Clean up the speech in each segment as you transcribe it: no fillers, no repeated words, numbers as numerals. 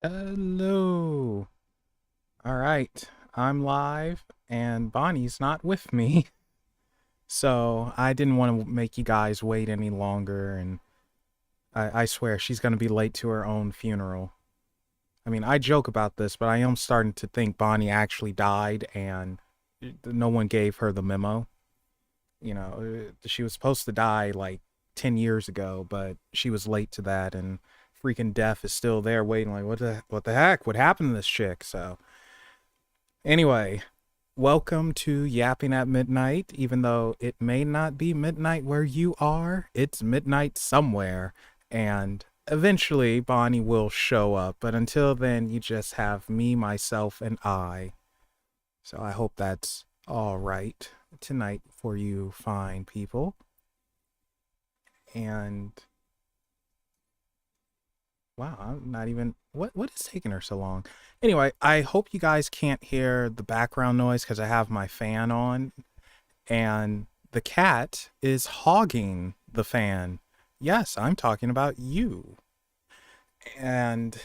Hello. All right. I'm live and Bonnie's not with me. So I didn't want to make you guys wait any longer. And I swear she's going to be late to her own funeral. I mean, I joke about this, but I am starting to think Bonnie actually died and no one gave her the memo. She was supposed to die like 10 years ago, but she was late to that. And freaking death is still there waiting like what the heck, what happened to this chick? So anyway, welcome to Yapping at Midnight. Even though it may not be midnight where you are, it's midnight somewhere. And eventually, Bonnie will show up. But until then, you just have me, myself, and I. So I hope that's all right tonight for you fine people. And wow, I'm not even what is taking her so long? Anyway, I hope you guys can't hear the background noise because I have my fan on and the cat is hogging the fan. Yes, I'm talking about you. And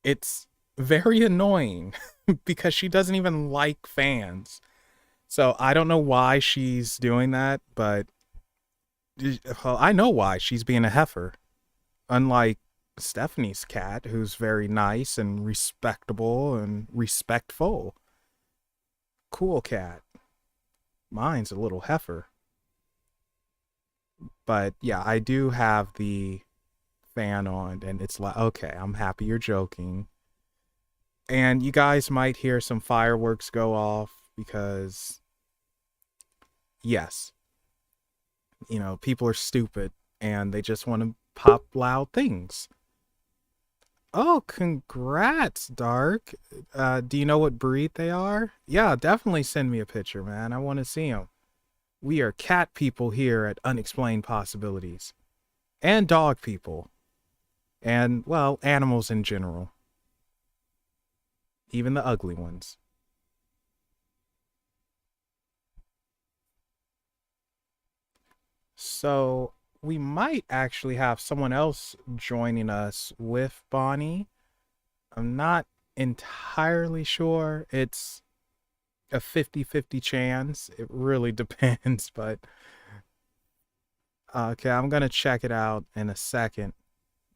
it's very annoying because she doesn't even like fans. So I don't know why she's doing that, but well, I know why. She's being a heifer. Unlike Stephanie's cat, who's very nice and respectable and respectful. Cool cat. Mine's a little heifer. But yeah, I do have the fan on, and it's like, okay, I'm happy you're joking. And you guys might hear some fireworks go off because, yes, people are stupid and they just want to pop loud things. Oh, congrats, Dark. Do you know what breed they are? Yeah, definitely send me a picture, man. I want to see them. We are cat people here at Unexplained Possibilities. And dog people. And, well, animals in general. Even the ugly ones. So, we might actually have someone else joining us with Bonnie. I'm not entirely sure. It's a 50-50 chance. It really depends, but okay, I'm gonna check it out in a second.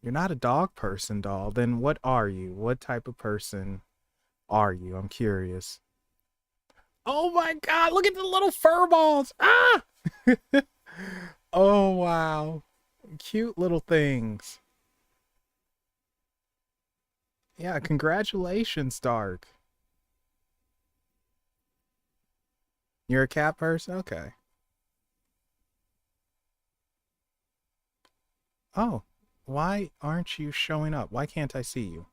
You're not a dog person, doll. Then what are you? What type of person are you? I'm curious. Oh my god, look at the little fur balls! Ah! Oh wow. Cute little things. Yeah, congratulations, Dark. You're a cat person? Okay. Oh, why aren't you showing up? Why can't I see you?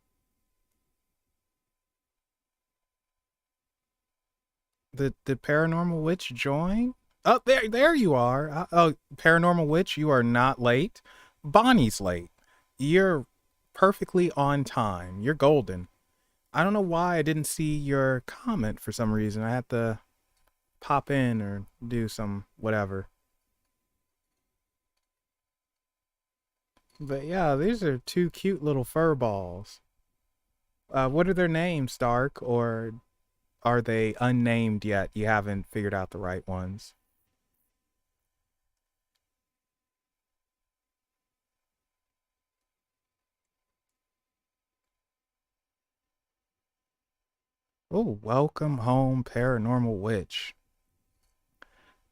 The paranormal witch join? Oh, there you are. Oh, paranormal witch, you are not late. Bonnie's late. You're perfectly on time. You're golden. I don't know why I didn't see your comment for some reason. I had to pop in or do some whatever. But yeah, these are two cute little fur balls. What are their names, Dark? Or are they unnamed yet? You haven't figured out the right ones. Oh, welcome home, paranormal witch.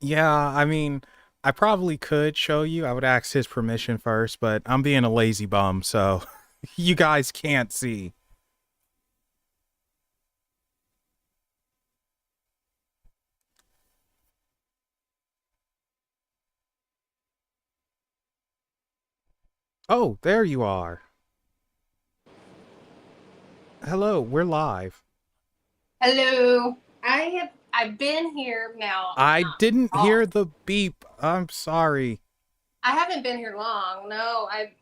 Yeah, I mean, I probably could show you. I would ask his permission first, but I'm being a lazy bum, so you guys can't see. Oh, there you are. Hello, we're live. Hello. I've been here now. I Not didn't long. hear the beep. I'm sorry. I haven't been here long. No, I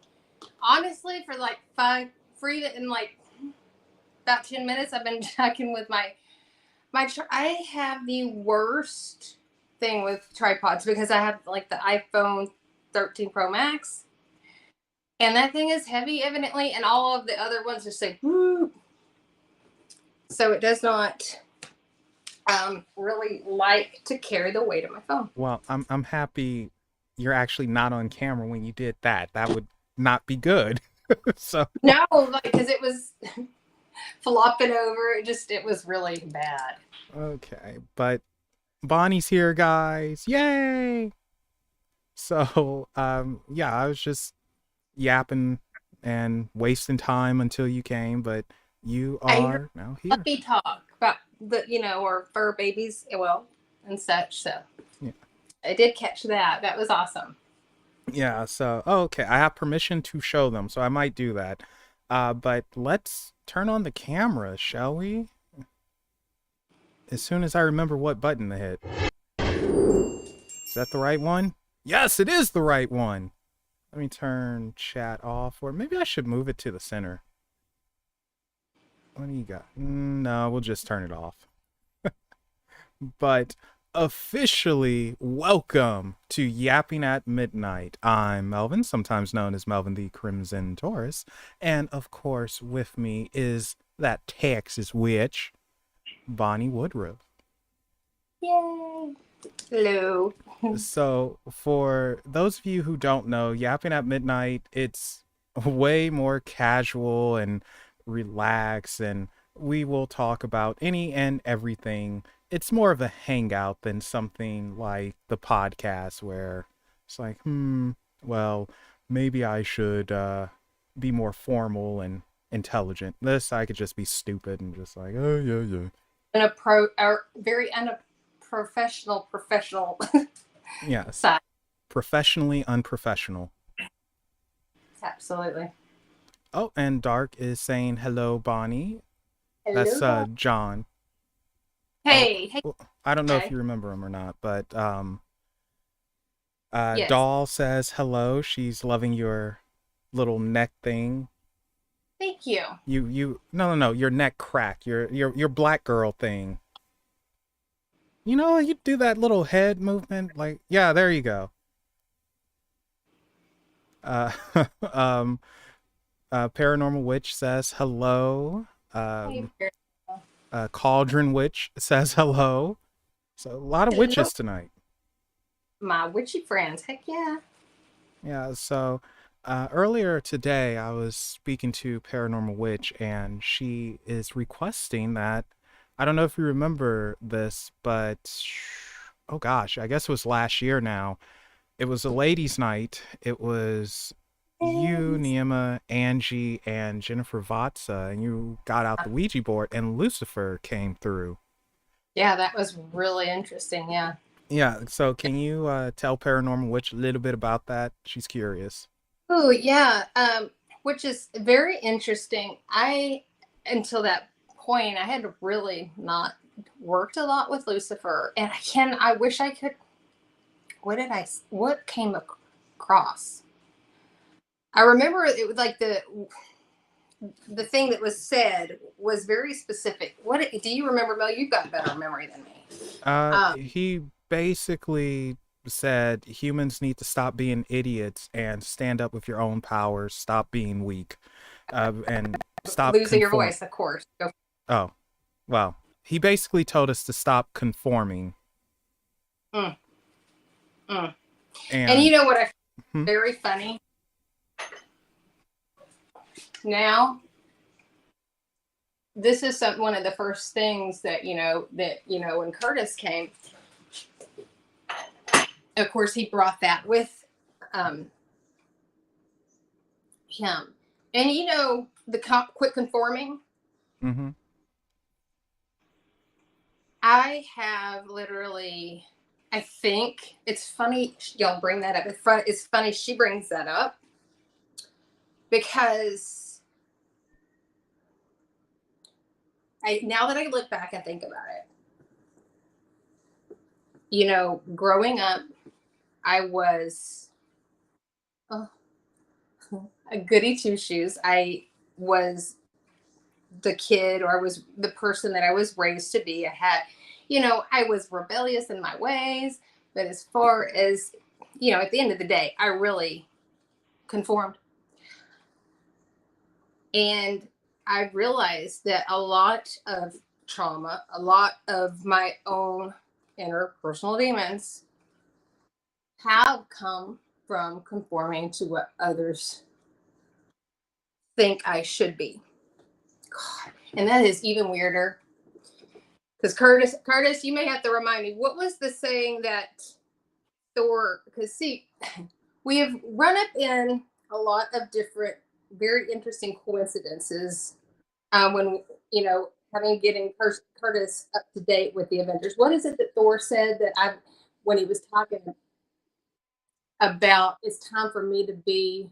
honestly for like five free in like about 10 minutes. I've been checking with I have the worst thing with tripods because I have like the iPhone 13 Pro Max, And that thing is heavy, evidently, and all of the other ones just say, woo. So it does not really like to carry the weight of my phone. Well, I'm happy you're actually not on camera when you did that. That would not be good. So No, like, because it was flopping over. It was really bad. okay, but Bonnie's here, guys. Yay! So yeah, I was just yapping and wasting time until you came, but you I heard are now here. puppy talk about or fur babies, well, and such. So Yeah. I did catch that. That was awesome. Yeah, so oh, okay, I have permission to show them, so I might do that. But let's turn on the camera, shall we? As soon as I remember what button to hit. Is that the right one? Yes, it is the right one. Let me turn chat off, or maybe I should move it to the center. What do you got? No, we'll just turn it off. But officially, welcome to Yapping at Midnight. I'm Melvin, sometimes known as Melvin the Crimson Taurus. And of course, with me is that Texas witch, Bonnie Woodruff. Yay! Hello. So, for those of you who don't know, Yapping at Midnight, it's way more casual and relaxed, and we will talk about any and everything. It's more of a hangout than something like the podcast where it's like, well, maybe I should be more formal and intelligent. This, I could just be stupid and just like, oh, yeah, yeah. Very professional Yes. side. Professionally unprofessional. Absolutely. Oh, and Dark is saying hello, Bonnie. That's Hello. John. Oh, Hey. well, I don't know if Okay. you remember him or not, but Yes. Doll says hello. She's loving your little neck thing. Thank you. No, your neck crack. Your black girl thing. You know, you do that little head movement, like yeah, there you go. Uh, um, Paranormal Witch says hello. Hey, Um, Cauldron Witch says hello. So a lot of hello, witches tonight. my witchy friends. Heck yeah. Yeah, so earlier today I was speaking to Paranormal Witch and she is requesting that I don't know if you remember this, but oh gosh, I guess it was last year now. It was a ladies' night. It was you, Yes. Niema, Angie, and Jennifer Vatsa, and you got out the Ouija board and Lucifer came through. Yeah, that was really interesting. Yeah. Yeah, so can you tell Paranormal Witch a little bit about that? She's curious. Oh, yeah. Which is very interesting. Until that point, I had really not worked a lot with Lucifer, and I wish I could. What came across? I remember it was like the thing that was said was very specific. What do you remember, Mel? You've got better memory than me. Um, He basically said humans need to stop being idiots and stand up with your own powers, stop being weak, and stop Losing your conform. voice, of course. Go. Oh, well, he basically told us to stop conforming. Mm, mm. And you And know what I find hmm, very funny now? This is one of the first things that when Curtis came, of course he brought that with um, him, and the quit conforming. mm-hmm, I have literally, I think it's funny y'all bring that up. It's funny she brings that up because now that I look back and think about it, growing up, I was oh, a goody two shoes. I was the kid, or I was the person that I was raised to be. I was rebellious in my ways, but as far as, at the end of the day, I really conformed. And I realized that a lot of trauma, a lot of my own inner personal demons have come from conforming to what others think I should be. God. And that is even weirder. Because Curtis, you may have to remind me, what was the saying that Thor, because see, we have run up in a lot of different, very interesting coincidences when, having getting Curtis up to date with the Avengers. What is it that Thor said that when he was talking about it's time for me to be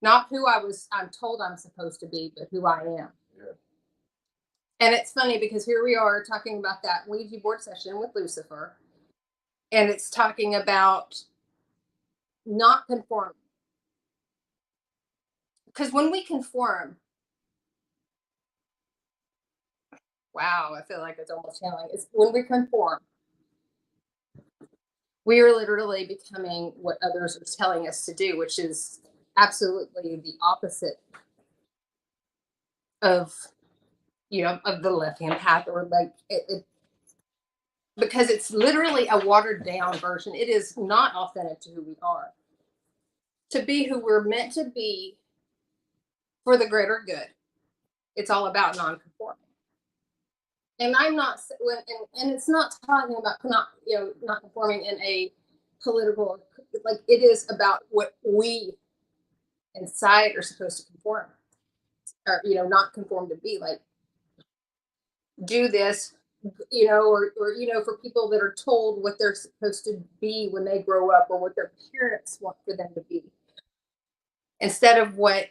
not who I'm told I'm supposed to be, but who I am. Yeah. And it's funny because here we are talking about that Ouija board session with Lucifer, and it's talking about not conform. Because when we conform, wow, I feel like it's almost channeling. It's when we conform, we are literally becoming what others are telling us to do, which is absolutely the opposite of of the left hand path, or like because it's literally a watered down version. It is not authentic to who we are. To be who we're meant to be for the greater good. It's all about non-conforming. And I'm not, and it's not talking about not conforming in a political, like it is about what we inside are supposed to conform, or not conform to be, like do this, for people that are told what they're supposed to be when they grow up, or what their parents want for them to be, instead of what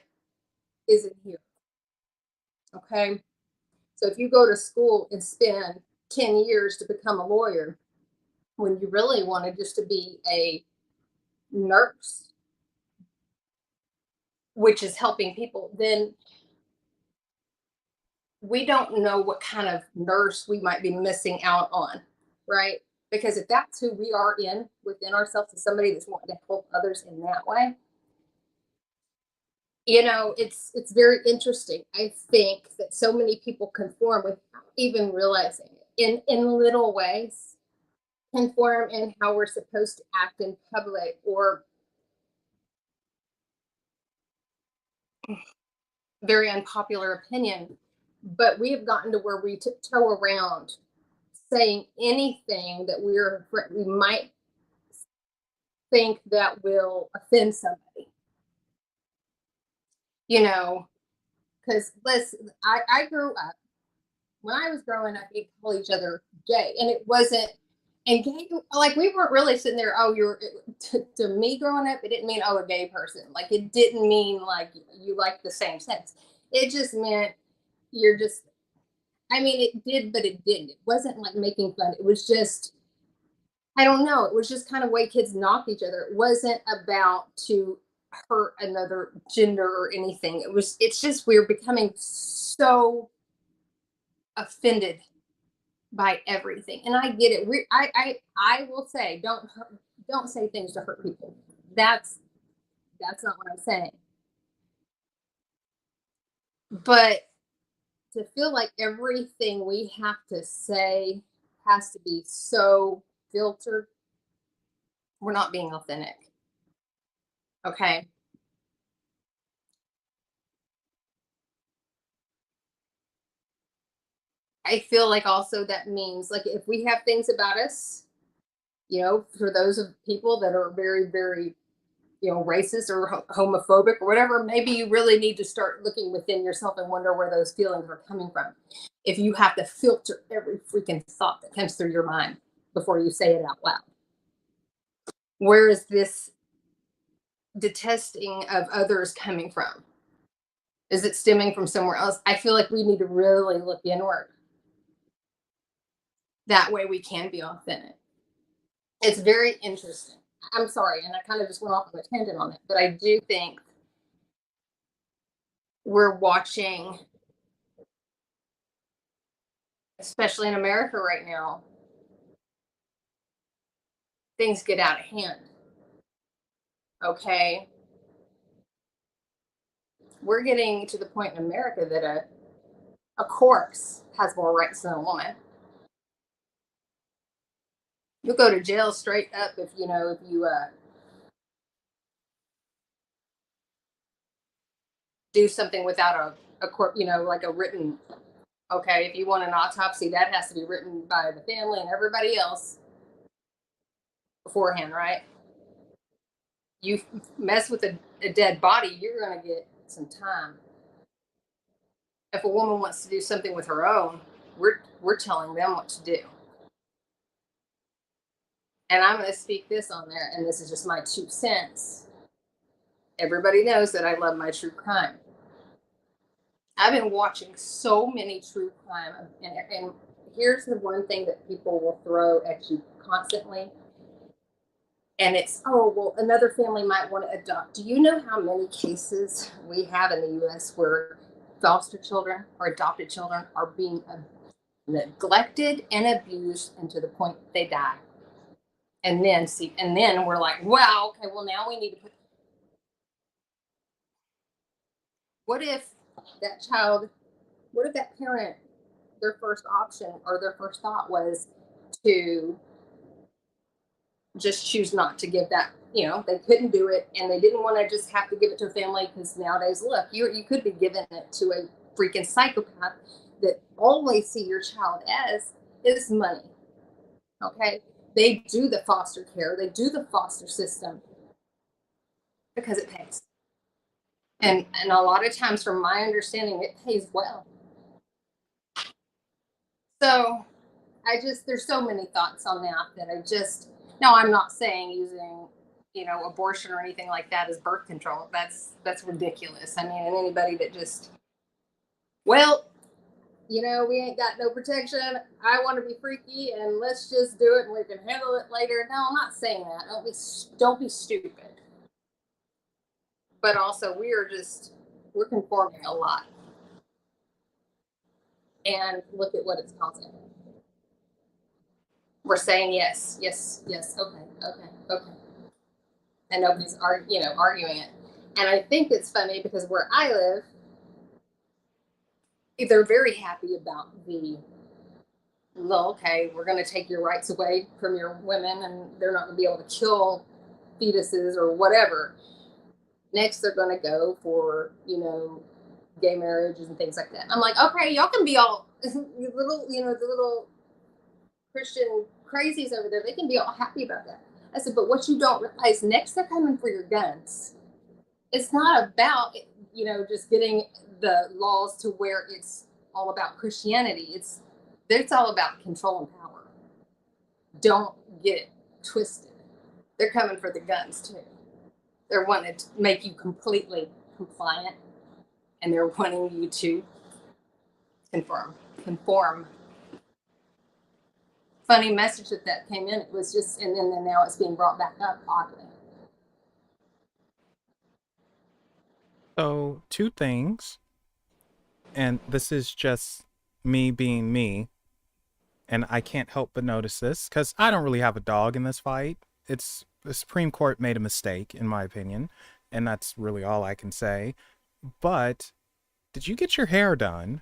isn't here. Okay. So if you go to school and spend 10 years to become a lawyer, when you really wanted just to be a nurse, which is helping people, then we don't know what kind of nurse we might be missing out on, right? Because if that's who we are in within ourselves, as somebody that's wanting to help others in that way, it's very interesting. I think that so many people conform without even realizing it in little ways, conform in how we're supposed to act in public, or very unpopular opinion. But we have gotten to where we tiptoe around saying anything that we might think that will offend somebody. You know, because listen, I grew up, when I was growing up, we call each other gay, and it wasn't. And gay, like we weren't really sitting there. Oh, to me growing up. It didn't mean a gay person. Like it didn't mean like you like the same sex. It just meant you're just. I mean, it did, but it didn't. It wasn't like making fun. It was just. I don't know. It was just kind of way kids knocked each other. It wasn't about to hurt another gender or anything. It's just we're becoming so offended by everything. And I get it. I will say don't say things to hurt people. That's not what I'm saying. But to feel like everything we have to say has to be so filtered, we're not being authentic. Okay. I feel like also that means like if we have things about us, for those of people that are very, very, racist or homophobic or whatever, maybe you really need to start looking within yourself and wonder where those feelings are coming from. If you have to filter every freaking thought that comes through your mind before you say it out loud, where is this detesting of others coming from? Is it stemming from somewhere else? I feel like we need to really look inward. That way we can be authentic. It's very interesting. I'm sorry, and I kind of just went off on a tangent on it, but I do think we're watching, especially in America right now, things get out of hand. Okay. we're getting to the point in America that a corpse has more rights than a woman. You'll go to jail straight up if you know if you do something without a court, like a written. Okay, if you want an autopsy, that has to be written by the family and everybody else beforehand, right? You mess with a dead body, you're going to get some time. If a woman wants to do something with her own, we're telling them what to do. And I'm going to speak this on there, and this is just my 2 cents. Everybody knows that I love my true crime. I've been watching so many true crime, and here's the one thing that people will throw at you constantly, and it's, oh, well, another family might want to adopt. Do you know how many cases we have in the U.S. where foster children or adopted children are being neglected and abused, and to the point that they die? And then we're like, wow, okay, well, now we need to put. What if that child? What if that parent, their first option or their first thought was to just choose not to give that, they couldn't do it, and they didn't want to just have to give it to a family, because nowadays, look, you could be giving it to a freaking psychopath that all they see your child as is money. Okay, they do the foster care, they do the foster system because it pays, and a lot of times, from my understanding, it pays well. So there's so many thoughts on that I just, no, I'm not saying using, abortion or anything like that as birth control. That's ridiculous. I mean, and anybody that just, well, we ain't got no protection. I want to be freaky, and let's just do it, and we can handle it later. No, I'm not saying that. Don't be stupid. But also, we're conforming a lot, and look at what it's causing. We're saying yes, yes, yes, okay, okay, okay, and nobody's arguing it. And I think it's funny because where I live, they're very happy about well, okay, we're going to take your rights away from your women, and they're not going to be able to kill fetuses or whatever. Next, they're going to go for gay marriages and things like that. I'm like, okay, y'all can be all you little, the little Christian crazies over there. They can be all happy about that. I said, but what you don't realize, next they're coming for your guns. It's not about just getting the laws to where it's all about Christianity. It's all about control and power. Don't get it twisted. They're coming for the guns too. They're wanting to make you completely compliant, and they're wanting you to conform. Funny message that came in. It was just, and then now it's being brought back up oddly. So, two things, and this is just me being me, and I can't help but notice this because I don't really have a dog in this fight. It's the Supreme Court made a mistake, in my opinion, and that's really all I can say. But did you get your hair done?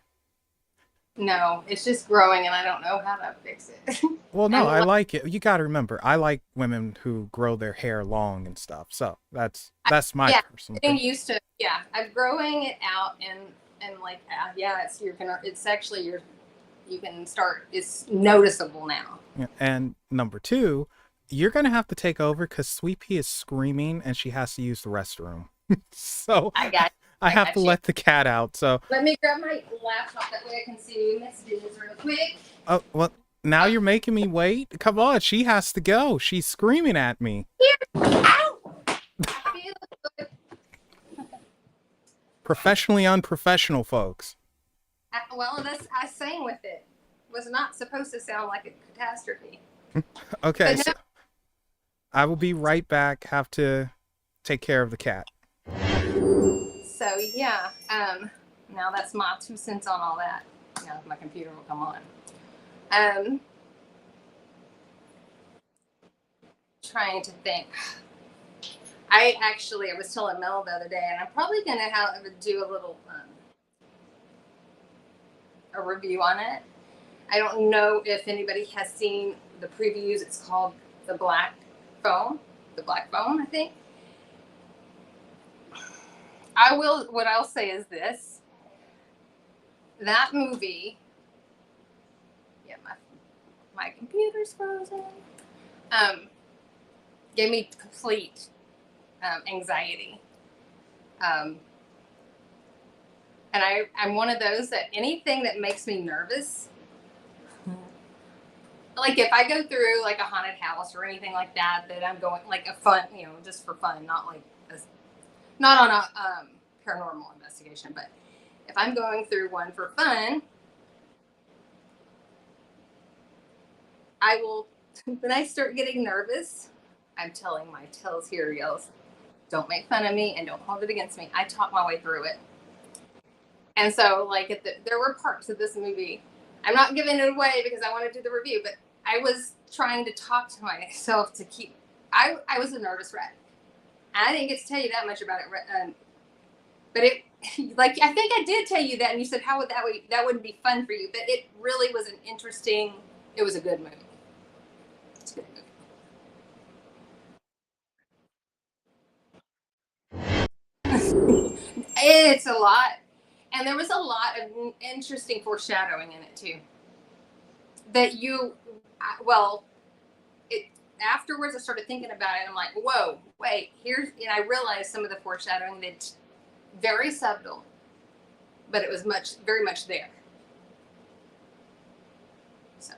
No, it's just growing, and I don't know how to fix it. Well, no, I'm I like, like it. You got to remember, I like women who grow their hair long and stuff. So that's my yeah, personal getting opinion. used to, yeah, I'm growing it out, and like, yeah, it's actually you can start. It's noticeable now. Yeah, and number two, you're gonna have to take over because Sweet Pea is screaming and she has to use the restroom. So I got, I I have to got you. let the cat out. So Let me grab my laptop, that way I can see messages real quick. oh well, now you're making me wait. Come on, she has to go. She's screaming at me. Here, ow! I feel good. Professionally unprofessional, folks. Well, I sang with it. Was not supposed to sound like a catastrophe. Okay, But so no, I will be right back. Have to take care of the cat. so yeah. Now that's my 2 cents on all that. Now my computer will come on. Um, trying to think. I was telling Mel the other day, and I'm probably going to do a little a review on it. I don't know if anybody has seen the previews. It's called The Black Phone. The Black Phone, I think. What I'll say is this. That movie, yeah, my computer's frozen. Gave me complete anxiety. Um, and I'm one of those that anything that makes me nervous, like if I go through like a haunted house or anything like that, that I'm going like a fun, just for fun, not like not on a paranormal investigation, but if I'm going through one for fun, I will. When I start getting nervous, I'm telling my tells here yells, "Don't make fun of me and don't hold it against me." I talk my way through it. And so, like, there were parts of this movie. I'm not giving it away because I want to do the review, but I was trying to talk to myself to keep. I was a nervous wreck. I didn't get to tell you that much about it, but it, like, I think I did tell you that, and you said, "How would that wouldn't be fun for you?" But it really was an interesting. It was a good movie. It's a good movie. It's a lot, and there was a lot of interesting foreshadowing in it too. That well, it afterwards I started thinking about it. And I'm like, whoa, wait, and I realized some of the foreshadowing that's very subtle, but it was very much there. So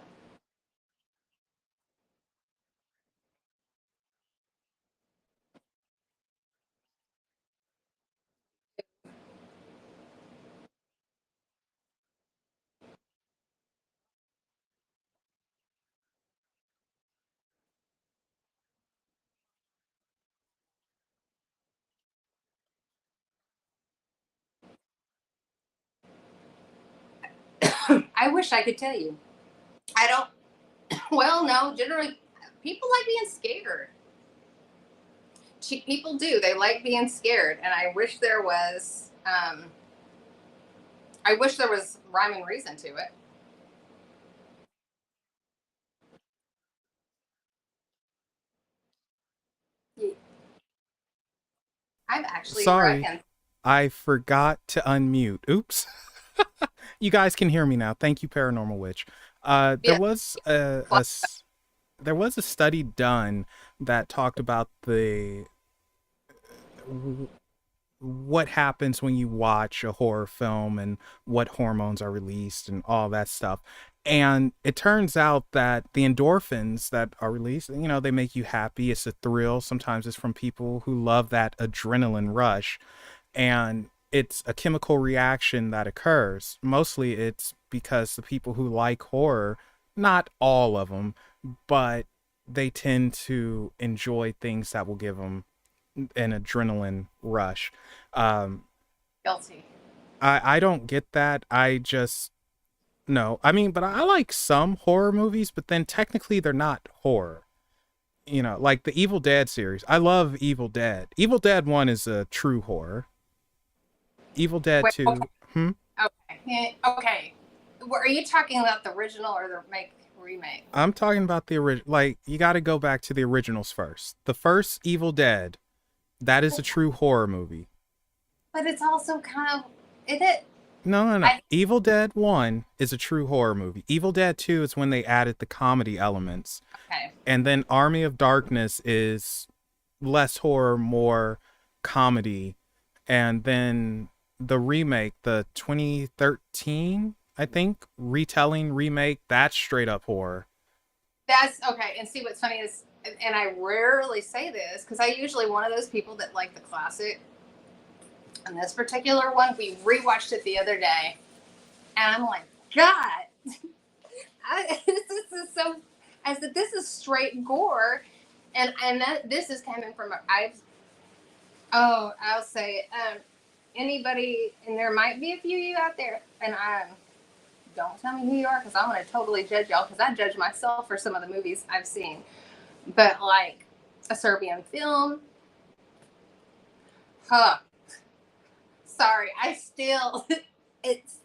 I wish I could tell you. I don't. Well, no. Generally, people like being scared. People do. They like being scared, and I wish there was. I wish there was rhyme and reason to it. I've actually Sorry, reckoned. I forgot to unmute. Oops. You guys can hear me now. Thank you, Paranormal Witch. There Yeah. was there was a study done that talked about the what happens when you watch a horror film and what hormones are released and all that stuff. And it turns out that the endorphins that are released, they make you happy. It's a thrill. Sometimes it's from people who love that adrenaline rush. And it's a chemical reaction that occurs. Mostly it's because the people who like horror, not all of them, but they tend to enjoy things that will give them an adrenaline rush. Um, Guilty. I don't get that. I just no. I mean, but I like some horror movies, but then technically they're not horror. Like the Evil Dead series. I love Evil Dead. Evil Dead 1 is a true horror. Evil Dead Wait. Okay. 2, hmm? Okay. Okay. Are you talking about the original or the remake? I'm talking about the original. Like, you got to go back to the originals first. The first Evil Dead, that is a true horror movie. But it's also kind of it. No, no, no. I Evil Dead 1 is a true horror movie. Evil Dead 2 is when they added the comedy elements. okay. And then Army of Darkness is less horror, more comedy. And then the remake, the 2013, I think, retelling remake, that's straight up horror. That's okay. And see what's funny is, and I rarely say this because I usually one of those people that like the classic. And this particular one, we rewatched it the other day, and I'm like, God, this is so. I said, this is straight gore, and this is coming from I'll say it. Anybody, and there might be a few of you out there, and don't tell me who you are because I'm going to totally judge y'all because I judge myself for some of the movies I've seen. But like a Serbian film, Huh. Sorry, I still it's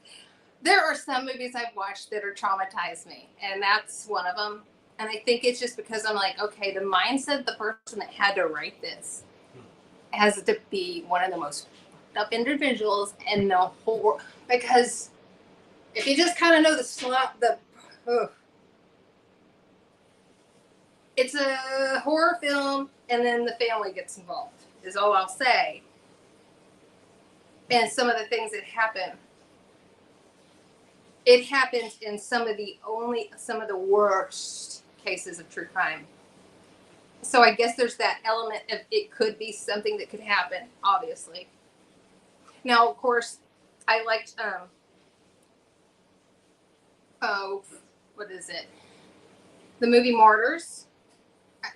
there are some movies I've watched that are traumatized me, and that's one of them. And I think it's just because I'm like, okay, the mindset of the person that had to write this has to be one of the most fucked up individuals in the whole. Because if you just kind of know ugh, it's a horror film, and then the family gets involved. Is all I'll say. And some of the things that happen, it happens in some of the worst cases of true crime. So I guess there's that element of it could be something that could happen, obviously. Now, of course, I liked oh, what is it? The movie Martyrs.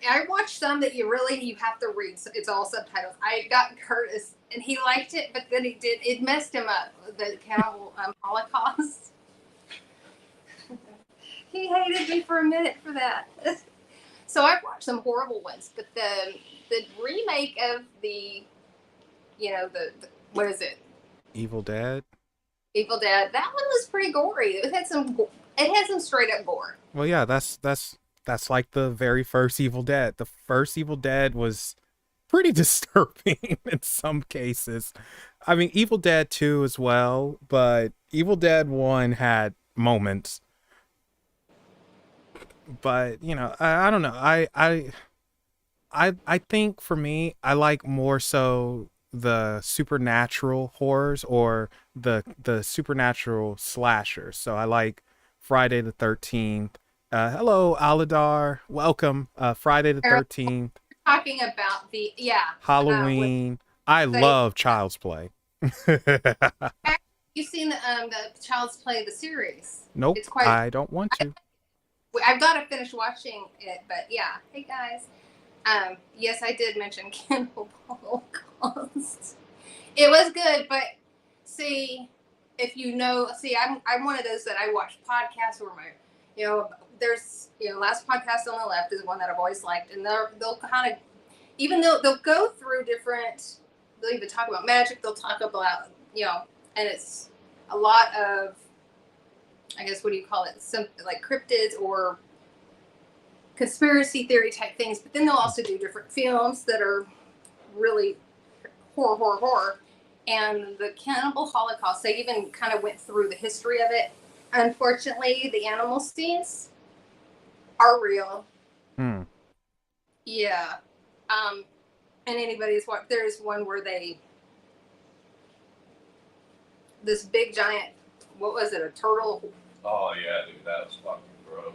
I watched some that you have to read. So it's all subtitles. I got Curtis, and he liked it, but then it messed him up. The cannibal Holocaust. He hated me for a minute for that. So I've watched some horrible ones, but the remake of the what is it? Evil Dead. Evil Dead. That one was pretty gory. It had some straight up gore. Well, yeah, that's like the very first Evil Dead. The first Evil Dead was pretty disturbing in some cases. I mean, Evil Dead 2 as well, but Evil Dead 1 had moments. But, I don't know. I think for me, I like more so the supernatural horrors or the supernatural slashers. So I like Friday the 13th. Hello, Aladar. Welcome. Friday the 13th. Talking about Halloween. I love Child's Play. You've seen the Child's Play the series? Nope, It's quite. I don't want to. I've got to finish watching it, but yeah. Hey guys. Yes, I did mention Cannibal Holocaust. It was good, but see, if I'm one of those that I watch podcasts where there's last podcast on the left is one that I've always liked, and they'll kind of, even though they'll go through different, they'll even talk about magic, they'll talk about and it's a lot of, I guess, what do you call it? Some like cryptids or conspiracy theory type things, but then they'll also do different films that are really horror. And the Cannibal Holocaust, they even kind of went through the history of it. Unfortunately, the animal scenes are real. Yeah. And anybody's watched, there's one where this big giant, what was it, a turtle? Oh yeah, dude, that was fucking gross.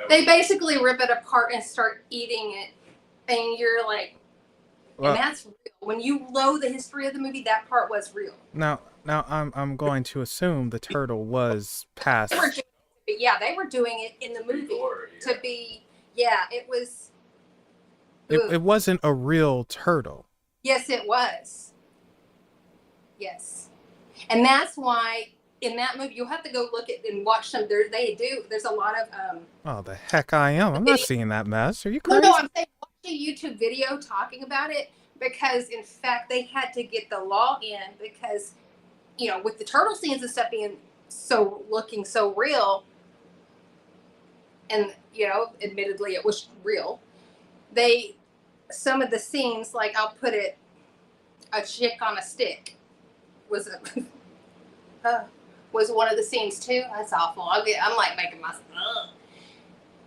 They basically rip it apart and start eating it, and you're like, and that's real. When you know the history of the movie, that part was real. Now I'm going to assume the turtle was past. They were doing it in the movie to be. Yeah, it was. It wasn't a real turtle. Yes, it was. Yes, and that's why in that movie you'll have to go look at and watch some. There's a lot of. Oh, the heck I am! I'm not seeing that mess. Are you crazy? No, I'm saying watch a YouTube video talking about it, because in fact they had to get the law in because, with the turtle scenes and stuff being looking so real, and admittedly it was real. Some of the scenes, like I'll put it, a chick on a stick was one of the scenes too. That's awful. I'm like making myself.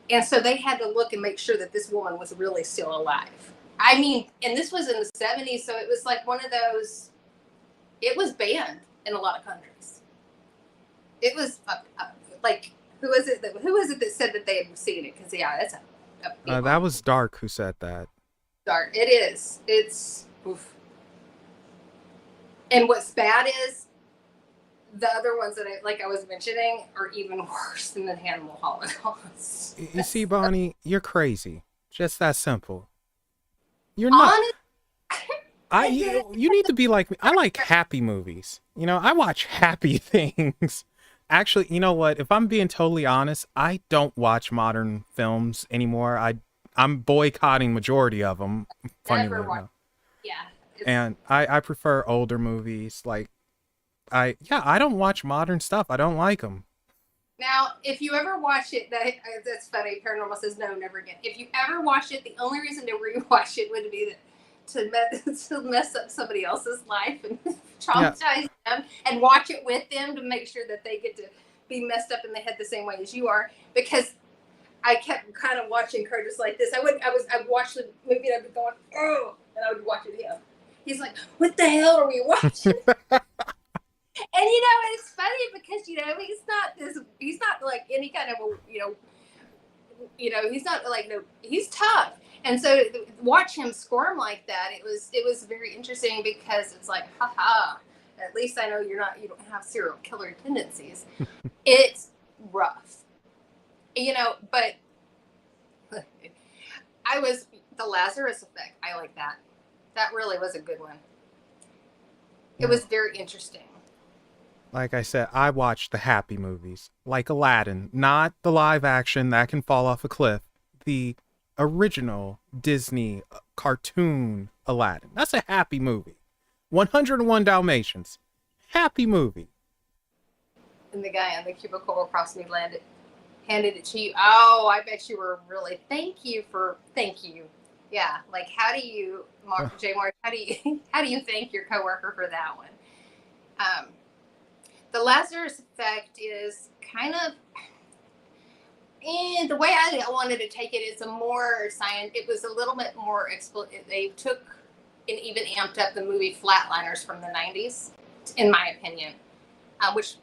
And so they had to look and make sure that this woman was really still alive. I mean, and this was in the 70s, so it was like one of those. It was banned in a lot of countries. It was like who is it that said that they had seen it? Because that's that was Dark who said that. Dark. It is. It's. Oof. And what's bad is the other ones that I was mentioning are even worse than the Cannibal Holocaust. You see, Bonnie, you're crazy. Just that simple. You're not. You need to be like me. I like happy movies. I watch happy things. Actually, you know what? If I'm being totally honest, I don't watch modern films anymore. I'm boycotting majority of them. Funny enough. Yeah. It's And I prefer older movies. Like I don't watch modern stuff. I don't like them. now if you ever watch it, that's funny. Paranormal says no, never again. If you ever watch it, the only reason to rewatch it would be that to mess up somebody else's life and Yeah. traumatize them, and watch it with them to make sure that they get to be messed up in the head the same way as you are. Because I kept kind of watching Curtis like this. I'd watch the movie and I'd be going, oh, and I would watch it him. He's like, what the hell are we watching? And it's funny because he's not like any kind of he's not like no, he's tough. And so watch him squirm like that. It was very interesting because it's like, haha, at least I know you don't have serial killer tendencies. It's rough, but I was the Lazarus Effect. I like that. That really was a good one. It Yeah. was very interesting. Like I said, I watch the happy movies, like Aladdin, not the live action that can fall off a cliff. The original Disney cartoon Aladdin. That's a happy movie. 101 Dalmatians. Happy movie. And the guy on the cubicle across me handed it to you. Oh, I bet you were really thank you. Yeah, like how do you, J. Mark? How do you thank your coworker for that one? The Lazarus Effect is kind of, and the way I wanted to take it is a more science. It was a little bit more explicit. They took and even amped up the movie Flatliners from the '90s, in my opinion. Which,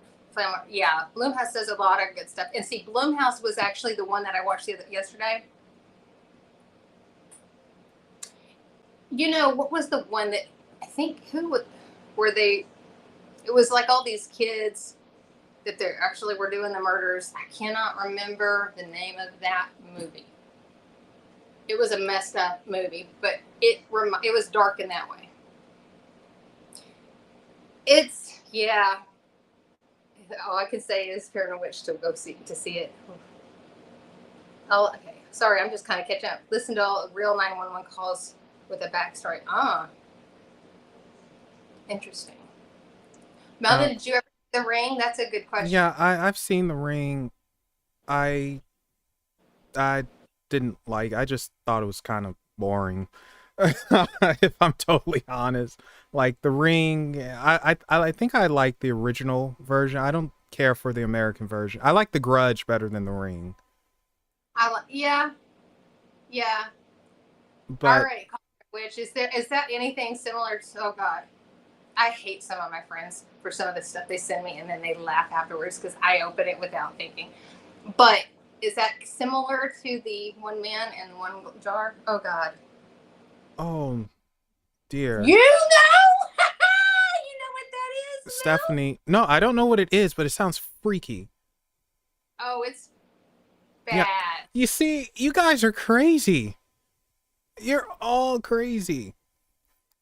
yeah, Blumhouse does a lot of good stuff. And see, Blumhouse was actually the one that I watched yesterday. What was the one that I think were they? It was like all these kids that they actually were doing the murders. I cannot remember the name of that movie. It was a messed up movie, but it was dark in that way. Yeah. All I can say is Paranoid Witch to go see it. Oh, okay. Sorry, I'm just kind of catching up. Listen to all real 911 calls with a backstory. Interesting. Melvin, did you ever see The Ring? That's a good question. Yeah, I've seen The Ring. I I didn't like. I just thought it was kind of boring. If I'm totally honest, like The Ring, I think I like the original version. I don't care for the American version. I like The Grudge better than The Ring. Yeah. All But right. Which is that anything similar to? Oh God, I hate some of my friends for some of the stuff they send me, and then they laugh afterwards because I open it without thinking. But is that similar to the one man and one jar? Oh God. oh dear, You know? You know what that is, Mel? Stephanie. No, I don't know what it is, but it sounds freaky. Oh, it's Yeah, bad. you see, you guys are crazy. You're all crazy.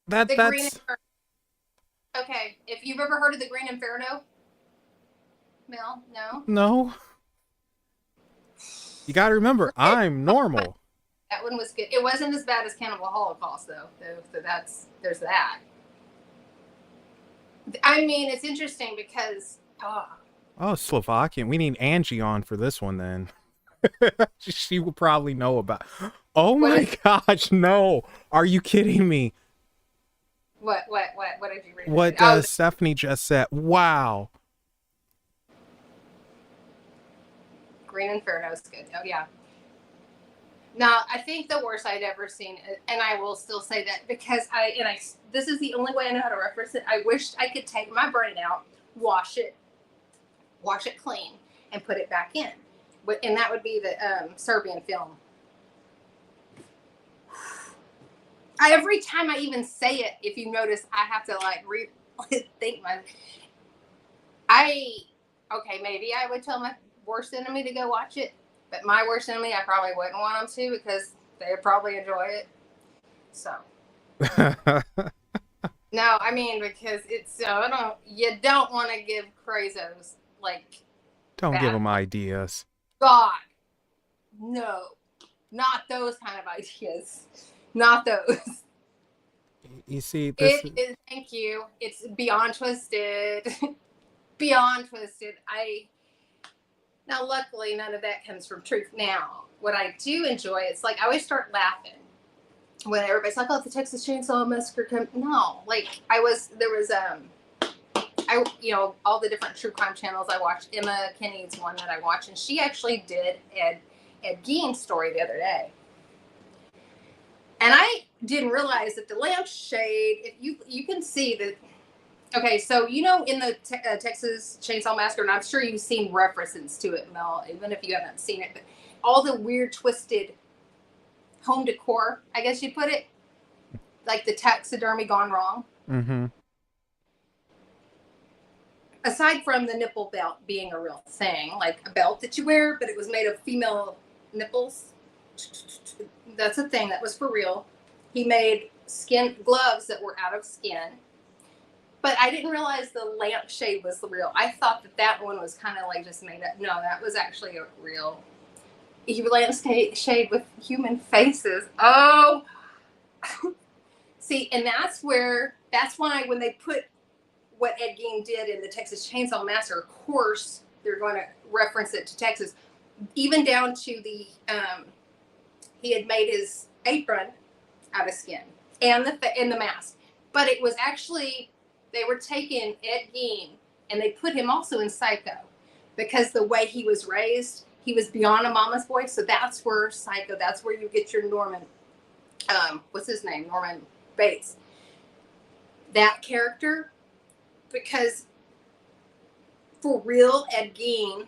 The Green That's Inferno. Okay, if you've ever heard of the Green Inferno, Mel, no? no. You gotta remember, I'm normal. That one was good. It wasn't as bad as Cannibal Holocaust, though. So there's that. I mean, it's interesting because Oh, Slovakian. We need Angie on for this one then. She will probably know about. Oh my gosh, no. Are you kidding me? what did you read? What Stephanie just said. Wow. Green Inferno is good. Oh yeah. Now, I think the worst I'd ever seen, and I will still say that because this is the only way I know how to reference it. I wished I could take my brain out, wash it clean, and put it back in. And that would be the Serbian film. Every time I even say it, if you notice, I have to like rethink okay, maybe I would tell my worst enemy to go watch it, but my worst enemy, I probably wouldn't want them to because they would probably enjoy it. So. No, I mean because it's you don't want to give crazos like Don't bad give them ideas. God, no, not those kind of ideas, not those. You see, this It is. Thank you. It's beyond twisted. Beyond twisted. I Now, luckily, none of that comes from truth. Now, what I do enjoy, it's like I always start laughing when everybody's like, "Oh, the Texas Chainsaw Massacre." No, like there was all the different true crime channels I watch. Emma Kinney's one that I watch, and she actually did Ed Gein's story the other day, and I didn't realize that the lampshade. If you can see that. Okay, so in the Texas Chainsaw Massacre, and I'm sure you've seen references to it, Mel, even if you haven't seen it, but all the weird, twisted home decor, I guess you'd put it, like the taxidermy gone wrong. mm-hmm. Aside from the nipple belt being a real thing, like a belt that you wear, but it was made of female nipples. That's a thing that was for real. He made skin gloves that were out of skin. But I didn't realize the lampshade was the real. I thought that one was kind of like just made up. No, that was actually a real lampshade with human faces. Oh, see, and that's why when they put what Ed Gein did in the Texas Chainsaw Massacre, of course they're going to reference it to Texas, even down to he had made his apron out of skin and the mask, but it was actually. They were taking Ed Gein and they put him also in Psycho because the way he was raised, he was beyond a mama's boy. So that's where Psycho, that's where you get your Norman, what's his name? Norman Bates. That character, because for real, Ed Gein,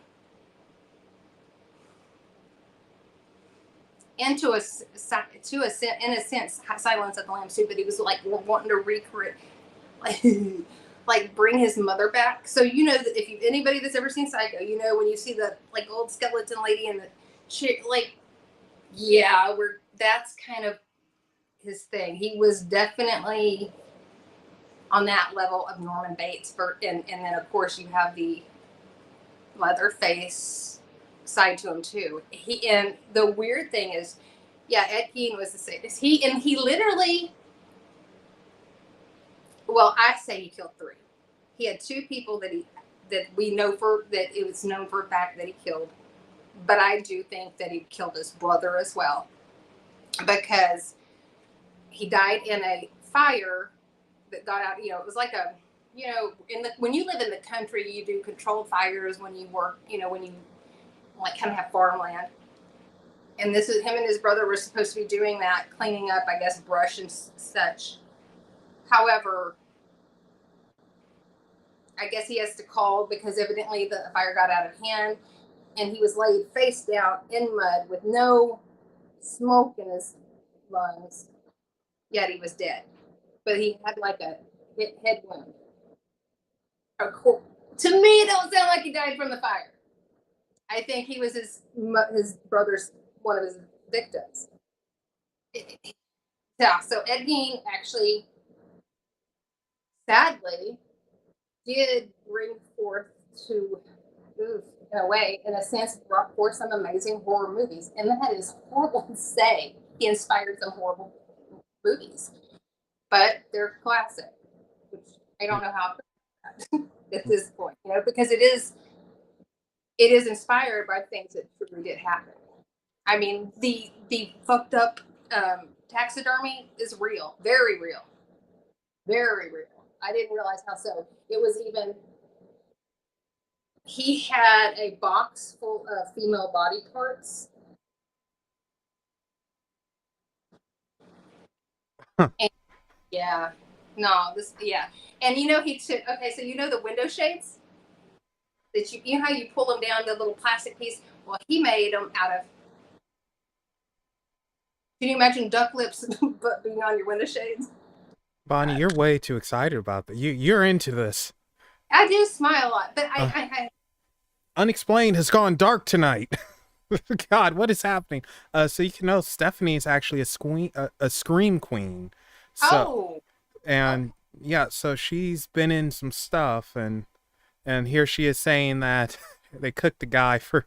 and in a sense, Silence of the Lambs too, but he was like wanting to recreate. Like bring his mother back. So that if anybody that's ever seen Psycho, when you see the like old skeleton lady in the chair, like that's kind of his thing. He was definitely on that level of Norman Bates and then of course you have the Leatherface side to him too. And the weird thing is, Ed Gein was the same. He literally. Well, I say he killed 3. He had 2 people that we know that it was known for a fact that he killed. But I do think that he killed his brother as well, because he died in a fire that got out. It was like when you live in the country, you do controlled fires when you work. When you like kind of have farmland. And this is him and his brother were supposed to be doing that, cleaning up, I guess, brush and such. However, I guess he has to call because evidently the fire got out of hand, and he was laid face down in mud with no smoke in his lungs, yet he was dead. But he had like a head wound. To me, it don't sound like he died from the fire. I think he was his brother's, one of his victims. Yeah, so Ed Gein actually, sadly, did bring forth to, in a way, in a sense, brought forth some amazing horror movies. And that is horrible to say. He inspired some horrible movies, but they're classic, which I don't know how at this point, because it is inspired by things that truly did happen. I mean, the fucked up taxidermy is real, very real, very real. I didn't realize how so. It was even. He had a box full of female body parts. And yeah, no, and he took. Okay, so the window shades that how you pull them down, the little plastic piece. Well, he made them out of. Can you imagine duck lips but being on your window shades? Bonnie, you're way too excited about that. You're into this. I do smile a lot, but Uh, I Unexplained has gone dark tonight. God, what is happening? So you can know Stephanie is actually a scream queen. So oh, and yeah, so she's been in some stuff, and here she is saying that they cooked a guy for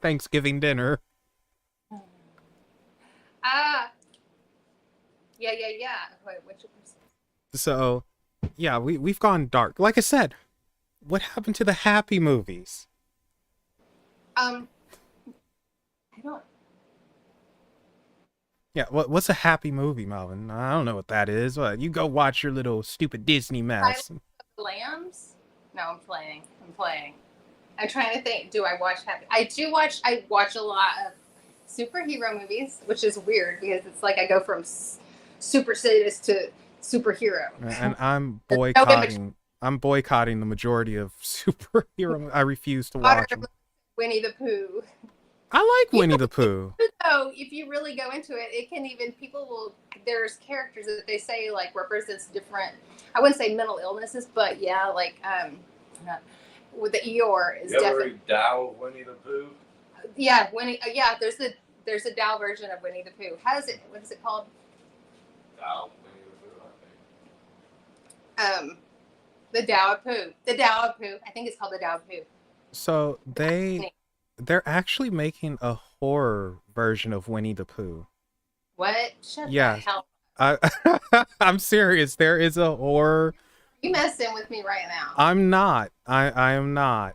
Thanksgiving dinner. ah, Yeah, yeah, yeah. Wait, which was? So, yeah, we've gone dark. Like I said, what happened to the happy movies? I don't. Yeah, what's a happy movie, Melvin? I don't know what that is. What, you go watch your little stupid Disney Silence mess. of the Lambs. No, I'm playing. I'm playing. I'm trying to think. Do I watch happy? I do watch. I watch a lot of superhero movies, which is weird because it's like I go from super sadist to superhero. And I'm There's no in between. boycotting. I'm boycotting the majority of superhero. I refuse to watch Watermelon, them. Winnie the Pooh. I like You Winnie know, the Pooh. so if you really go into it, it can even people will. There's characters that they say like represents different. I wouldn't say mental illnesses, but yeah, like with the Eeyore is You ever definitely read Dow of Winnie the Pooh? yeah. Winnie, yeah. There's a Dow version of Winnie the Pooh. How is it? What is it called? Dow Winnie the Pooh, I think. The Tao of Pooh. The Tao of Pooh. I think it's called the Tao of Pooh. So they're actually making a horror version of Winnie the Pooh. What? Shut the Yeah, hell I I'm serious. There is a horror. You messing with me right now. I'm not. I am not.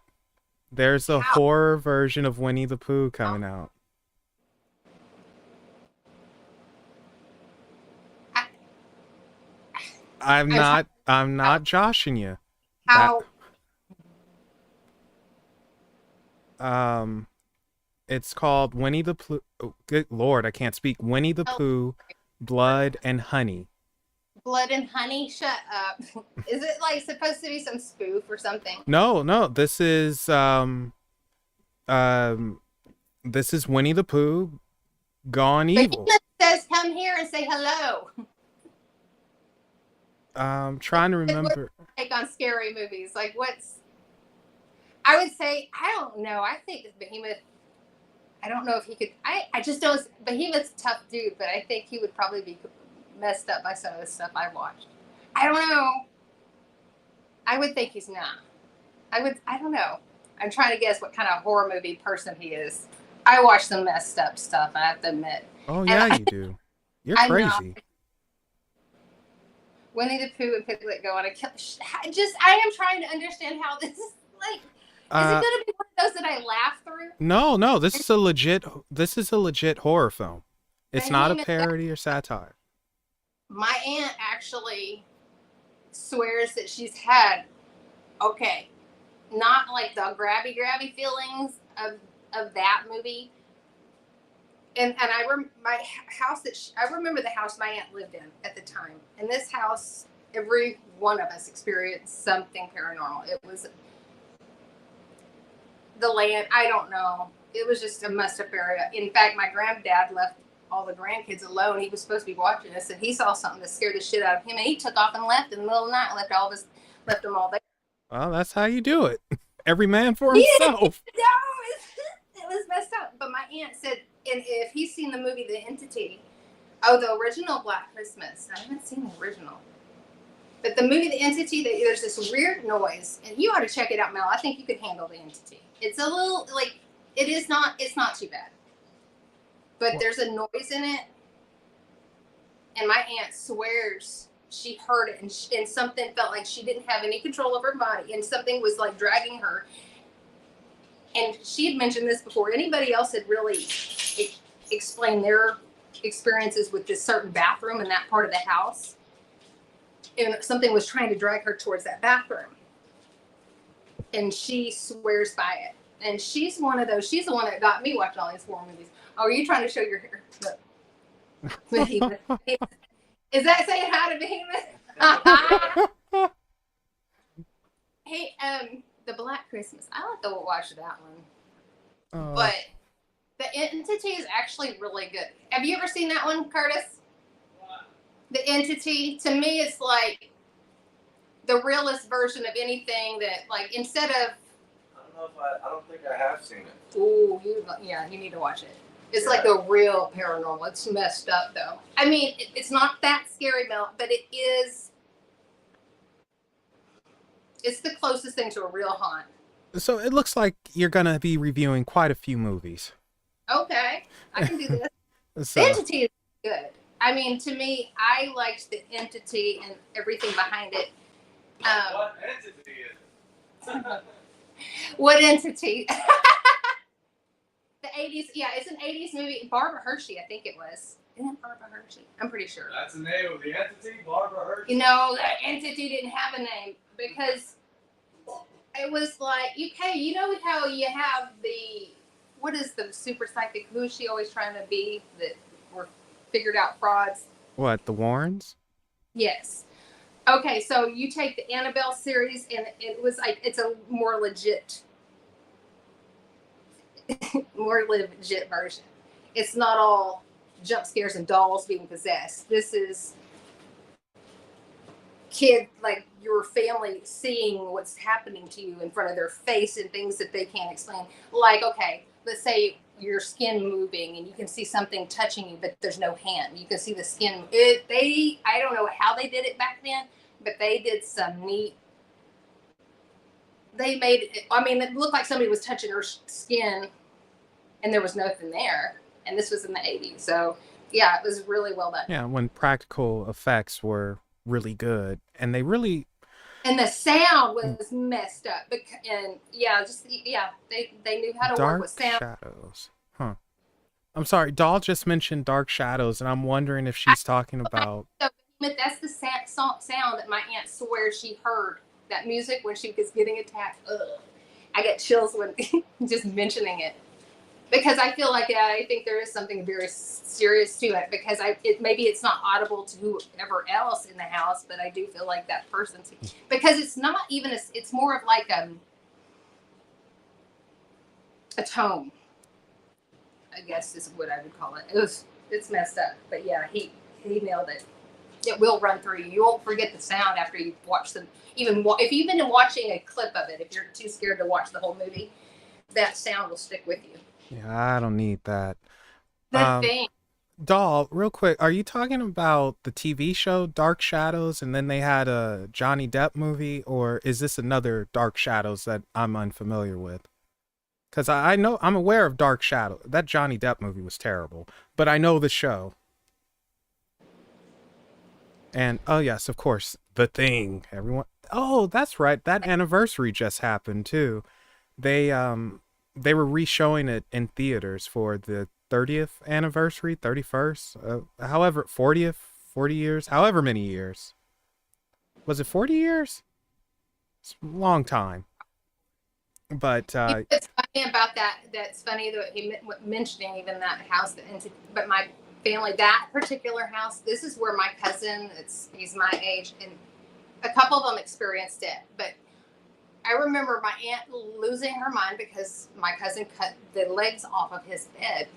There's a How? horror version of Winnie the Pooh coming out. I, I'm I'm not. I'm not joshing you. That how? um, it's called Winnie the Pooh. Oh, good Lord, I can't speak. Winnie the Pooh, Blood and Honey. Blood and Honey? Shut up. Is it like supposed to be some spoof or something? No, no. Um, this is Winnie the Pooh gone But he evil. just says, "Come here and say hello." Trying to What's remember. your take on scary movies? Like, what's? I would say I don't know. I think that Behemoth. I don't know if he could. I just don't. Behemoth's a tough dude, but I think he would probably be messed up by some of the stuff I watched. I don't know. I would think he's not. I would. I don't know. I'm trying to guess what kind of horror movie person he is. I watch some messed up stuff. I have to admit. Oh And yeah, you do. You're I know crazy. Winnie the Pooh and Piglet go on a kill. I am trying to understand how this is like. Is it Uh, going to be one of those that I laugh through? no, no. This is a legit. This is a legit horror film. It's not a Behemoth. parody or satire. My aunt actually swears that she's had okay, not like the grabby feelings of that movie. And my house I remember the house my aunt lived in at the time. And this house, every one of us experienced something paranormal. It was the land. I don't know. It was just a messed up area. In fact, my granddad left all the grandkids alone. He was supposed to be watching us, and he saw something that scared the shit out of him, and he took off and left in the middle of the night. And left them all there. Well, that's how you do it. Every man for Yeah, himself. no, it was messed up. But my aunt said, and if he's seen the movie The Entity, oh, the original Black Christmas. I haven't seen the original. But the movie The Entity, there's this weird noise, and you ought to check it out, Mel. I think you could handle The Entity. It's a little, like, it's not too bad. But there's a noise in it, and my aunt swears she heard it, and something felt like she didn't have any control of her body, and something was, like, dragging her. And she had mentioned this before. Anybody else had really explained their experiences with this certain bathroom in that part of the house? And something was trying to drag her towards that bathroom. And she swears by it. And she's one of those. She's the one that got me watching all these horror movies. Oh, are you trying to show your hair? Look. Is that saying hi to Behemoth? Hey, the Black Christmas. I like to watch that one. But The Entity is actually really good. Have you ever seen that one, Curtis? The Entity, to me, it's like the realest version of anything that, like, instead of. I don't think I have seen it. Ooh, you need to watch it. It's like a real paranormal. It's messed up, though. I mean, it's not that scary, Mel, but it is. It's the closest thing to a real haunt. So it looks like you're gonna be reviewing quite a few movies. Okay, I can do this. So, The Entity is good. I mean, to me, I liked the entity and everything behind it. What entity is it? What entity? The 80s, yeah, it's an 80s movie. Barbara Hershey, I think it was. Isn't it Barbara Hershey? I'm pretty sure. That's the name of the entity, Barbara Hershey? You know, that entity didn't have a name because it was like, okay, you know how you have the, what is the super psychic? Who is she always trying to be that were figured out frauds? What, the Warrens? Yes. Okay, so you take the Annabelle series and it was like, it's a more legit version. It's not all jump scares and dolls being possessed. This is kid, like your family seeing what's happening to you in front of their face and things that they can't explain. Like, okay, let's say your skin moving and you can see something touching you, but there's no hand. You can see the skin. I don't know how they did it back then, but they did some neat. They made it, I mean, it looked like somebody was touching her skin and there was nothing there. And this was in the 80s. So, yeah, it was really well done. Yeah, when practical effects were really good. And they really... And the sound was messed up. And, they knew how to work with sound. Dark Shadows. Huh. I'm sorry, Doll just mentioned Dark Shadows, and I'm wondering if she's talking about... That's the sound that my aunt swears she heard. That music when she was getting attacked. Ugh. I get chills when just mentioning it. Because I feel like I think there is something very serious to it. Because maybe it's not audible to whoever else in the house, but I do feel like that person's... Because it's not even... It's more of like a tone. I guess is what I would call it. It's messed up. But yeah, he nailed it. It will run through you. You won't forget the sound after you watch them. If you've been watching a clip of it, if you're too scared to watch the whole movie, that sound will stick with you. Yeah, I don't need that. The thing. Doll, real quick, are you talking about the TV show Dark Shadows and then they had a Johnny Depp movie, or is this another Dark Shadows that I'm unfamiliar with? Because I know, I'm aware of Dark Shadow. That Johnny Depp movie was terrible, but I know the show. And, oh yes, of course, The Thing. Everyone, oh, that's right, that anniversary just happened too. They were re-showing it in theaters for the 30th anniversary, 31st, however, 40th, 40 years, however many years. Was it 40 years? It's a long time. But it's funny about that. That's funny that he mentioning even that house. But my family, that particular house, this is where my cousin, he's my age, and a couple of them experienced it. But I remember my aunt losing her mind because my cousin cut the legs off of his bed.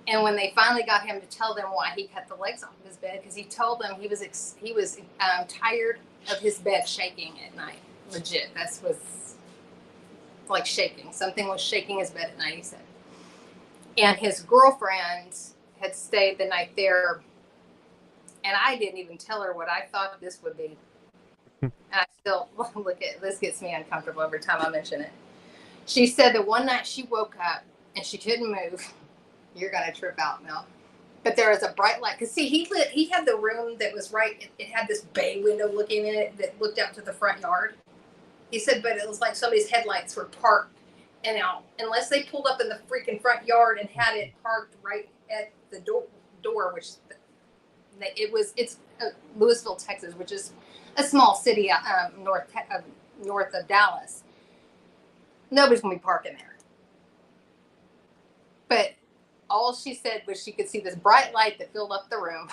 And when they finally got him to tell them why he cut the legs off of his bed, because he told them he was tired of his bed shaking at night. Legit, that was like shaking. Something was shaking his bed at night, he said. And his girlfriend had stayed the night there, and I didn't even tell her what I thought this would be. And I still look at this, gets me uncomfortable every time I mention it. She said that one night she woke up and she couldn't move. You're gonna trip out, Mel. But there was a bright light. Cause see, he had the room that was right. It had this bay window looking in it that looked out to the front yard. He said, but it was like somebody's headlights were parked, and now unless they pulled up in the freaking front yard and had it parked right at the door, which it's Louisville, Texas, which is a small city north of Dallas. Nobody's gonna be parking there. But all she said was she could see this bright light that filled up the room,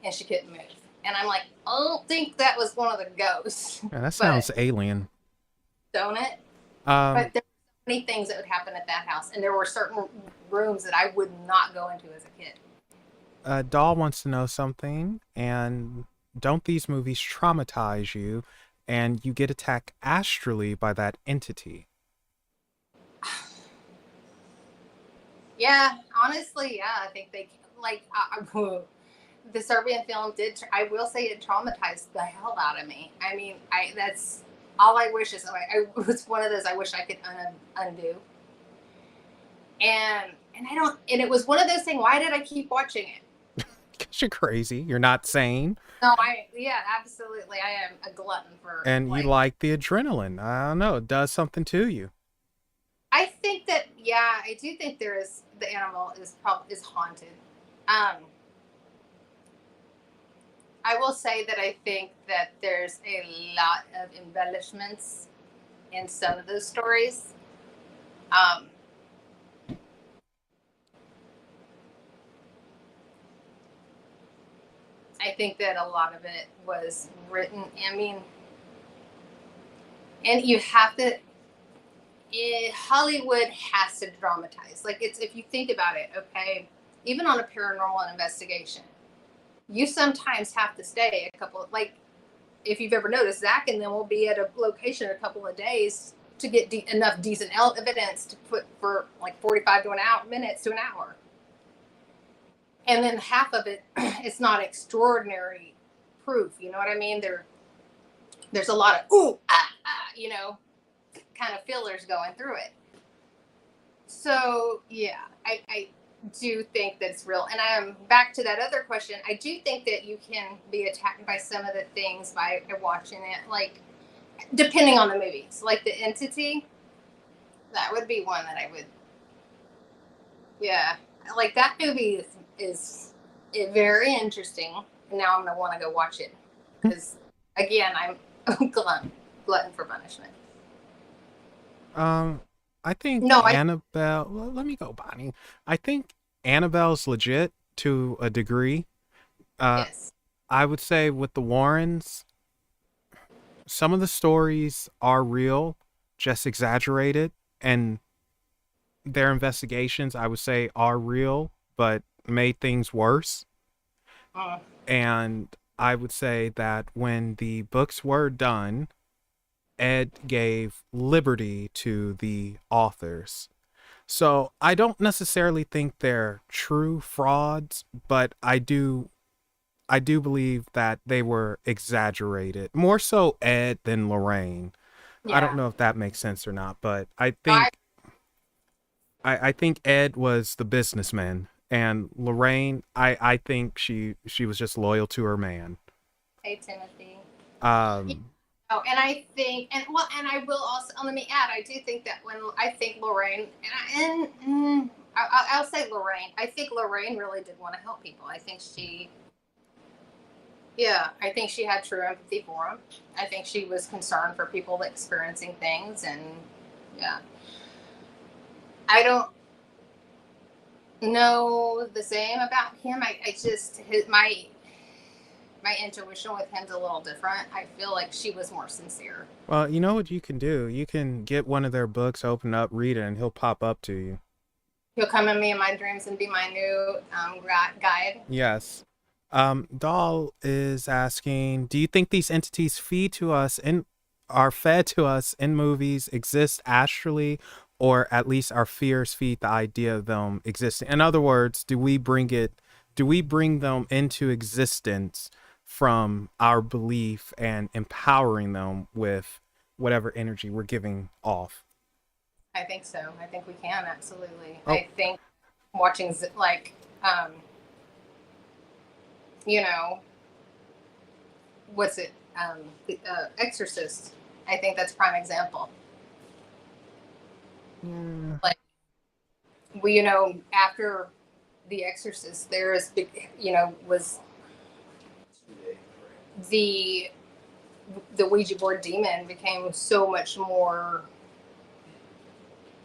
and she couldn't move. And I'm like, I don't think that was one of the ghosts. Yeah, that sounds alien. Don't it? But there were so many things that would happen at that house, and there were certain rooms that I would not go into as a kid. Doll wants to know something, and don't these movies traumatize you, and you get attacked astrally by that entity? Yeah, honestly, yeah, I think they the Serbian film did. I will say it traumatized the hell out of me. I mean, that's all I wish is I was one of those I wish I could undo. And I don't. And it was one of those things. Why did I keep watching it? You're crazy. You're not sane. No, yeah, absolutely. I am a glutton for And you like. like the adrenaline. I don't know. It does something to you. I think that yeah, I do think there is the animal is probably is haunted. Um, I will say that I think that there's a lot of embellishments in some of those stories. Um, I think that a lot of it was written. I mean, and you have to. Hollywood has to dramatize. Like it's if you think about it, okay, even on a paranormal investigation, you sometimes have to stay a couple of like if you've ever noticed, Zach and them will be at a location a couple of days to get enough decent evidence to put for like 45 to an hour minutes to an hour. And then half of it, it's not extraordinary proof. You know what I mean? There's a lot of ooh, kind of fillers going through it. So yeah, I do think that it's real. And I'm back to that other question. I do think that you can be attacked by some of the things by watching it, like depending on the movies. Like the Entity, that would be one that I would. Yeah, like that movie is very interesting. And now I'm gonna want to go watch it because again, I'm glutton for punishment. Um, I think No, I Annabelle. Well, let me go, Bonnie. I think Annabelle's legit to a degree. Uh, yes, I would say with the Warrens, some of the stories are real, just exaggerated, and their investigations, I would say, are real, but made things worse. uh, And I would say that when the books were done, Ed gave liberty to the authors. So I don't necessarily think they're true frauds, but I do believe that they were exaggerated. More so Ed than Lorraine. I don't yeah. know if that makes sense or not, but I I think I think Ed was the businessman and Lorraine, I think she was just loyal to her man. Hey Timothy. Um Oh, and I think, and well, and I will also let me add. I do think that when I think Lorraine, I'll say Lorraine. I think Lorraine really did want to help people. I think she, yeah, I think she had true empathy for them. I think she was concerned for people experiencing things, and yeah, I don't know the same about him. I just my intuition with him's a little different. I feel like she was more sincere. well, you know what you can do? You can get one of their books, open up, read it, and he'll pop up to you. He'll come in me in my dreams and be my new guide. Yes. Doll is asking, do you think these entities feed to us and are fed to us in movies, exist astrally, or at least our fears feed the idea of them existing? In other words, do we bring them into existence from our belief and empowering them with whatever energy we're giving off? I think so. I think we can absolutely. Oh, I think watching like um, you know what's it the Exorcist. I think that's a prime example. yeah. Like we after the Exorcist, there is big was the Ouija board demon became so much more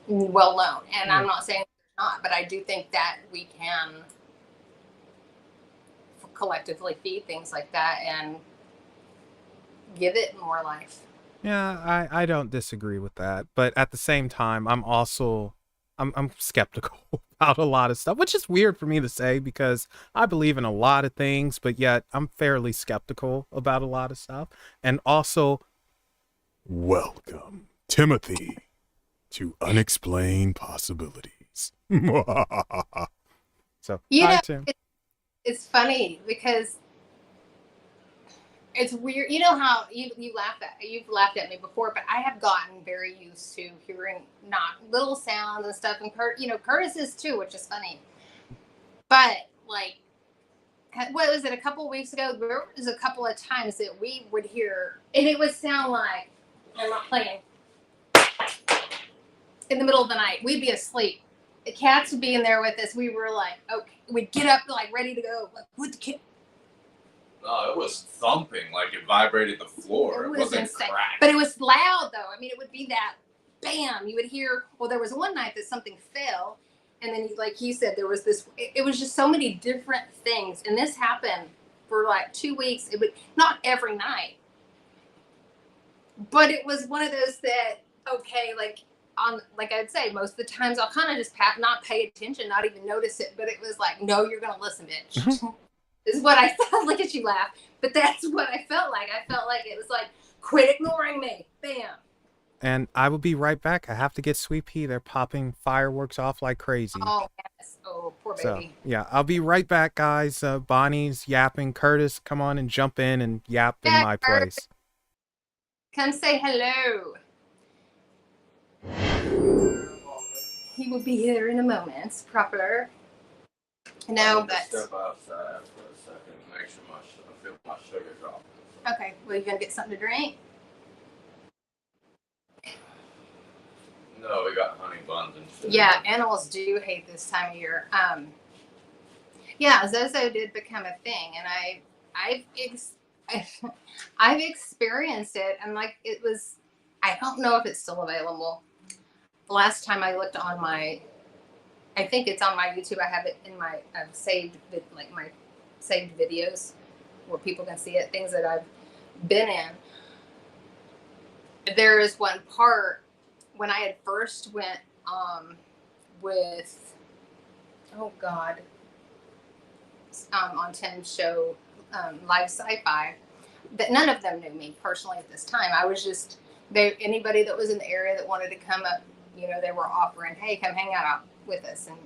well known. And Yeah. I'm not saying not, but I do think that we can collectively feed things like that and give it more life. Yeah, I don't disagree with that, but at the same time, I'm skeptical about a lot of stuff, which is weird for me to say because I believe in a lot of things, but yet I'm fairly skeptical about a lot of stuff. And also, welcome, Timothy, to Unexplained Possibilities. So, You hi, know, Tim. it's funny because it's weird. You know how you've laughed at me before, but I have gotten very used to hearing not little sounds and stuff, and Curtis is too, which is funny. But like what was it, a couple of weeks ago? There was a couple of times that we would hear, and it would sound like, I'm not playing, in the middle of the night. We'd be asleep. The cats would be in there with us. We were like, okay, we'd get up like ready to go. Like, what the cat? No, it was thumping like it vibrated the floor. It wasn't insane. cracked. But it was loud though. I mean, it would be that bam. You would hear. Well, there was one night that something fell, and then like he said, there was this. It was just so many different things, and this happened for like 2 weeks. It would not every night, but it was one of those that okay, like on like I'd say most of the times I'll kind of just not pay attention, not even notice it. But it was like, no, you're gonna listen, bitch. Is what I felt. Look at you laugh, but that's what I felt like. I felt like it was like, quit ignoring me, bam. And I will be right back. I have to get Sweet Pea. They're popping fireworks off like crazy. Oh yes, oh poor baby. So yeah, I'll be right back, guys. Bonnie's yapping. Curtis, come on and jump in and yap in my place. Come say hello. He will be here in a moment. Proper. No, but Step outside for a second. Make sure I feel my sugar dropping. okay. Well, you gonna get something to drink? No, we got honey buns and shit. Yeah, animals do hate this time of year. Yeah, Zozo did become a thing, and I've experienced it, and like it was. I don't know if it's still available. The last time I looked on my, I think it's on my YouTube. I have it in my saved videos where people can see it. Things that I've been in. There is one part when I had first went with on Tim's show Live Sci-Fi, that none of them knew me personally at this time. I was just anybody that was in the area that wanted to come up, they were offering, hey, come hang out with us and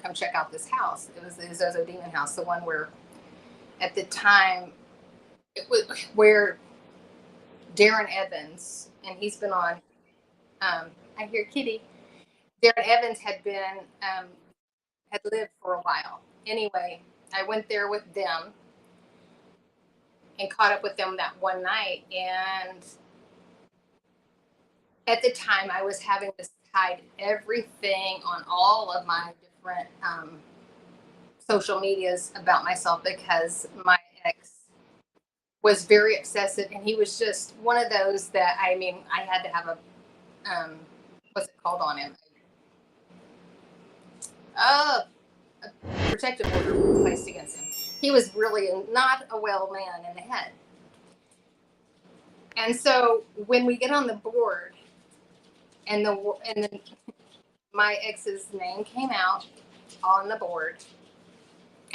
come check out this house. It was the Zozo Demon House, the one where at the time it was where Darren Evans, and he's been on I hear Kitty. Darren Evans had been had lived for a while. Anyway, I went there with them and caught up with them that one night, and at the time I was having to hide everything on all of my different social medias about myself because my ex was very obsessive, and he was just one of those that I had to have a what's it called on him? A protective order placed against him. He was really not a well man in the head. And so when we get on the board, and then my ex's name came out on the board,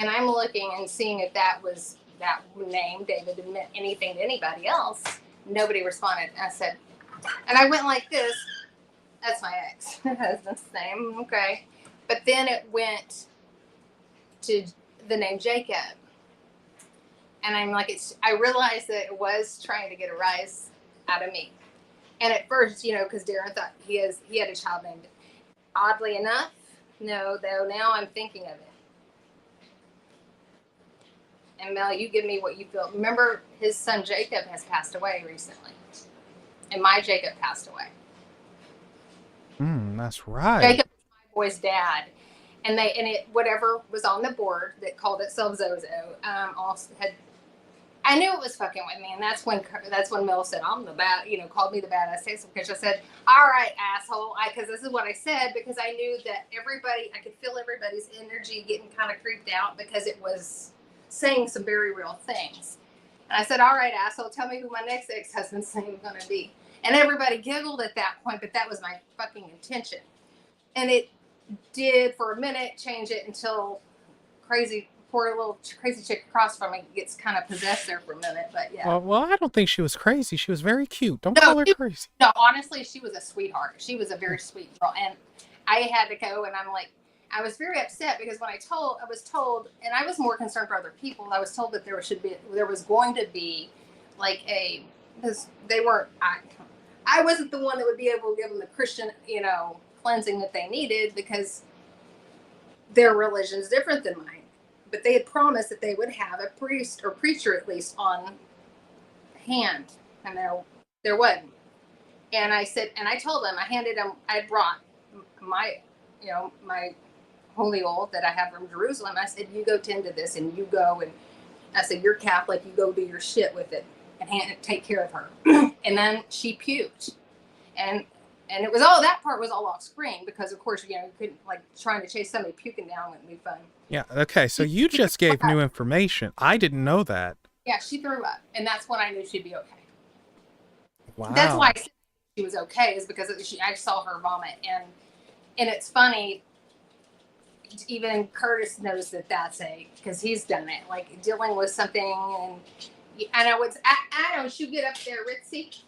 and I'm looking and seeing if that was that name, David, didn't mean anything to anybody else. Nobody responded. I said, and I went like this. That's my ex-husband's name. Okay. But then it went to the name Jacob. And I'm like, I realized that it was trying to get a rise out of me. And at first, because Darren thought he had a child named, oddly enough, no, though now I'm thinking of it. And Mel, you give me what you feel. Remember, his son Jacob has passed away recently. And my Jacob passed away. That's right. Jacob was my boy's dad, and whatever was on the board that called itself Zozo also had. I knew it was fucking with me, and that's when Mel said I'm the bad, called me the badass taste because I said, all right, asshole, because this is what I said because I knew that I could feel everybody's energy getting kind of creeped out because it was saying some very real things, and I said, all right, asshole, tell me who my next ex-husband's name is going to be. And everybody giggled at that point, but that was my fucking intention. And it did for a minute change it until poor little crazy chick across from me gets kind of possessed there for a minute. But yeah. Well, I don't think she was crazy. She was very cute. Don't call her crazy. No, honestly, she was a sweetheart. She was a very sweet girl. And I had to go, and I'm like, I was very upset because when I was told, and I was more concerned for other people. I was told that there was going to be like because they weren't. I wasn't the one that would be able to give them the Christian, cleansing that they needed because their religion is different than mine. but they had promised that they would have a priest or preacher at least on hand, and there wasn't. And I said, and I told them, I handed them, I brought my, my holy oil that I have from Jerusalem. I said, you go tend to this, and you go, and I said, you're Catholic, you go do your shit with it, and take care of her. And then she puked, and it was all, that part was all off screen, because of course, you couldn't, like, trying to chase somebody puking down wouldn't be fun. Yeah. Okay. So you just gave new information. I didn't know that. Yeah, she threw up, and that's when I knew she'd be okay. Wow. That's why I said she was okay, is because I saw her vomit, and it's funny. Even Curtis knows that that's because he's done it, like dealing with something, and I know don't you get up there, Ritzy?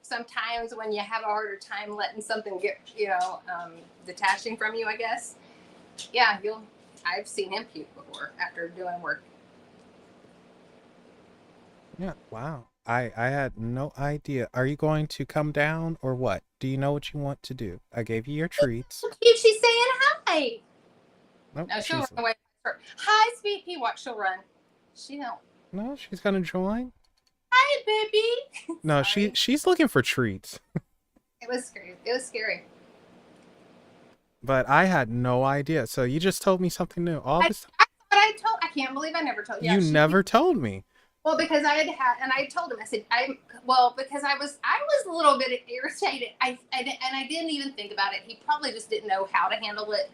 Sometimes when you have a harder time letting something get, detaching from you, I guess. Yeah, I've seen him puke before after doing work. Yeah. Wow. I had no idea. Are you going to come down or what? Do you know what you want to do? I gave you your treats. She's saying hi. Nope, No, she'll run away. Hi, sweet pea. Watch, she'll run. She don't. No, she's gonna join. Hi, baby. No, she's looking for treats. It was scary. It was scary. But I had no idea. So you just told me something new. All this. I can't believe I never told you. You never told me. Well, because I had, and I told him, I said, because I was a little bit irritated. And I didn't even think about it. He probably just didn't know how to handle it,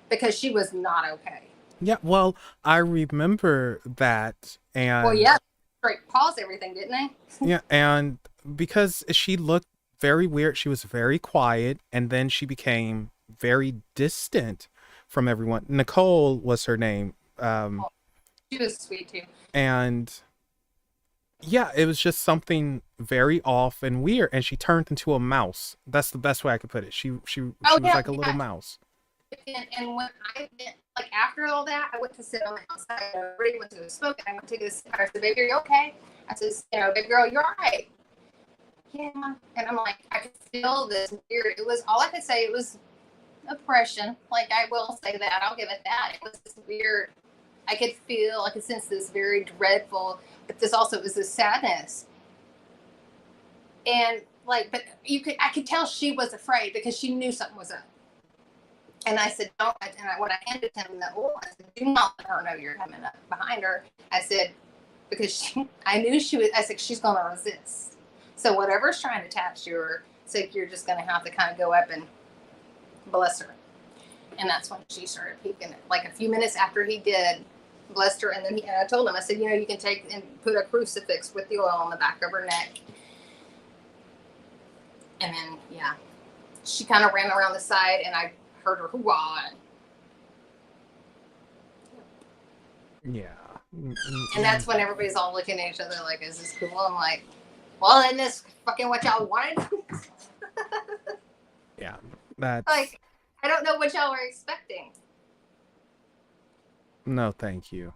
because she was not okay. Yeah, well, I remember that, and well, yeah, straight pause everything, didn't they? Yeah, and because she looked very weird, she was very quiet, and then she became very distant from everyone. Nicole was her name. She was sweet too. And yeah, it was just something very off and weird, and she turned into a mouse. That's the best way I could put it. She was like a little mouse. And when I went, like, after all that, I went to sit on the outside. Everybody went to go smoke, and I went to go sit. I said, "Baby, are you okay?" I said, "Baby girl, you're all right." Yeah. And I'm like, I could feel this weird. It was, all I could say, it was oppression. Like, I will say that. I'll give it that. It was this weird. I could sense this very dreadful, but this also was this sadness. And like, but I could tell she was afraid, because she knew something was up. And I said, don't, when I handed him the oil, I said, do not let her know you're coming up behind her. I said, because I knew she was, I said, she's going to resist. So whatever's trying to attach to her, so you're just going to have to kind of go up and bless her. And that's when she started peeking. Like a few minutes after he did, blessed her, and then I told him, I said, you can take and put a crucifix with the oil on the back of her neck. And then, yeah, she kind of ran around the side, and I heard her hoo-ah. Yeah. And that's when everybody's all looking at each other like, is this cool? I'm like, well, isn't this fucking what y'all wanted? Yeah. That's... like, I don't know what y'all were expecting. No, thank you.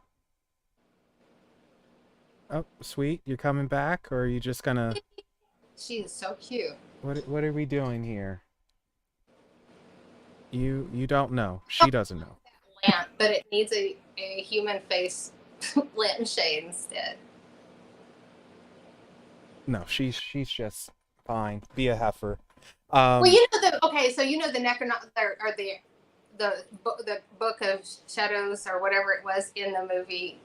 Oh, sweet. You're coming back, or are you just gonna... She is so cute. What are we doing here? You don't know. She doesn't know. Lamp, but it needs a human face lampshade instead. No, she's just fine. Be a heifer. Well, so the Necronomicon, or the Book of Shadows, or whatever it was in the movie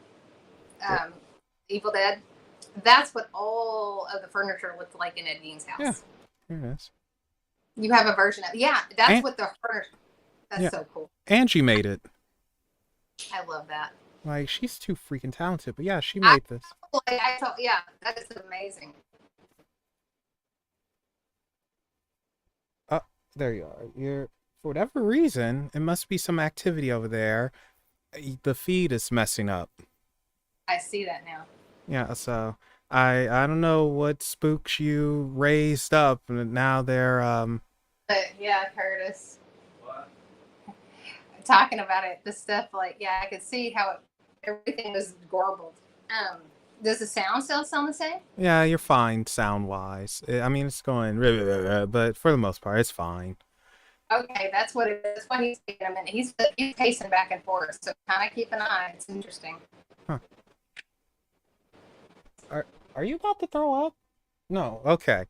Evil Dead. That's what all of the furniture looked like in Ed Gein's house. Yeah, here it is. You have a version of that's what the furniture. That's so cool. Angie made it. I love that. Like, she's too freaking talented, but yeah, she made this. That is amazing. There you are. For whatever reason, it must be some activity over there. The feed is messing up. I see that now. Yeah, so I don't know what spooks you raised up, and now they're But yeah, Curtis. What? Talking about it, the stuff, like, I could see how everything was garbled. Does the sound still sound the same? Yeah, you're fine sound wise. I mean, it's going, but for the most part, it's fine. Okay, that's what it is. That's why he's taking a minute. He's pacing back and forth, so kind of keep an eye. It's interesting. Huh. Are you about to throw up? No. Okay.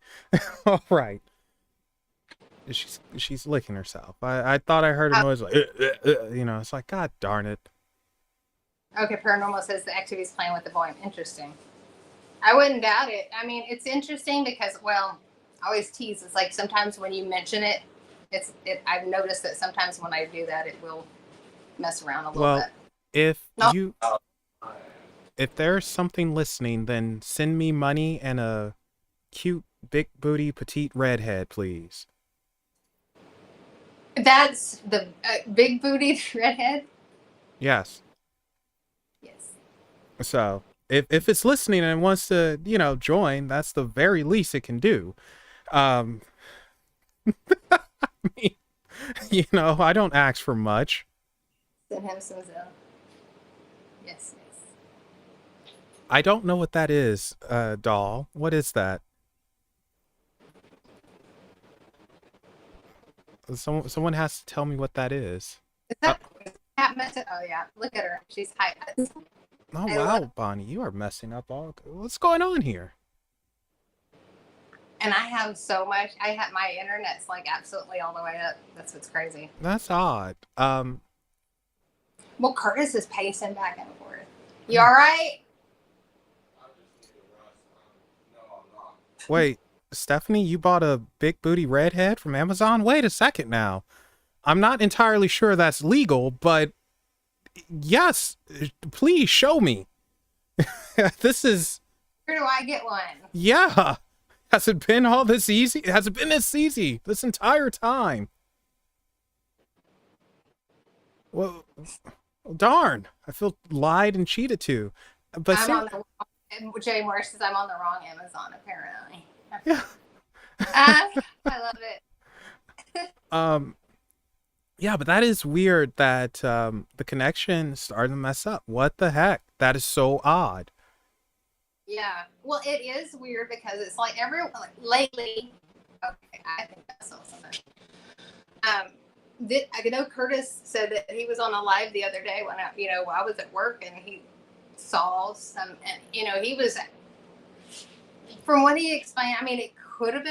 All right. She's licking herself. I thought I heard a noise like, you know. It's like, God darn it. Okay, paranormal says the activity's playing with the volume. Interesting. I wouldn't doubt it. I mean, it's interesting because, well, I always tease. It's like sometimes when you mention it, I've noticed that sometimes when I do that, it will mess around a little Well, bit. if No. if there's something listening, then send me money and a cute, big booty, petite redhead, please. That's the big booty redhead. Yes. Yes. So if it's listening and wants to, you know, join, that's the very least it can do. I mean, you know, I don't ask for much. Send him some Zell. Yes, yes. I don't know what that is, doll. What is that? Someone has to tell me what that is. Is that cat message? Oh yeah, look at her. She's high. Oh wow, Bonnie, you are messing up all. What's going on here? And I have so much. I have my internet's like absolutely all the way up. That's what's crazy. That's odd. Well, Curtis is pacing back and forth. You all right? Wait, Stephanie, you bought a big booty redhead from Amazon? Wait a second now. I'm not entirely sure that's legal, but yes, please show me. This is. Where do I get one? Yeah. Has it been all this easy? Has it been this easy this entire time? Well, darn. I feel lied and cheated to. But Jay Moore says I'm on the wrong Amazon, apparently. Yeah. I love it. Yeah, but that is weird that the connection started to mess up. What the heck? That is so odd. Yeah. Well, it is weird because it's like lately. Okay, I think I saw something. I know Curtis said that he was on a live the other day when I was at work and he saw some, and he was. From what he explained, I mean, it could have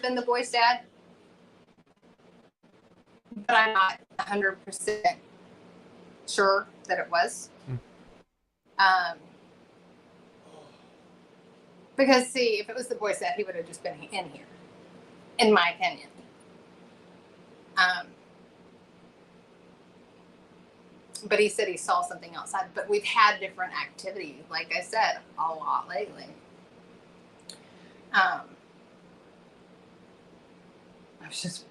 been the boy's dad, but I'm not 100% sure that it was. Because see, if it was the boy's dad, he would have just been in here, in my opinion. But he said he saw something outside. But we've had different activity, like I said, a lot lately. I was just,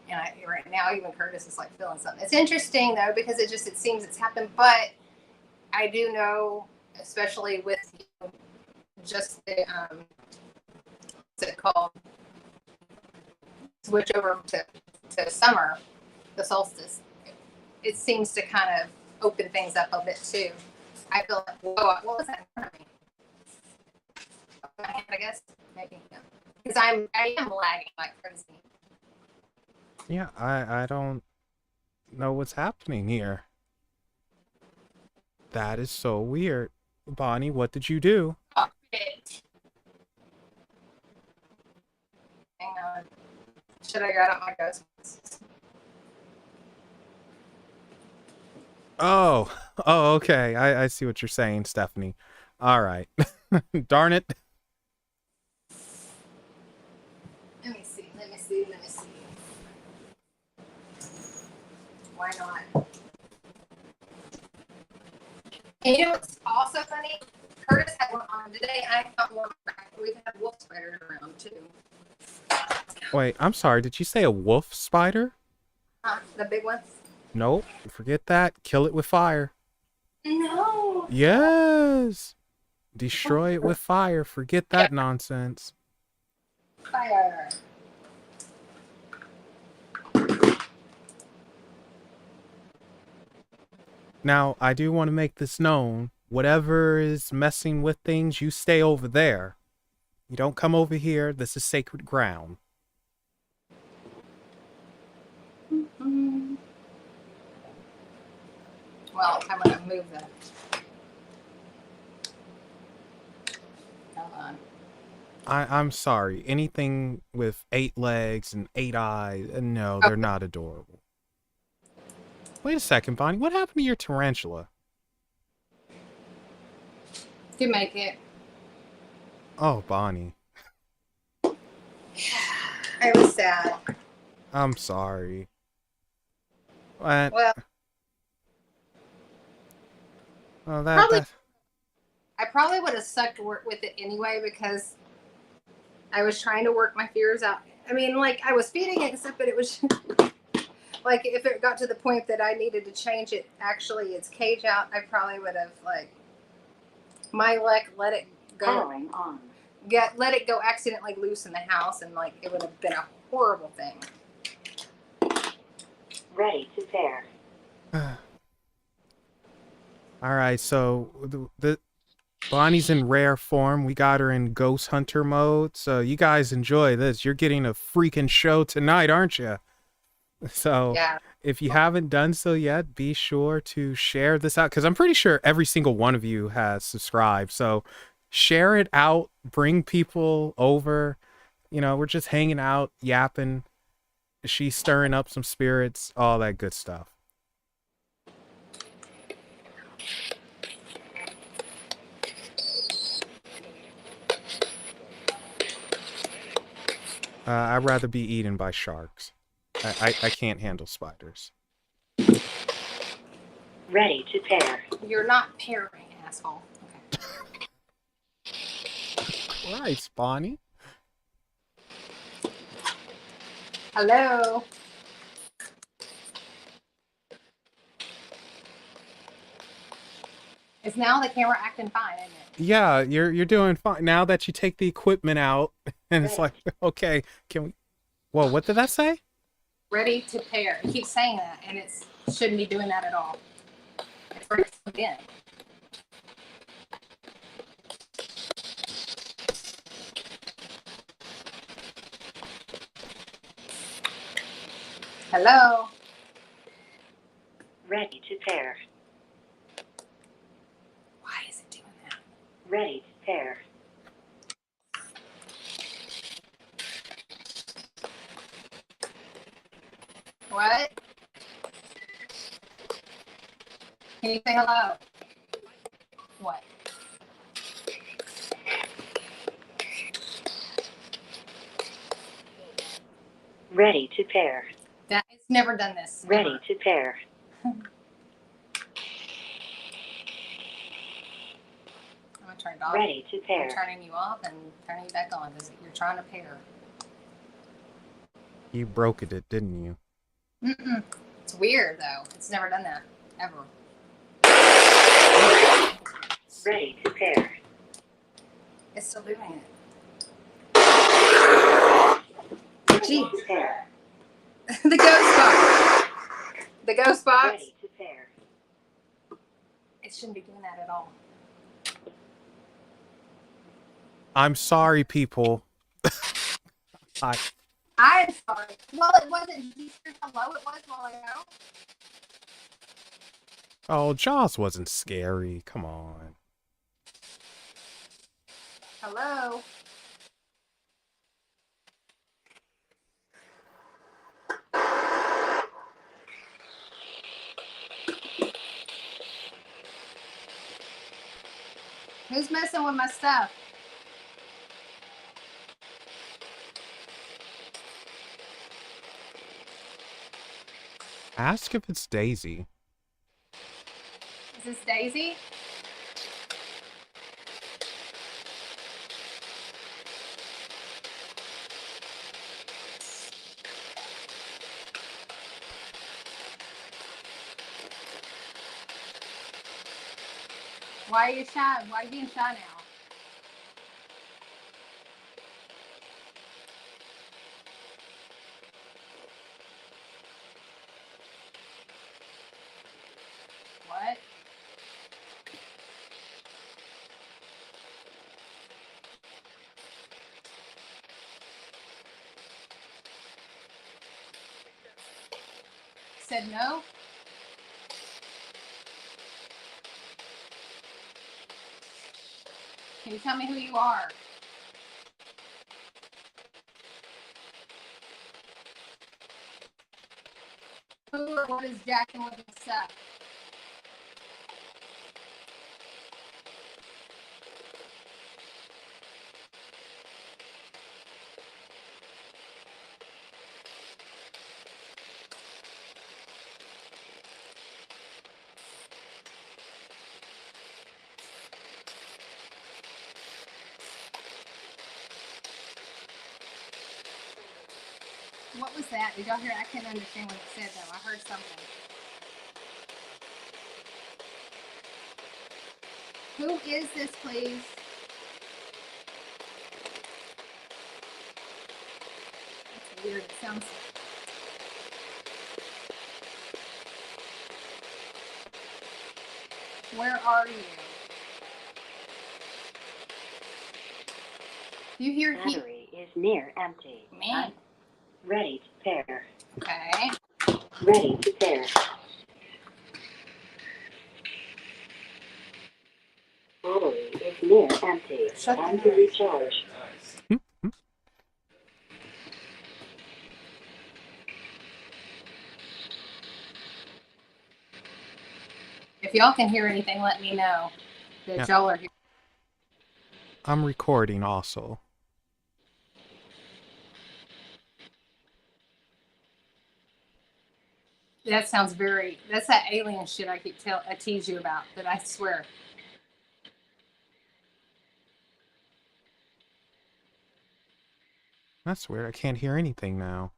right now even Curtis is like feeling something. It's interesting though because it seems it's happened. But I do know, especially with just the what's it called? Switch over to summer, the solstice. It seems to kind of open things up a bit too. I feel like, whoa, what was that in front of me? My hand, I guess, maybe. Because I am lagging like crazy. Yeah, I don't know what's happening here. That is so weird. Bonnie, what did you do? Oh, shit. Hang on. Should I got out my ghost? Oh, okay. I see what you're saying, Stephanie. All right. Darn it. Let me see. Why not? And you know what's also funny? Curtis had one on today. I got one back. We've had wolf spiders around too. Wait, I'm sorry. Did you say a wolf spider? The big ones? Nope. Forget that. Kill it with fire. No. Yes. Destroy it with fire. Forget that nonsense. Fire. Now, I do want to make this known. Whatever is messing with things, you stay over there. You don't come over here. This is sacred ground. Well, I'm gonna move that. Hold on. I'm sorry. Anything with 8 legs and 8 eyes, no, they're not adorable. Wait a second, Bonnie. What happened to your tarantula? To make it. Oh, Bonnie. I was sad. I'm sorry. What? Well, Oh, probably I probably would have sucked with it anyway because I was trying to work my fears out. I mean, like I was feeding it and stuff, but it was like if it got to the point that I needed to change it, actually its cage out, I probably would have like my luck let it go. Let it go accidentally loose in the house, and like it would have been a horrible thing. Ready to pair. All right, so the Bonnie's in rare form. We got her in ghost hunter mode. So you guys enjoy this. You're getting a freaking show tonight, aren't you? So Yeah. if you haven't done so yet, be sure to share this out because I'm pretty sure every single one of you has subscribed. So share it out, bring people over. You know, we're just hanging out, yapping. She's stirring up some spirits, all that good stuff. I'd rather be eaten by sharks. I can't handle spiders. Ready to pair. You're not pairing, asshole. Okay. Christ, Bonnie. Hello. Is now the camera acting fine, isn't it? Yeah, you're doing fine now that you take the equipment out, and it's like, okay, can we? Whoa, what did that say? Ready to pair. It keeps saying that, and it shouldn't be doing that at all. It's ready to begin. Hello. Ready to pair. Why is it doing that? Ready to pair. What? Can you say hello? What? Ready to pair. It's never done this. Ready to pair. I'm gonna turn it off. Ready to I'm pair. turning you off and turning you back on because you're trying to pair. You broke it, didn't you? Mm-mm. It's weird though. It's never done that ever. Ready to pair. It's still doing it. Ready to pair. The ghost box. The ghost box. Ready to pair. It shouldn't be doing that at all. I'm sorry, people. I'm sorry. Well, it wasn't. Did you hear how low it was while ago? Oh, Jaws wasn't scary. Come on. Hello. Who's messing with my stuff? Ask if it's Daisy. Is this Daisy? Why are you shy? Why are you being shy now? What? Said no? Can you tell me who you are? Who or what is jacking with this stuff? What was that? Did y'all hear? I couldn't understand what it said though. I heard something. Who is this, please? That's weird. It sounds. Where are you? You hear heat? Battery is near empty. Man. Ready to pair. Okay. Ready to pair. Battery is near empty. Shut Time the to noise. recharge. Nice. If y'all can hear anything, let me know that Yeah. y'all are here. I'm recording also. That sounds very. That's that alien shit I tease you about. That I swear. That's weird. I can't hear anything now.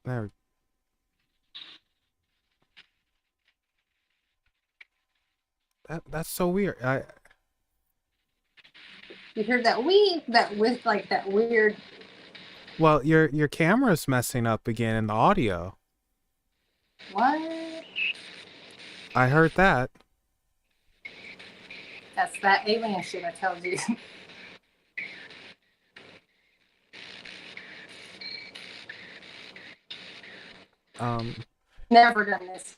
There. That's so weird. You heard that that with like that weird. Well, your camera's messing up again in the audio. What? I heard that. That's that alien shit I told you. Never done this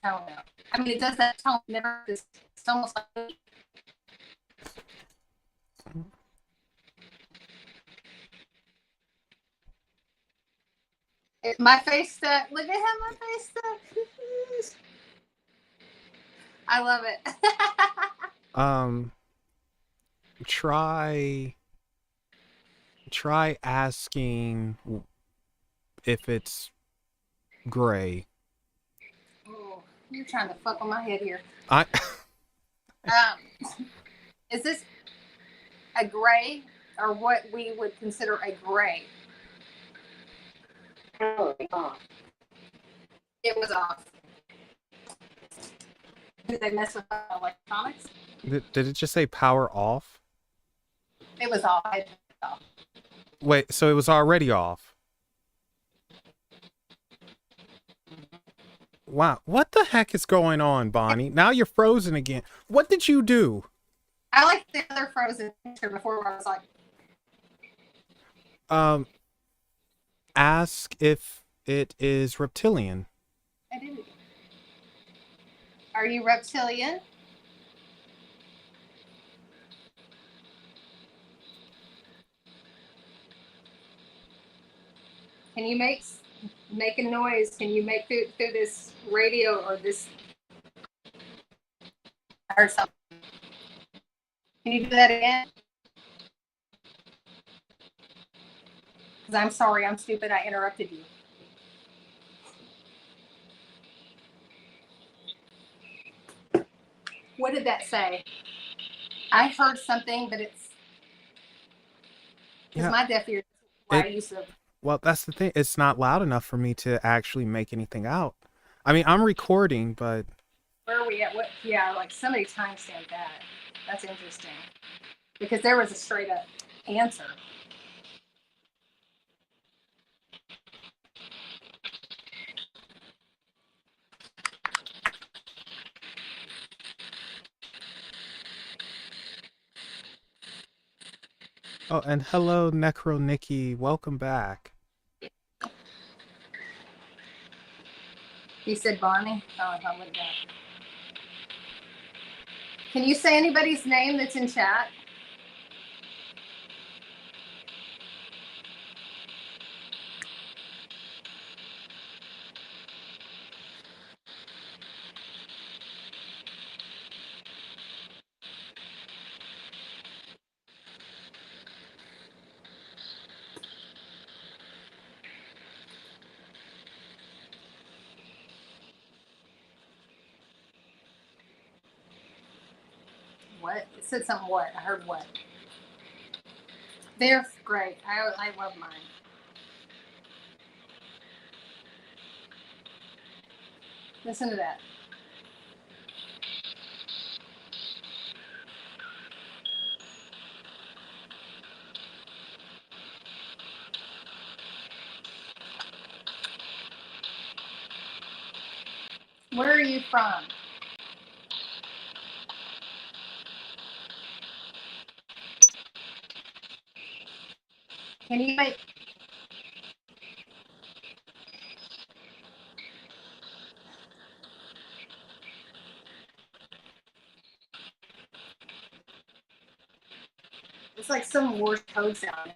tone out. I mean, it does that tone. Never. It's almost like. My face stuck. Look at how my face stuck. I love it. Try asking if it's gray. Oh, you're trying to fuck on my head here. I Is this a gray or what we would consider a gray? Power off. It was off. Did they mess with electronics? did it just say power off? It was off. I turned it off. Wait, so it was already off. Wow, what the heck is going on, Bonnie? Now you're frozen again. What did you do? I like the other Frozen picture before where I was like, Ask if it is reptilian. I did it. Are you reptilian? Can you make a noise? Can you make through this radio or this or something? Can you do that again? Because I'm sorry, I'm stupid. I interrupted you. What did that say? I heard something, but it's because my deaf ear. I used to. Well, that's the thing. It's not loud enough for me to actually make anything out. I mean, I'm recording, but Where are we at? What? Yeah, like somebody timestamped that. That's interesting because there was a straight up answer. oh, and hello, Necro Nikki. Welcome back. He said Bonnie. Oh, I wouldn't go. Can you say anybody's name that's in chat? What? It said something what? I heard what? They're great. I love mine. Listen to that. Where are you from? Can you make? It's like some Morse code sound.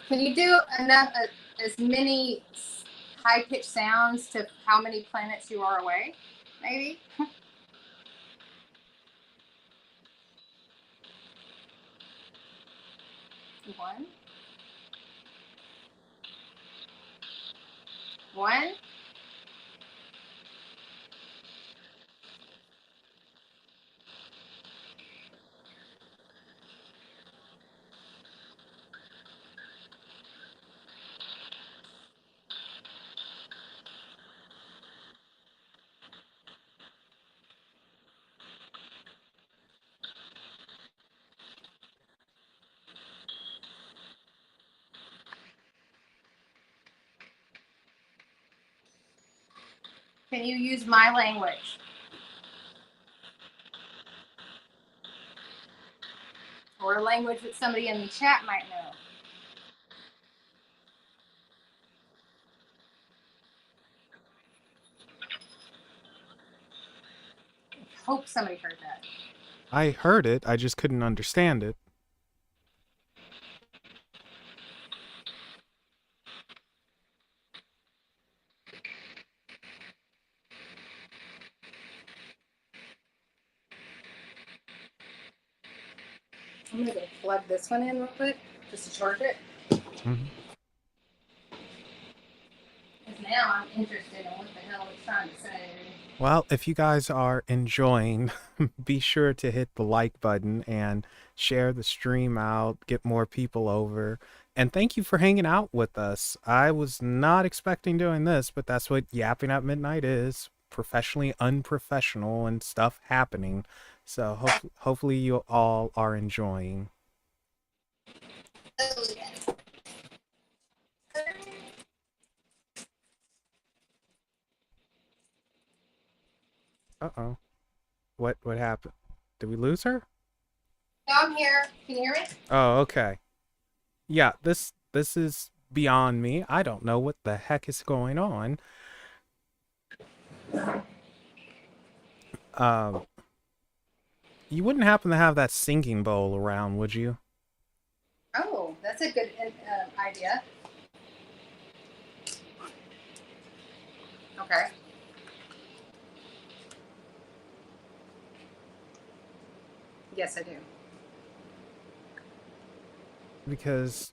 Can you do enough as many high pitched sounds to how many planets you are away? Maybe. One. One. Can you use my language? Or a language that somebody in the chat might know? I hope somebody heard that. I heard it, I just couldn't understand it. I'm gonna go plug this one in real quick just to charge it. Mm-hmm. Because now I'm interested in what the hell it's trying to say. Well, if you guys are enjoying, be sure to hit the like button and share the stream out, get more people over. And thank you for hanging out with us. I was not expecting doing this, but that's what Yapping at Midnight is. Professionally unprofessional and stuff happening. So hopefully you all are enjoying. Oh, yes. Uh-oh. What happened? Did we lose her? No, I'm here. Can you hear me? Oh, okay. Yeah, this is beyond me. I don't know what the heck is going on. You wouldn't happen to have that singing bowl around, would you? Oh, that's a good idea. Okay. Yes, I do. Because,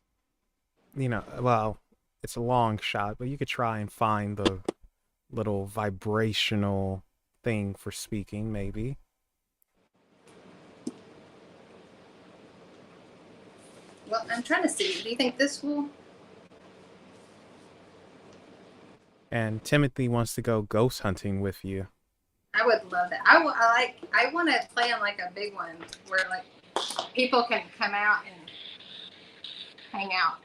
well, it's a long shot, but you could try and find the little vibrational thing for speaking, maybe. Well, I'm trying to see. Do you think this will? And Timothy wants to go ghost hunting with you. I would love that. I want to plan like a big one where like people can come out and hang out.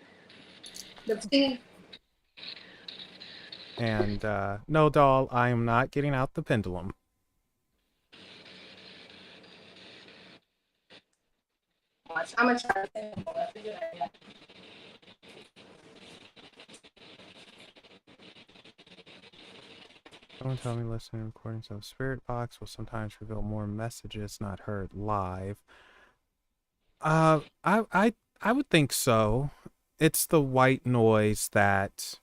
The thing. And no, doll, I am not getting out the pendulum. I'm gonna try to think of a good idea. Someone tell me listening to recordings of Spirit Box will sometimes reveal more messages not heard live. Uh, I I I would think so. It's the white noise that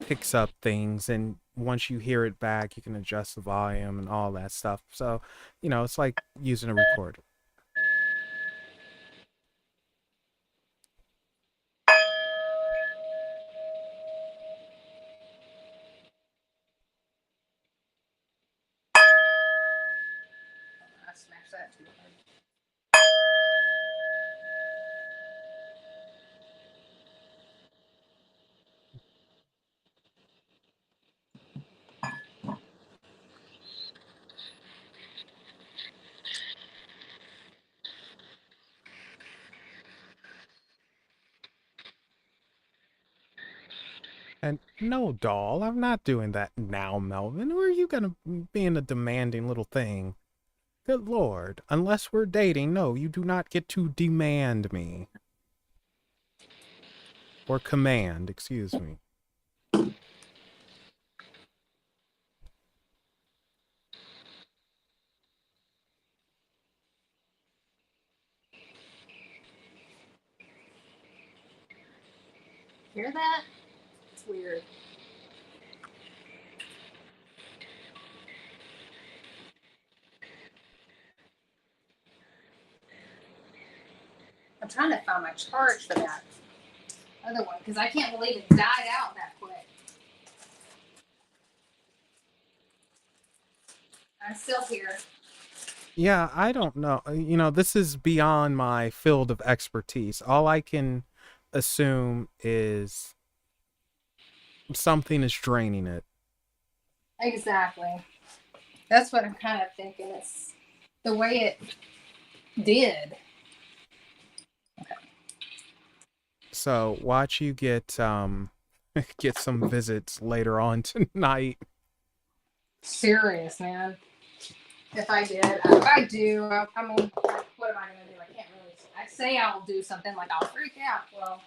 picks up things, and once you hear it back, you can adjust the volume and all that stuff. So, it's like using a recorder. I smashed that too hard. And no, doll, I'm not doing that now, Melvin. Where are you gonna being a demanding little thing? Good Lord. Unless we're dating, no, you do not get to demand me. Or command, excuse me. Hear that? It's weird. I'm trying to find my charge for that other one because I can't believe it died out that quick. I'm still here. Yeah, I don't know. This is beyond my field of expertise. All I can assume is something is draining it. Exactly. That's what I'm kind of thinking. It's the way it did. So watch you get get some visits later on tonight. Serious, man. If I do, I mean, what am I gonna do? I can't really. I say I'll do something like I'll freak out. Well,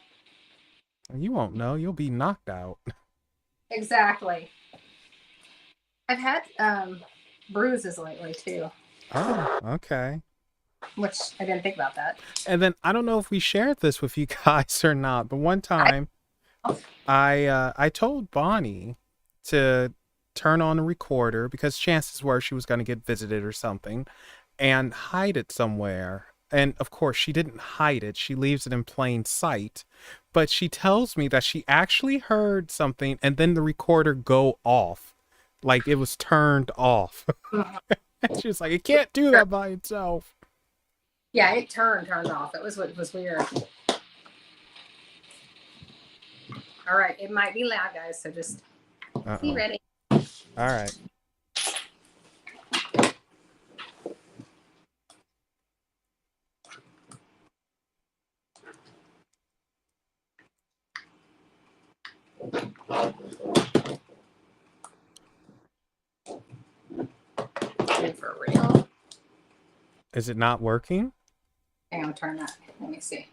You won't know. You'll be knocked out. exactly. I've had bruises lately too, Oh, okay. which I didn't think about that. And then I don't know if we shared this with you guys or not, but one time I told Bonnie to turn on a recorder because chances were she was going to get visited or something and hide it somewhere. And of course, she didn't hide it. She leaves it in plain sight. But she tells me that she actually heard something and then the recorder go off. Like it was turned off. She was like, it can't do that by itself. Yeah, it turned off. It was what was weird. All right, it might be loud, guys. So just be ready. All right. For real. Is it not working? Hang on, turn that. Let me see.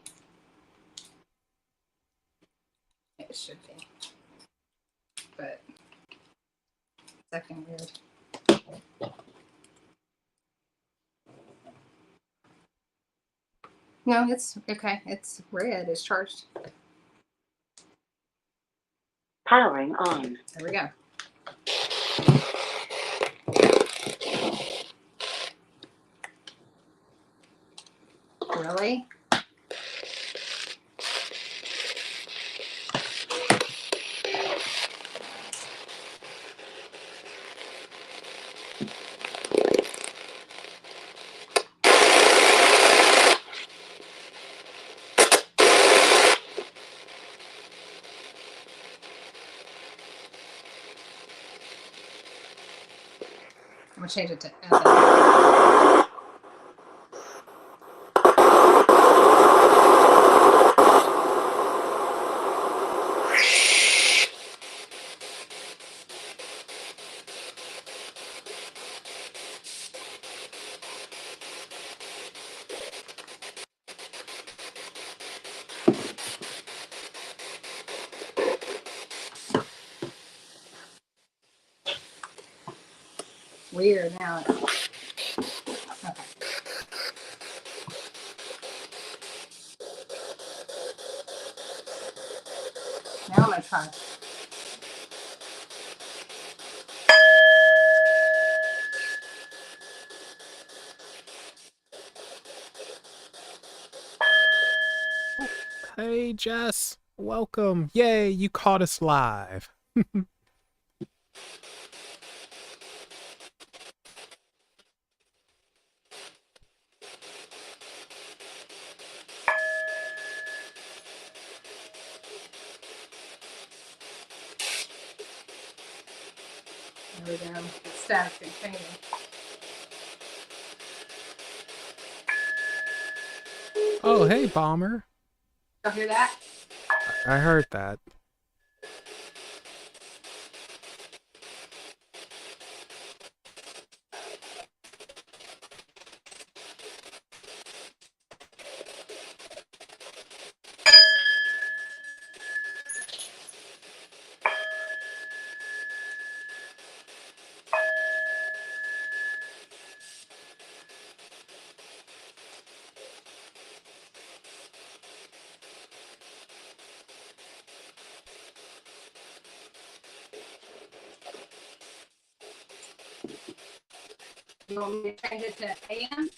It should be. But second weird. No, it's okay. It's red. It's charged. Powering on. There we go. Really? I'm gonna change it to Evan. weird now. Okay. Now I'm gonna try. Hey, Jess. Welcome. Yay, you caught us live. There we go. It's static container. Oh, hey, Bomber. Y'all hear that? I heard that. You want me to change it to AM?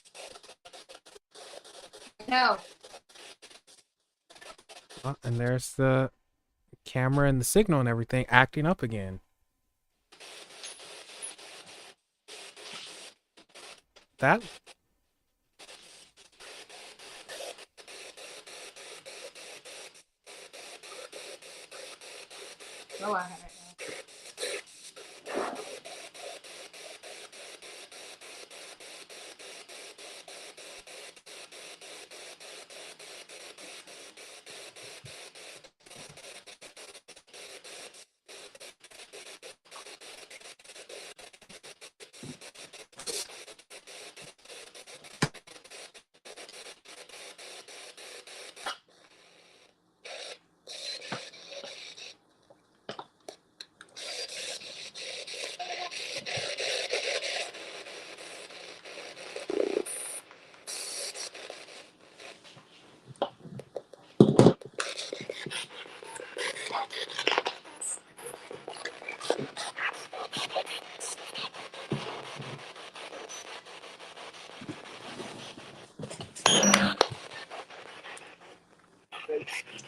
No. Oh, and there's the camera and the signal and everything acting up again. That Oh, I have it.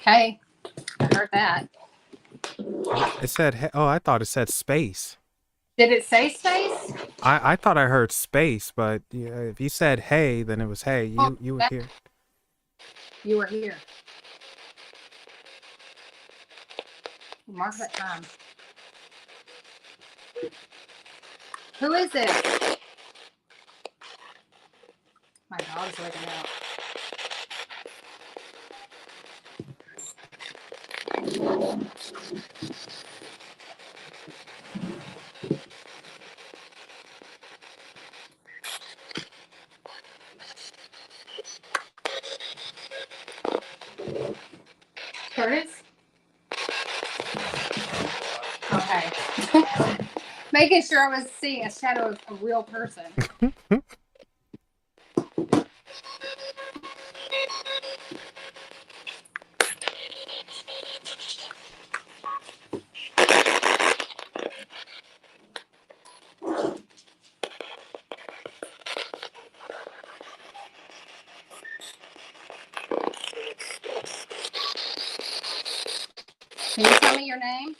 Hey, I heard that. it said. Oh, I thought it said space. Did it say space? I thought I heard space, but yeah, if you said hey, then it was hey. You were here. You were here. Mark that time. Who is this? My dog's waking up. Curtis? Okay. Making sure I was seeing a shadow of a real person. Can you tell me your name?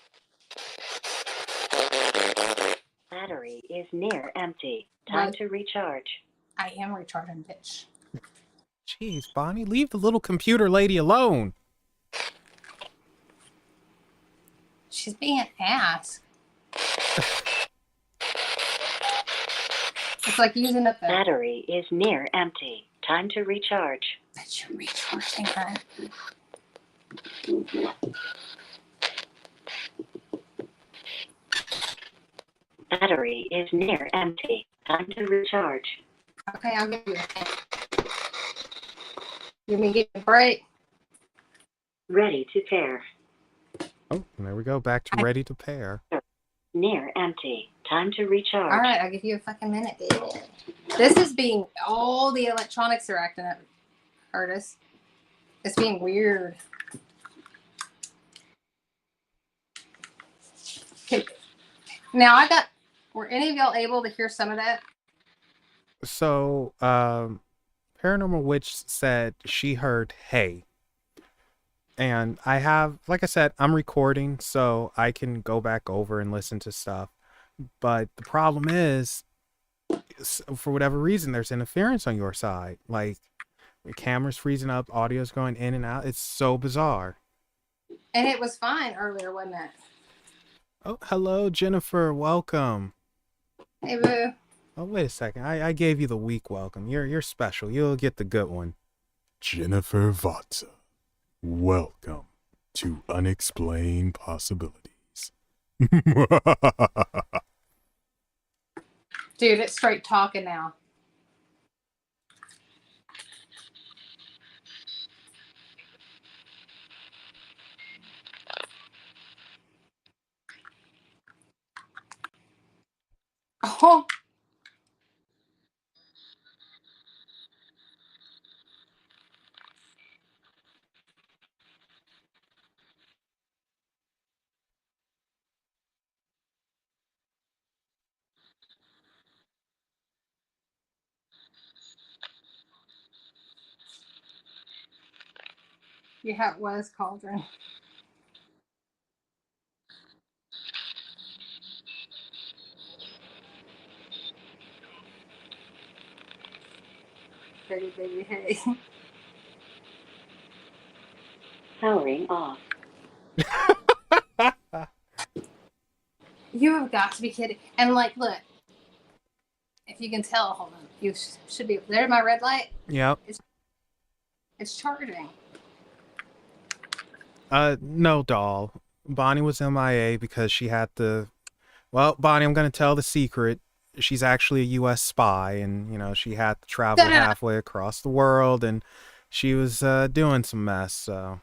Battery is near empty. Time What? to recharge. I am recharging, bitch. Jeez, Bonnie, leave the little computer lady alone. She's being an ass. It's like using up the. Battery is near empty. Time to recharge. But you're recharging her. Battery is near empty. Time to recharge. Okay, I'll give you a hint. You want me to give you a break? Ready to pair. Oh, there we go. Back to ready to pair. Near empty. Time to recharge. All right, I'll give you a fucking minute, baby. This is being all the electronics are acting up, Curtis. It's being weird. Okay. Now were any of y'all able to hear some of that? So, Paranormal Witch said she heard hey. And I have, like I said, I'm recording, so I can go back over and listen to stuff. But the problem is, for whatever reason, there's interference on your side. Like, your camera's freezing up, audio's going in and out. It's so bizarre. And it was fine earlier, wasn't it? Oh, hello, Jennifer. Welcome. Hey, boo. Oh, wait a second. I gave you the weak welcome. You're special. You'll get the good one. Jennifer Vatsa. Welcome to Unexplained Possibilities. Dude, it's straight talking now. Oh. Yeah, it was Cauldron. Baby, baby, hey. Powering off. You have got to be kidding. And like, look, if you can tell, hold on. You should be there. My red light. Yep. It's charging. No, doll. Bonnie was MIA because she had to. Well, Bonnie, I'm going to tell the secret. She's actually a U.S. spy, and, she had to travel halfway across the world, and she was doing some mess, so.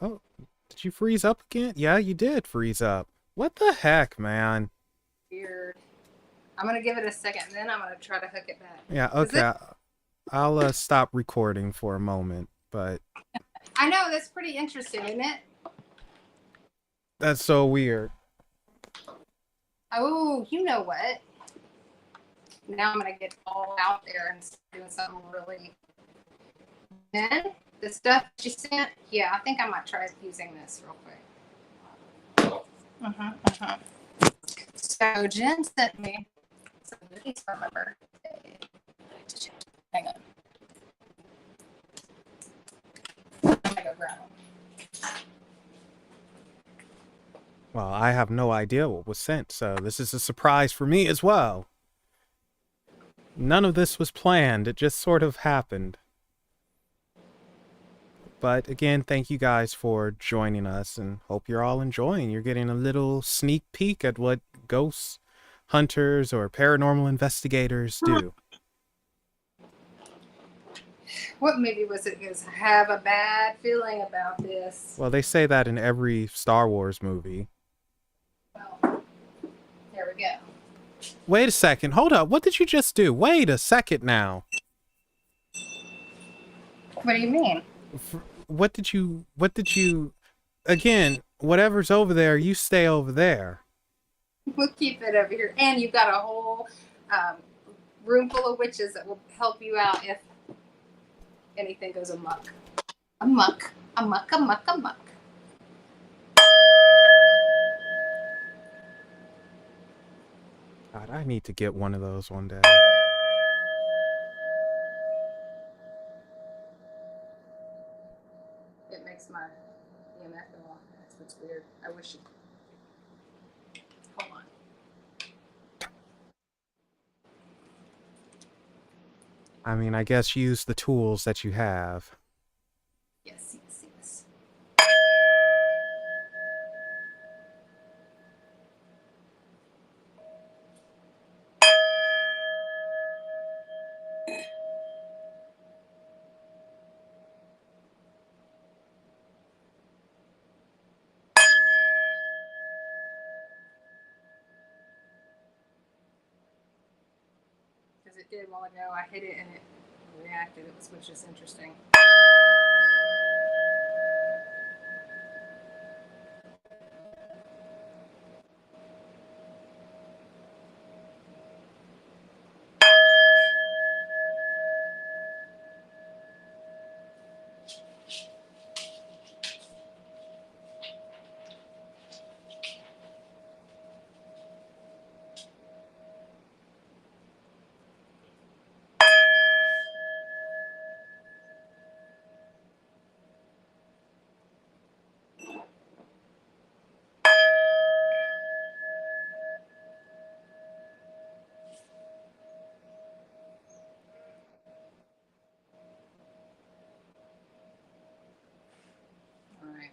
Oh, did you freeze up again? Yeah, you did freeze up. What the heck, man? Weird. I'm going to give it a second, and then I'm going to try to hook it back. Yeah, okay. I'll stop recording for a moment, but... I know, that's pretty interesting, isn't it? That's so weird. Oh, you know what? Now I'm going to get all out there and start doing something really... Then, the stuff she sent, yeah, I think I might try using this real quick. So, Jen sent me some goodies for my birthday. Hang on. I'm going to go grab them. Well, I have no idea what was sent, so this is a surprise for me as well. None of this was planned, it just sort of happened. But again, thank you guys for joining us, and hope you're all enjoying. You're getting a little sneak peek at what ghost hunters or paranormal investigators do. What movie was it? Because I have a bad feeling about this. Well, they say that in every Star Wars movie. Well, there we go. Wait a second. Hold up. What did you just do? Wait a second now. What do you mean? What did you... Again, whatever's over there, you stay over there. We'll keep it over here. And you've got a whole room full of witches that will help you out if anything goes amok. Amok. Amok, amok, amok. God, I need to get one of those one day. It makes my EMF go off. That's what's weird. I wish it... Hold on. I mean, I guess use the tools that you have. Yes, yes, yes. it did a while ago. I hit it and it reacted. It was just interesting. All right.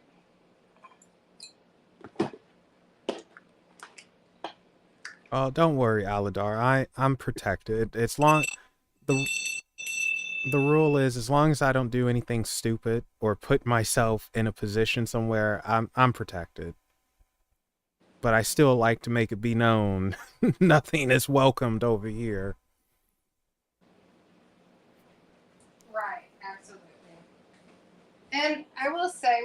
Oh, don't worry, Aladar. I'm protected. It's long the the rule is as long as I don't do anything stupid or put myself in a position somewhere, I'm protected. But I still like to make it be known nothing is welcomed over here. Right, absolutely. And I will say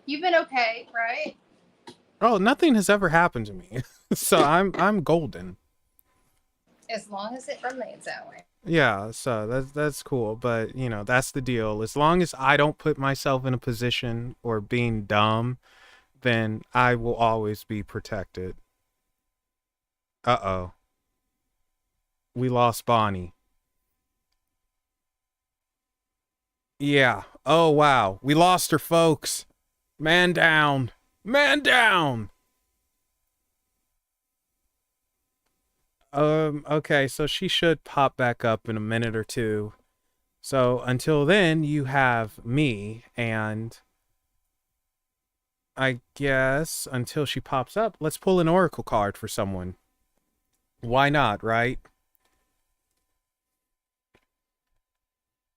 you've been okay, right? Oh, nothing has ever happened to me. So I'm golden. As long as it remains that way. Yeah, so that's cool, but you know, that's the deal. As long as I don't put myself in a position or being dumb, then I will always be protected. Uh-oh. We lost Bonnie. Yeah. Oh wow. We lost her, folks. Man down. Man down. Okay, so she should pop back up in a minute or two. So until then, you have me, and I guess until she pops up, let's pull an oracle card for someone. Why not, right?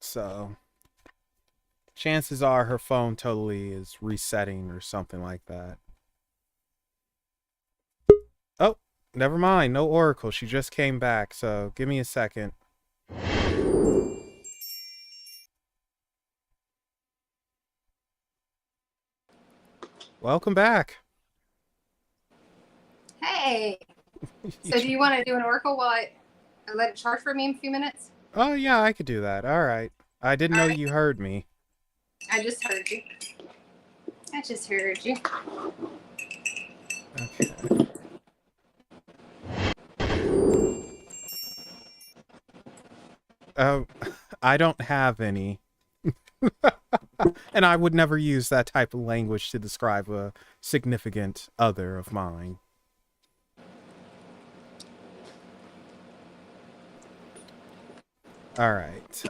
So chances are her phone totally is resetting or something like that. Oh, never mind. No oracle. She just came back, so give me a second. Welcome back. Hey. So do you want to do an oracle while I let it charge for me in a few minutes? Oh, yeah, I could do that. All right. I didn't know you heard me. I just heard you. I just heard you. Okay. I don't have any. And I would never use that type of language to describe a significant other of mine. All right.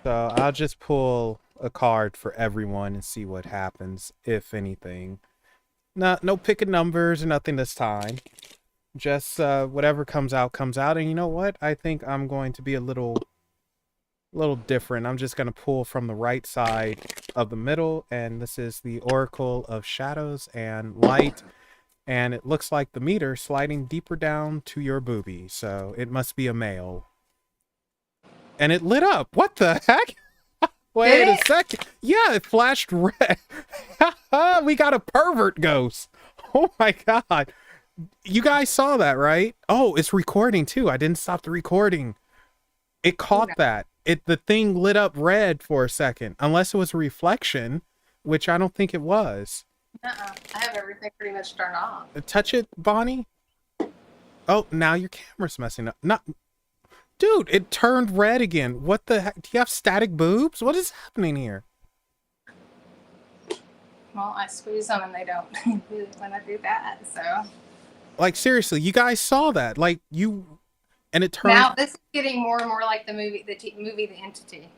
So I'll just pull a card for everyone and see what happens, if anything. No picking numbers or nothing this time. Just whatever comes out comes out. And you know what? I think I'm going to be a little different. I'm just going to pull from the right side of the middle, and this is the Oracle of Shadows and Light, and it looks like the meter sliding deeper down to your boobie, so it must be a male. And it lit up. What the heck? Wait a second. Yeah, it flashed red. We got a pervert ghost. Oh my god. You guys saw that, right? Oh, it's recording too. I didn't stop the recording. It caught that. The thing lit up red for a second, unless it was a reflection, which I don't think it was. I have everything pretty much turned off. Touch it, Bonnie. Oh, now your camera's messing up. Not, dude, it turned red again. What the heck? Do you have static boobs? What is happening here? Well, I squeeze them and they don't when I do that. So, like, seriously, you guys saw that? Like, you, and it turned. Now this is getting more and more like the movie, The Entity.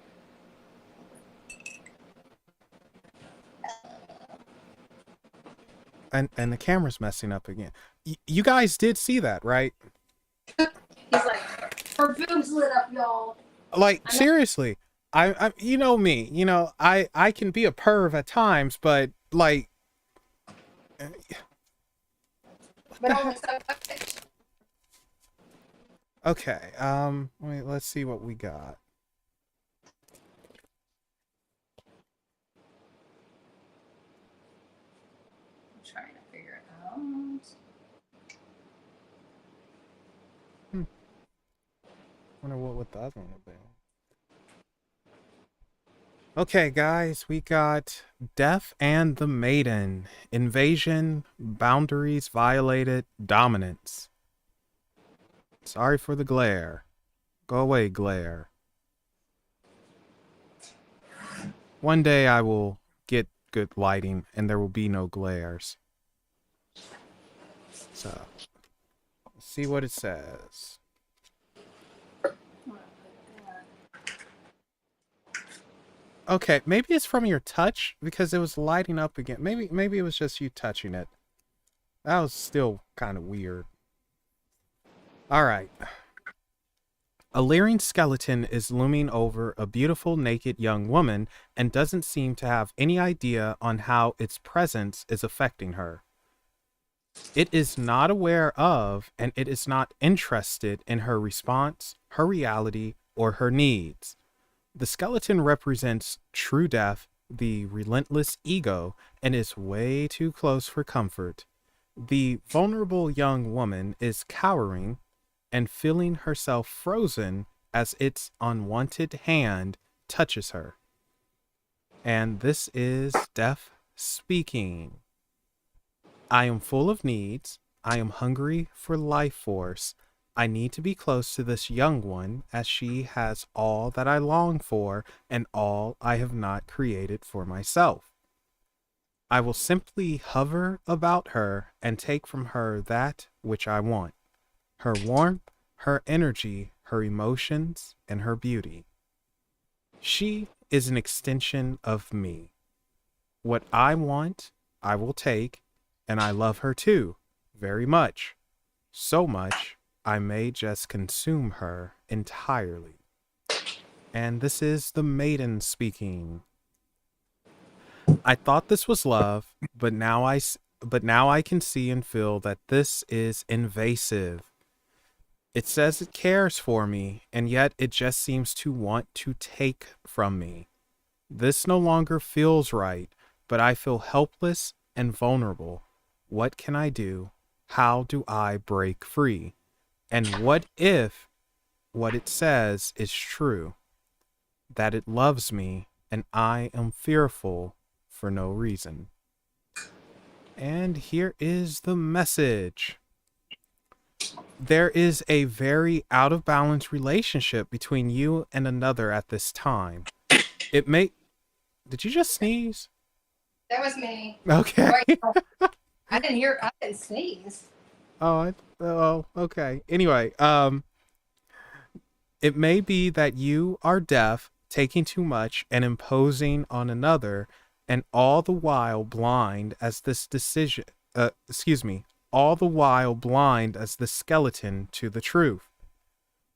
And the camera's messing up again. You guys did see that, right? He's like, her boobs lit up, y'all. Like, seriously, I you know me, you know, I can be a perv at times, but like, But only so much. Okay, wait, let's see what we got. I'm trying to figure it out. Wonder what the other one would be. Okay, guys, we got Death and the Maiden. Invasion, boundaries violated, dominance. Sorry for the glare. Go away, glare. One day I will get good lighting and there will be no glares. So, let's see what it says. Okay, maybe it's from your touch because it was lighting up again. Maybe it was just you touching it. That was still kind of weird. All right. A leering skeleton is looming over a beautiful naked young woman and doesn't seem to have any idea on how its presence is affecting her. It is not aware of and it is not interested in her response, her reality, or her needs. The skeleton represents true death, the relentless ego, and is way too close for comfort. The vulnerable young woman is cowering and feeling herself frozen as its unwanted hand touches her. And this is Death speaking. I am full of needs. I am hungry for life force. I need to be close to this young one as she has all that I long for and all I have not created for myself. I will simply hover about her and take from her that which I want: her warmth, her energy, her emotions, and her beauty. She is an extension of me. What I want, I will take, and I love her too, very much. So much, I may just consume her entirely. And this is the maiden speaking. I thought this was love, but now I can see and feel that this is invasive. It says it cares for me, and yet it just seems to want to take from me. This no longer feels right, but I feel helpless and vulnerable. What can I do? How do I break free? And what if what it says is true? That it loves me and I am fearful for no reason. And here is the message. There is a very out of balance relationship between you and another at this time. It may. Did you just sneeze? That was me. Okay. Wait, no, I didn't sneeze. Oh, okay. Anyway, it may be that you are deaf, taking too much and imposing on another, and all the while blind as this decision, all the while blind as the skeleton to the truth.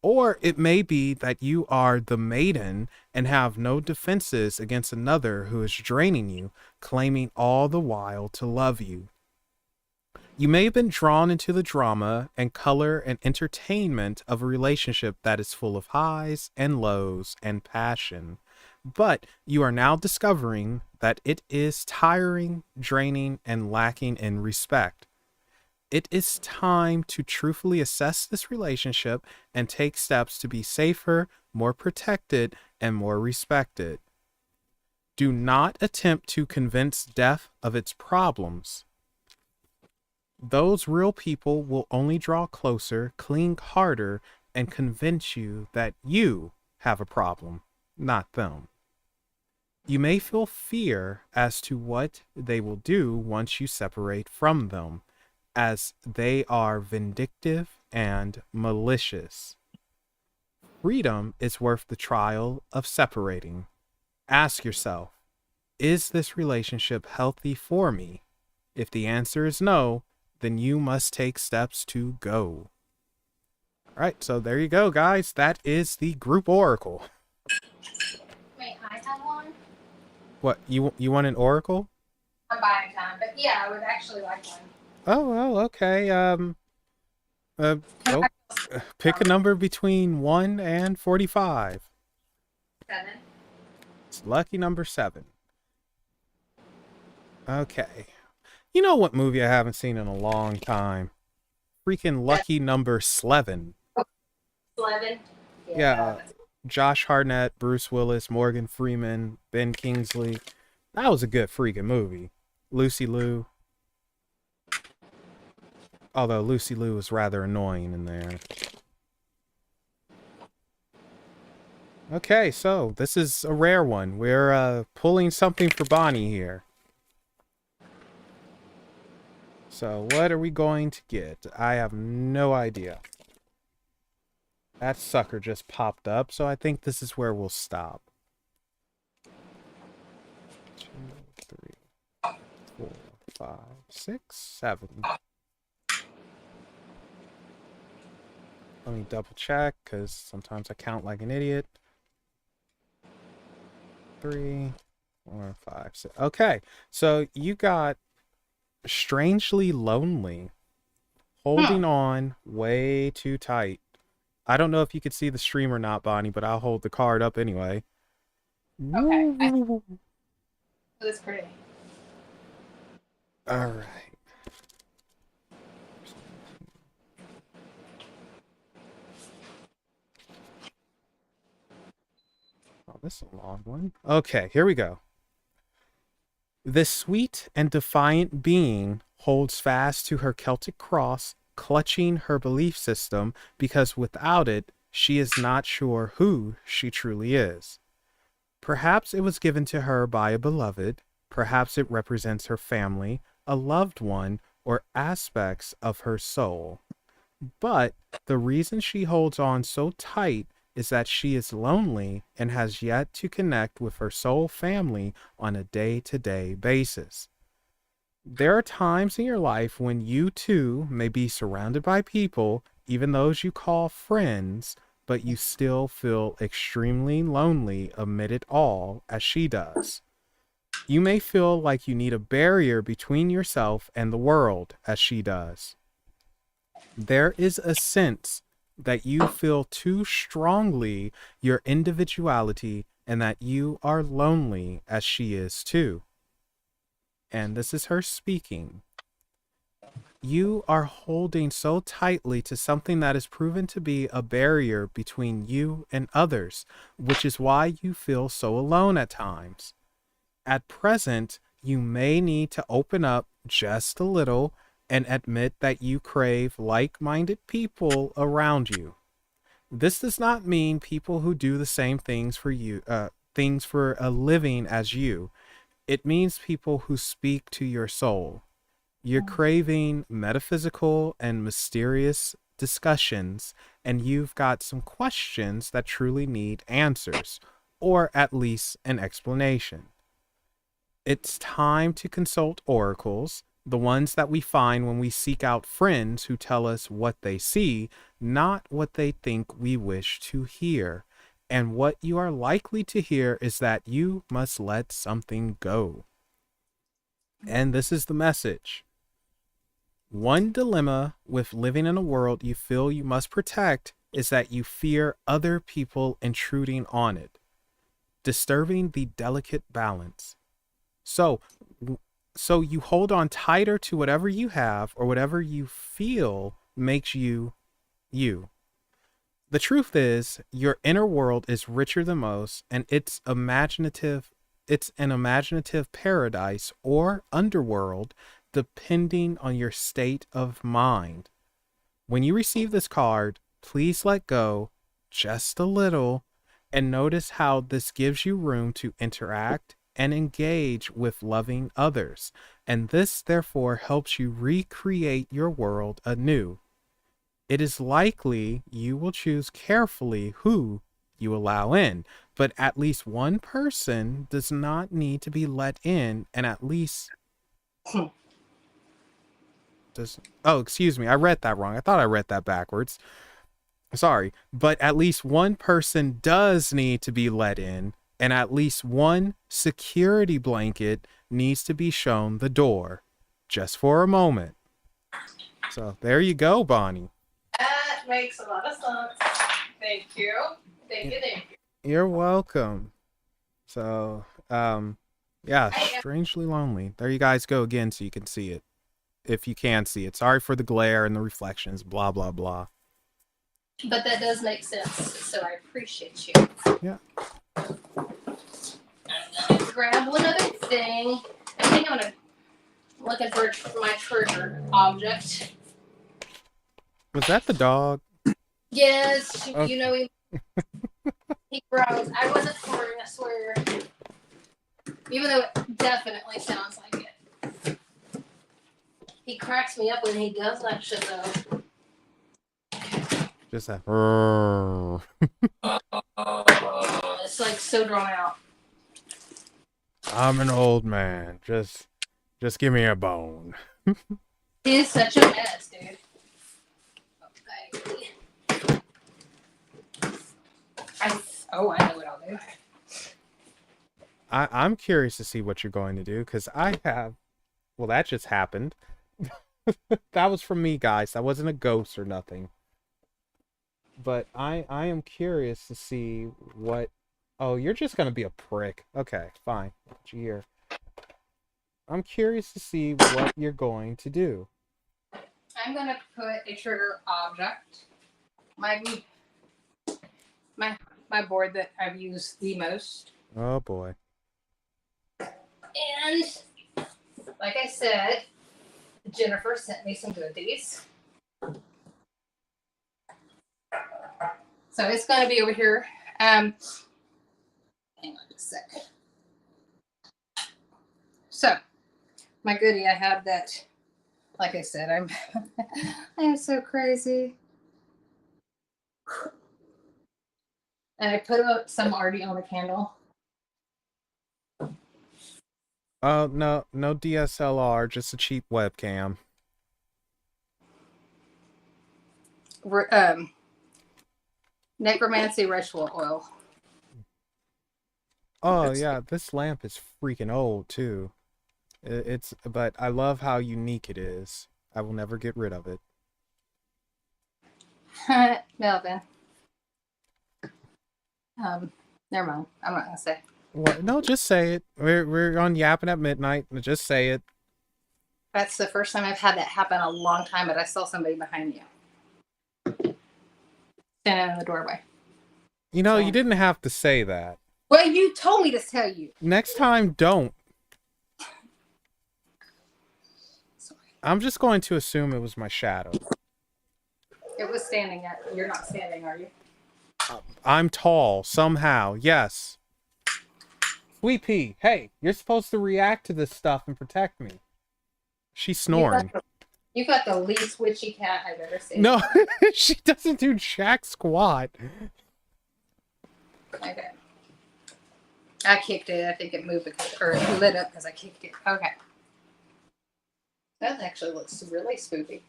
Or it may be that you are the maiden and have no defenses against another who is draining you, claiming all the while to love you. You may have been drawn into the drama and color and entertainment of a relationship that is full of highs and lows and passion, but you are now discovering that it is tiring, draining, and lacking in respect. It is time to truthfully assess this relationship and take steps to be safer, more protected, and more respected. Do not attempt to convince death of its problems. Those real people will only draw closer, cling harder, and convince you that you have a problem, not them. You may feel fear as to what they will do once you separate from them, as they are vindictive and malicious. Freedom is worth the trial of separating. Ask yourself, is this relationship healthy for me? If the answer is no, then you must take steps to go. All right, so there you go, guys. That is the group oracle. Wait, I have one? What, you want an oracle? I'm buying time, but yeah, I would actually like one. Oh, well, okay. Can Oh, I feel Pick a number between 1 and 45. 7. It's lucky number 7. Okay. You know what movie I haven't seen in a long time? Freaking lucky number 11. 11. Yeah. Josh Hartnett, Bruce Willis, Morgan Freeman, Ben Kingsley. That was a good freaking movie. Lucy Liu. Although Lucy Liu was rather annoying in there. Okay, so this is a rare one. We're pulling something for Bonnie here. So what are we going to get? I have no idea. That sucker just popped up, so I think this is where we'll stop. 2, 3, 4, 5, 6, 7. Let me double check, because sometimes I count like an idiot. 3, 4, 5, 6. Okay, so you got strangely lonely, holding on way too tight. I don't know if you could see the stream or not, Bonnie, but I'll hold the card up anyway. Okay. That's pretty. All right. Oh, this is a long one. Okay, here we go. This sweet and defiant being holds fast to her Celtic cross, clutching her belief system, because without it, she is not sure who she truly is. Perhaps it was given to her by a beloved, perhaps it represents her family, a loved one, or aspects of her soul. But the reason she holds on so tight is that she is lonely and has yet to connect with her soul family on a day-to-day basis. There are times in your life when you too may be surrounded by people, even those you call friends, but you still feel extremely lonely amid it all, as she does. You may feel like you need a barrier between yourself and the world, as she does. There is a sense that you feel too strongly your individuality and that you are lonely, as she is too. And this is her speaking. You are holding so tightly to something that is proven to be a barrier between you and others, which is why you feel so alone at times. At present, you may need to open up just a little and admit that you crave like-minded people around you. This does not mean people who do the same things for you, things for a living as you. It means people who speak to your soul. You're craving metaphysical and mysterious discussions, and you've got some questions that truly need answers, or at least an explanation. It's time to consult oracles, the ones that we find when we seek out friends who tell us what they see, not what they think we wish to hear. And what you are likely to hear is that you must let something go. And this is the message. One dilemma with living in a world you feel you must protect is that you fear other people intruding on it, disturbing the delicate balance. So you hold on tighter to whatever you have or whatever you feel makes you you. The truth is, your inner world is richer than most, and it's an imaginative paradise or underworld depending on your state of mind. When you receive this card, please let go just a little and notice how this gives you room to interact and engage with loving others. And this therefore helps you recreate your world anew. It is likely you will choose carefully who you allow in, but at least one person does not need to be let in, and at least excuse me, I read that wrong. I thought I read that backwards. Sorry, but at least one person does need to be let in, and at least one security blanket needs to be shown the door, just for a moment. So there you go, Bonnie. makes a lot of sense. Thank you. Thank you. You're welcome. So, yeah, strangely lonely. There you guys go again, so you can see it. If you can see it. Sorry for the glare and the reflections, blah, blah, blah. But that does make sense, so I appreciate you. Yeah. Grab one other thing. I think I'm looking for my treasure object. Was that the dog? Yes, Okay. you know he grows. I wasn't pouring, I swear. Even though it definitely sounds like it. He cracks me up when he does that shit though. Just that. It's like so drawn out. I'm an old man. Just give me a bone. He's such a mess, dude. Okay. I know what I'll do. I'm curious to see what you're going to do, because I have... Well, that just happened. That was from me, guys. That wasn't a ghost or nothing. But I am curious to see what... Oh, you're just going to be a prick. Okay, fine. What you hear. I'm curious to see what you're going to do. I'm going to put a trigger object. My board that I've used the most. Oh, boy. And like I said, Jennifer sent me some goodies. So it's going to be over here. Hang on just a sec. So my goodie, I have that. Like I said, I'm so crazy. And I put some already on the candle. Oh, no DSLR, just a cheap webcam. Necromancy ritual oil. Oh, yeah, this lamp is freaking old, too. But I love how unique it is. I will never get rid of it. Melvin. Never mind. I'm not gonna say. What? No, just say it. We're on Yapping at Midnight. Just say it. That's the first time I've had that happen in a long time, but I saw somebody behind you. Standing in the doorway. You know, you didn't have to say that. Well, you told me to tell you. Next time, don't. Sorry. I'm just going to assume it was my shadow. It was standing at. You're not standing, are you? I'm tall, somehow. Yes. Sweet Pea, hey, you're supposed to react to this stuff and protect me. She's snoring. You got the least witchy cat I've ever seen. No, she doesn't do jack squat. Okay. I kicked it. I think it moved or it lit up because I kicked it. Okay. That actually looks really spooky.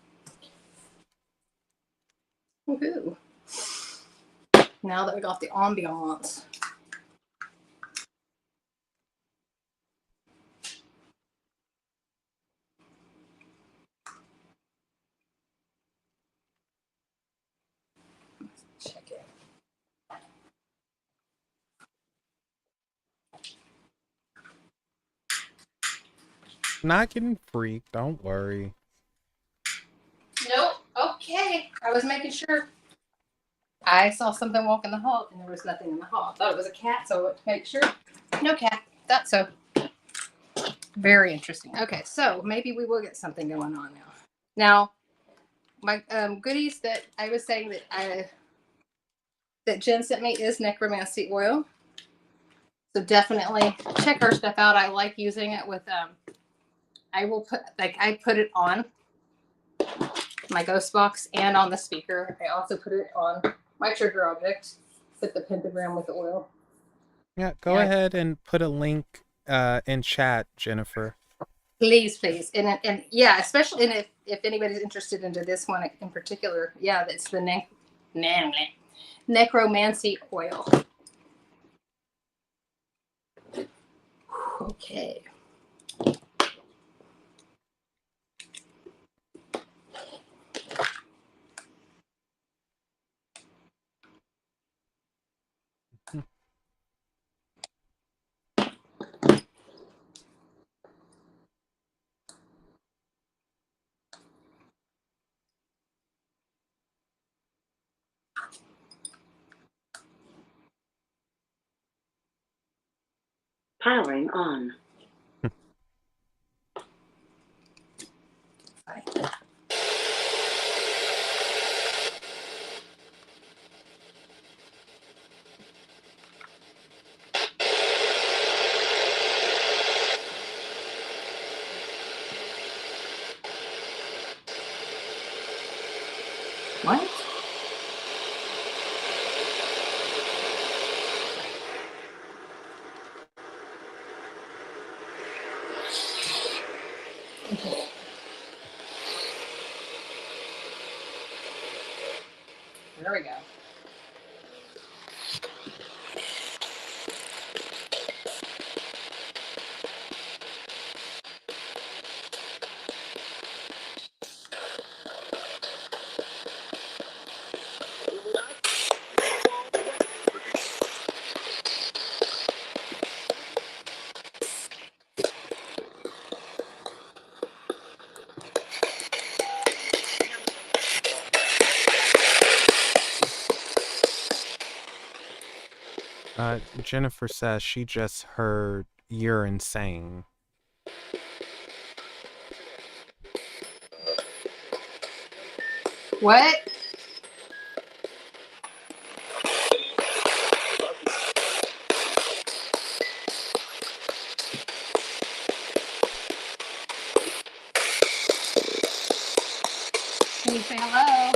Woohoo. Now that we got the ambiance. Check it. Not getting freaked, don't worry. Nope. Okay. I was making sure. I saw something walk in the hall and there was nothing in the hall. I thought it was a cat, so I went to make sure. No cat. Thought so. Very interesting. Okay, so maybe we will get something going on now. Now, my goodies that I was saying that Jen sent me is necromancy oil. So definitely check her stuff out. I like using it with I put it on my ghost box and on the speaker. I also put it on my trigger object with the pentagram with the oil. Yeah, go ahead and put a link in chat, Jennifer. Please. And yeah, especially if anybody's interested into this one in particular, yeah, that's the necromancy oil. Okay. Powering on. What? There we go. Jennifer says she just heard "You're insane." What? Can you say hello?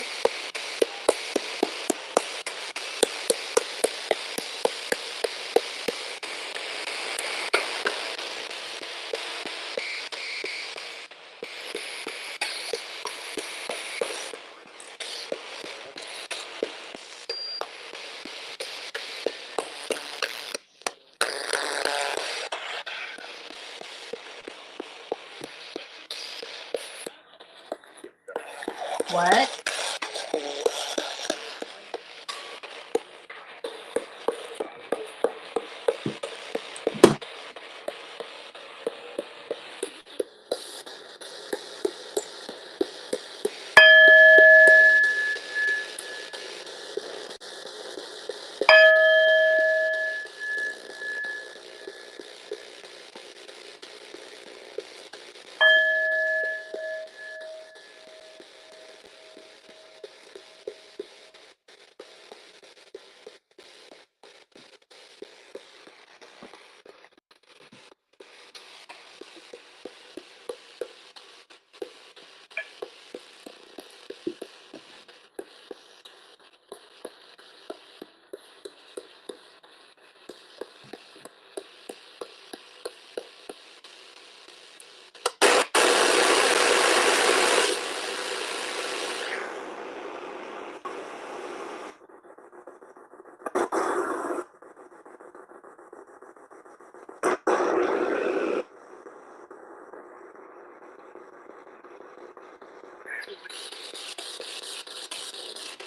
What?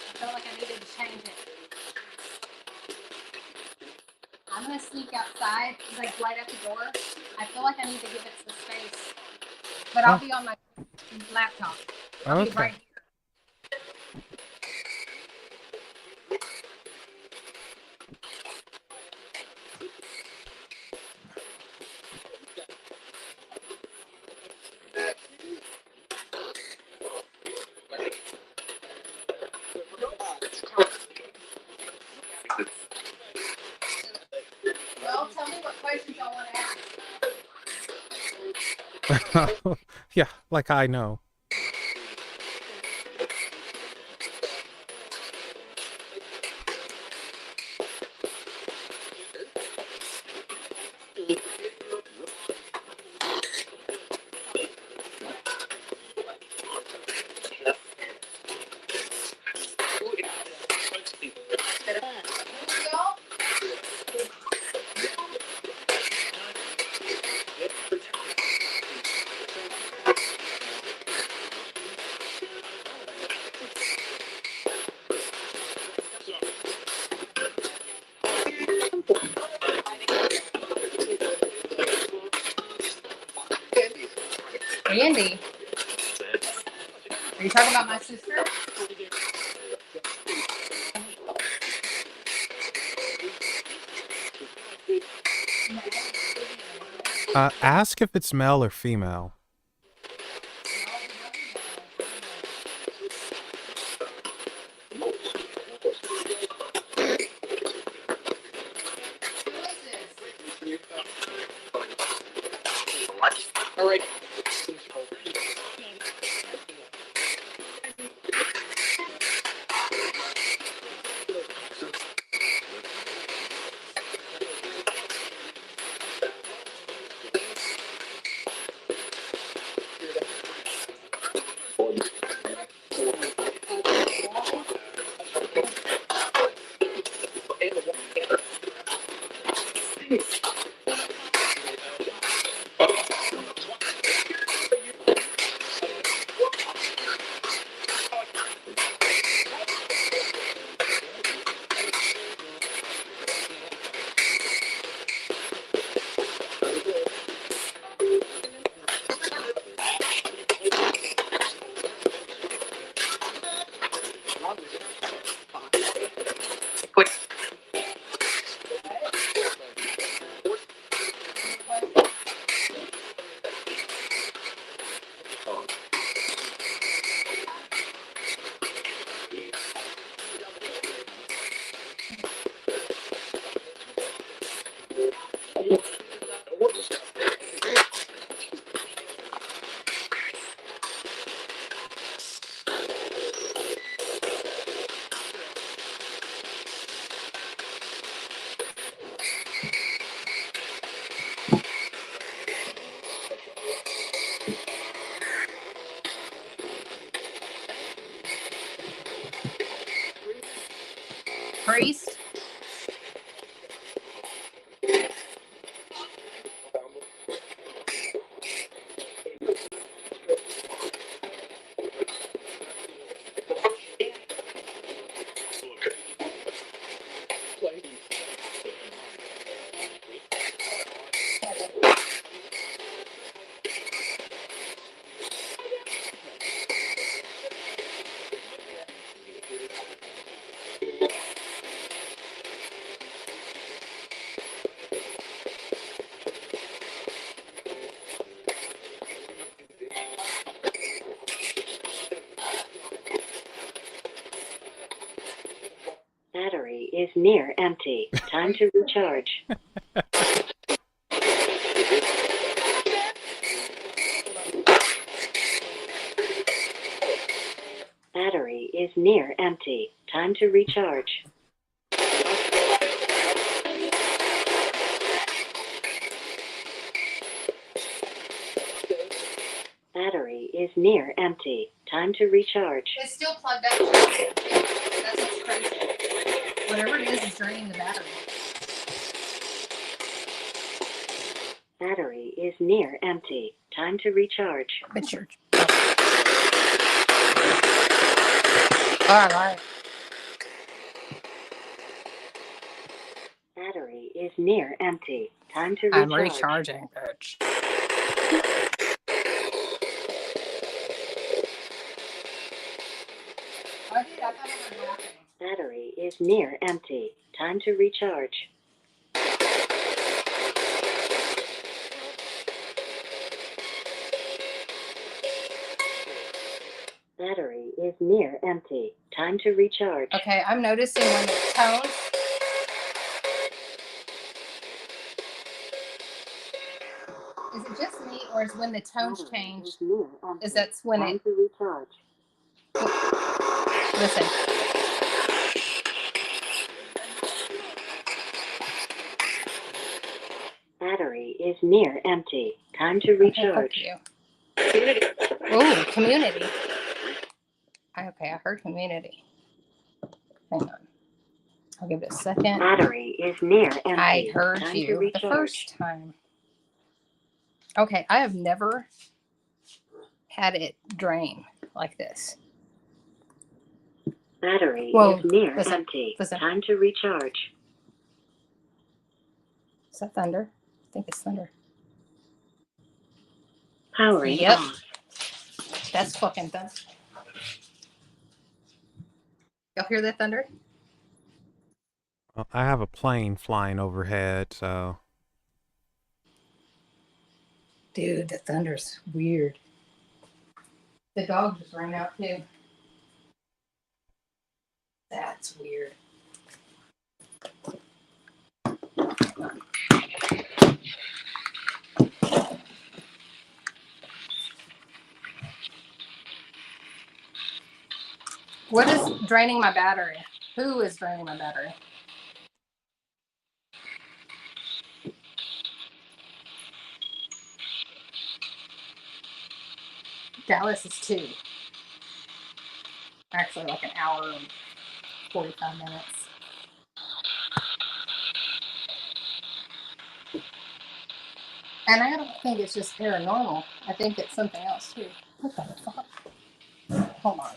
I felt like I needed to change it. I'm gonna sneak outside, like right at the door. I feel like I need to give it some space, but I'll be on my laptop. I'll be Okay. right here. Well, tell me what questions y'all want to ask. Yeah, like I know. Andy, are you talking about my sister? Ask if it's male or female. Priest. Battery is near empty. Time to recharge. Battery is near empty. Time to recharge. Battery is near empty. Time to recharge. It's still plugged up. That's what's crazy. Whatever it is draining the battery. Battery is near empty. Time to recharge. But you're. All right. Battery is near empty. Time to recharge. I'm recharging, bitch. Battery is near empty. Time to recharge. Battery is near empty. Time to recharge. Okay, I'm noticing when the tones. Is it just me, or is when the tones Battery change? is near empty. Is that's when Time it? to recharge. Listen. Battery is near empty. Time to Okay, fuck recharge. you. Ooh, community. Okay, I heard community. Hang on. I'll give it a second. Battery is near empty. I heard Time to you the recharge. first time. Okay, I have never had it drain like this. Battery Whoa, is near listen, empty. listen. Time to recharge. Is that thunder? I think it's thunder. Powering Yep. off. That's fucking thunder. Y'all hear that thunder? Well, I have a plane flying overhead, so Dude, the thunder's weird. The dog just ran out too. That's weird. What is draining my battery? Who is draining my battery? Dallas is 2. Actually, like an hour and 45 minutes. And I don't think it's just paranormal. I think it's something else too. What the fuck? Hold on.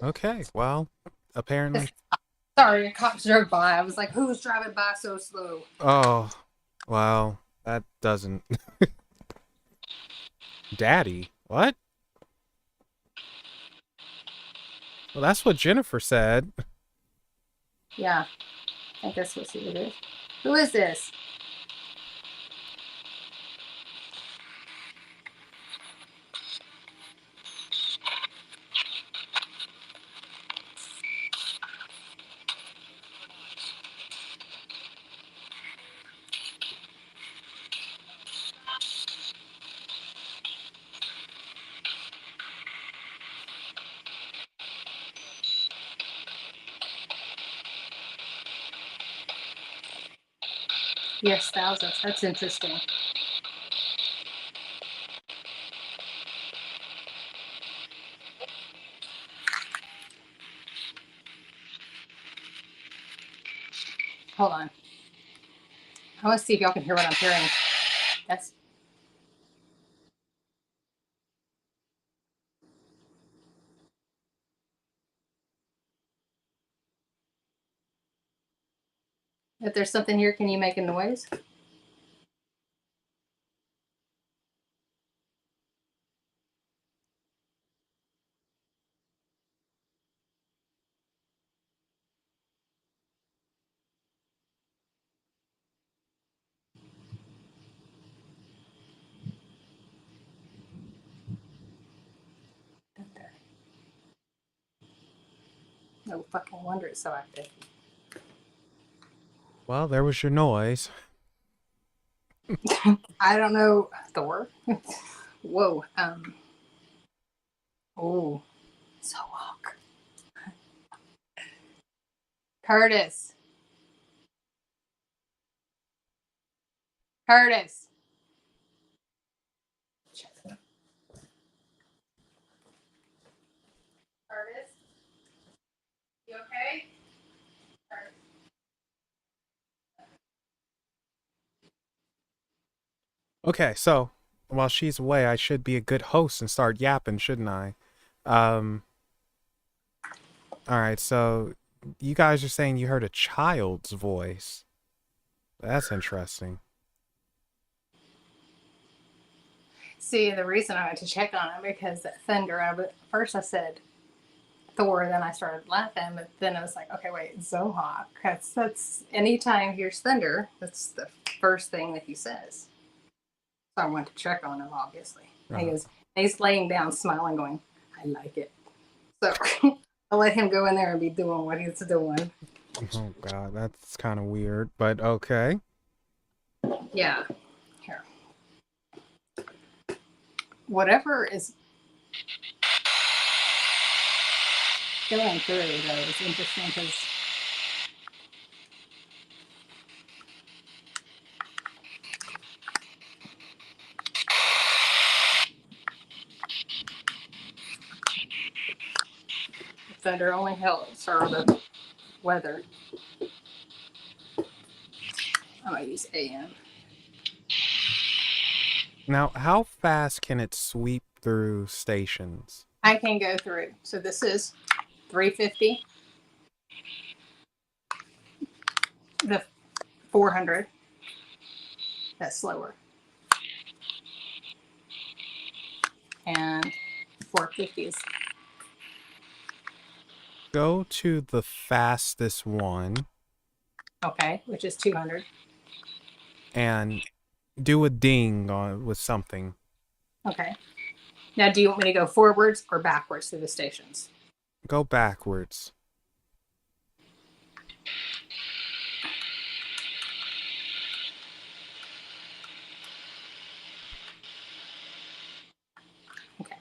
Okay, well, apparently. Sorry, a cop drove by. I was like, who's driving by so slow? Oh, well, that doesn't. Daddy? What? Well, that's what Jennifer said. Yeah, I think that's what it is. Who is this? Yes, thousands. That's interesting. Hold on. I want to see if y'all can hear what I'm hearing. That's if there's something here, can you make a noise? No fucking wonder it's so active. Well, there was your noise. I don't know. Thor. Whoa. Oh, so walk. Curtis. Curtis. Curtis. You okay? Curtis. Okay, so while she's away, I should be a good host and start yapping, shouldn't I? Um, all right, so you guys are saying you heard a child's voice. That's interesting. See, the reason I went to check on him because that thunder. First I said Thor, then I started laughing, but then I was like, okay, wait, Zohawk. That's anytime he hears thunder, that's the first thing that he says. So I went to check on him, obviously. Uh-huh. He's laying down, smiling, going, I like it. So I let him go in there and be doing what he's doing. Oh God, that's kind of weird, but okay. Yeah. Here. Whatever is going through, though, is interesting because thunder only helps or the weather. I'm going to use AM. Now, how fast can it sweep through stations? I can go through. So this is 350. The 400. That's slower. And 450 is Go to the fastest one. okay, which is 200. and do a ding on with something. Okay. Now, do you want me to go forwards or backwards through the stations? Go backwards. Okay.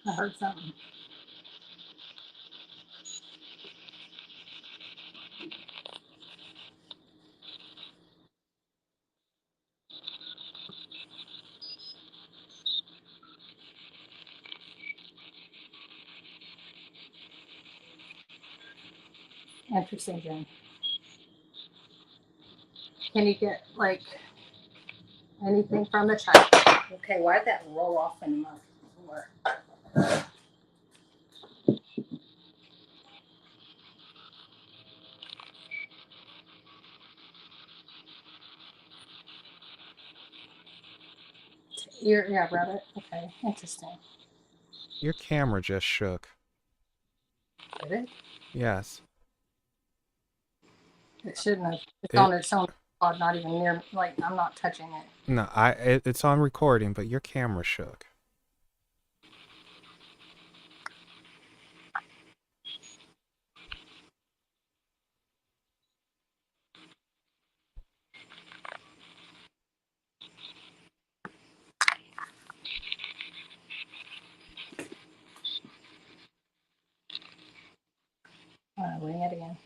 I heard something. Interesting, Jen. Can you get like anything from the child? Okay, why'd that roll off in my floor? Yeah, rabbit. Okay, interesting. Your camera just shook. Did it? Yes. It shouldn't have. It's It on its own. Not even near. Like I'm not touching it. no, it's on recording, but your camera shook. Ring it again.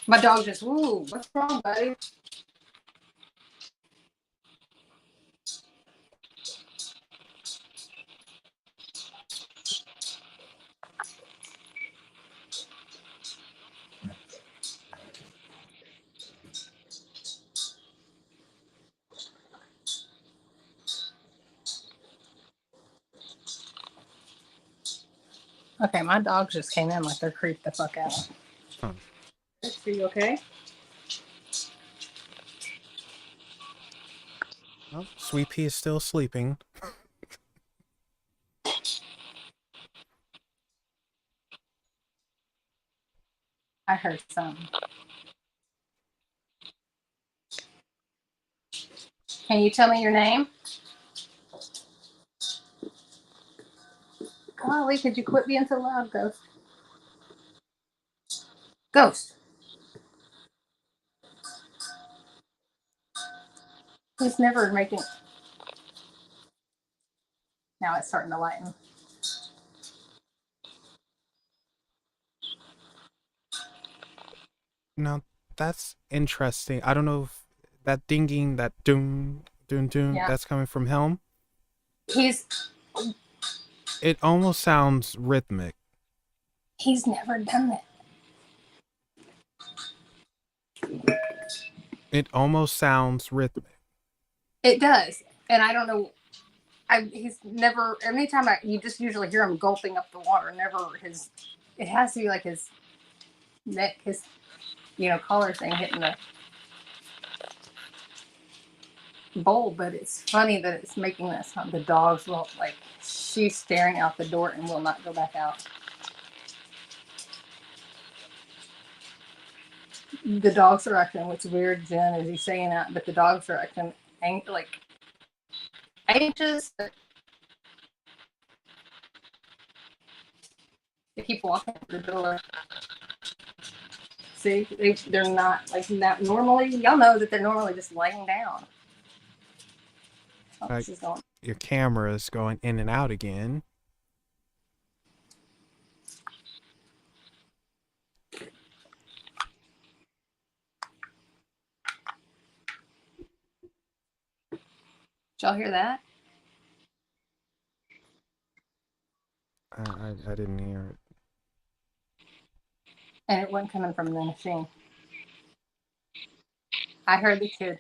My dog just, woo, what's wrong, buddy? Okay, my dogs just came in like they're creeped the fuck out. Huh. Are you okay? Well, Sweet Pea is still sleeping. I heard something. Can you tell me your name? Golly, could you quit being so loud, Ghost? Ghost. He's never making. Now it's starting to lighten. Now, that's interesting. I don't know if that dinging, that doom, doom, doom, Yeah. that's coming from him. He's It almost sounds rhythmic. never done that. It almost sounds rhythmic. It does, and I don't know. He's never. Anytime you just usually hear him gulping up the water. Never his. It has to be like his neck, his collar thing hitting the. bowl, but it's funny that it's making that sound. The dogs won't, like, she's staring out the door and will not go back out. The dogs are acting, what's weird, Jen, is he's saying that, but the dogs are acting like anxious. They keep walking to the door. See, they're not like that normally. Y'all know that they're normally just laying down. Oh, she's going. Your camera is going in and out again. Did y'all hear that? I didn't hear it. And it wasn't coming from the machine. I heard the kid.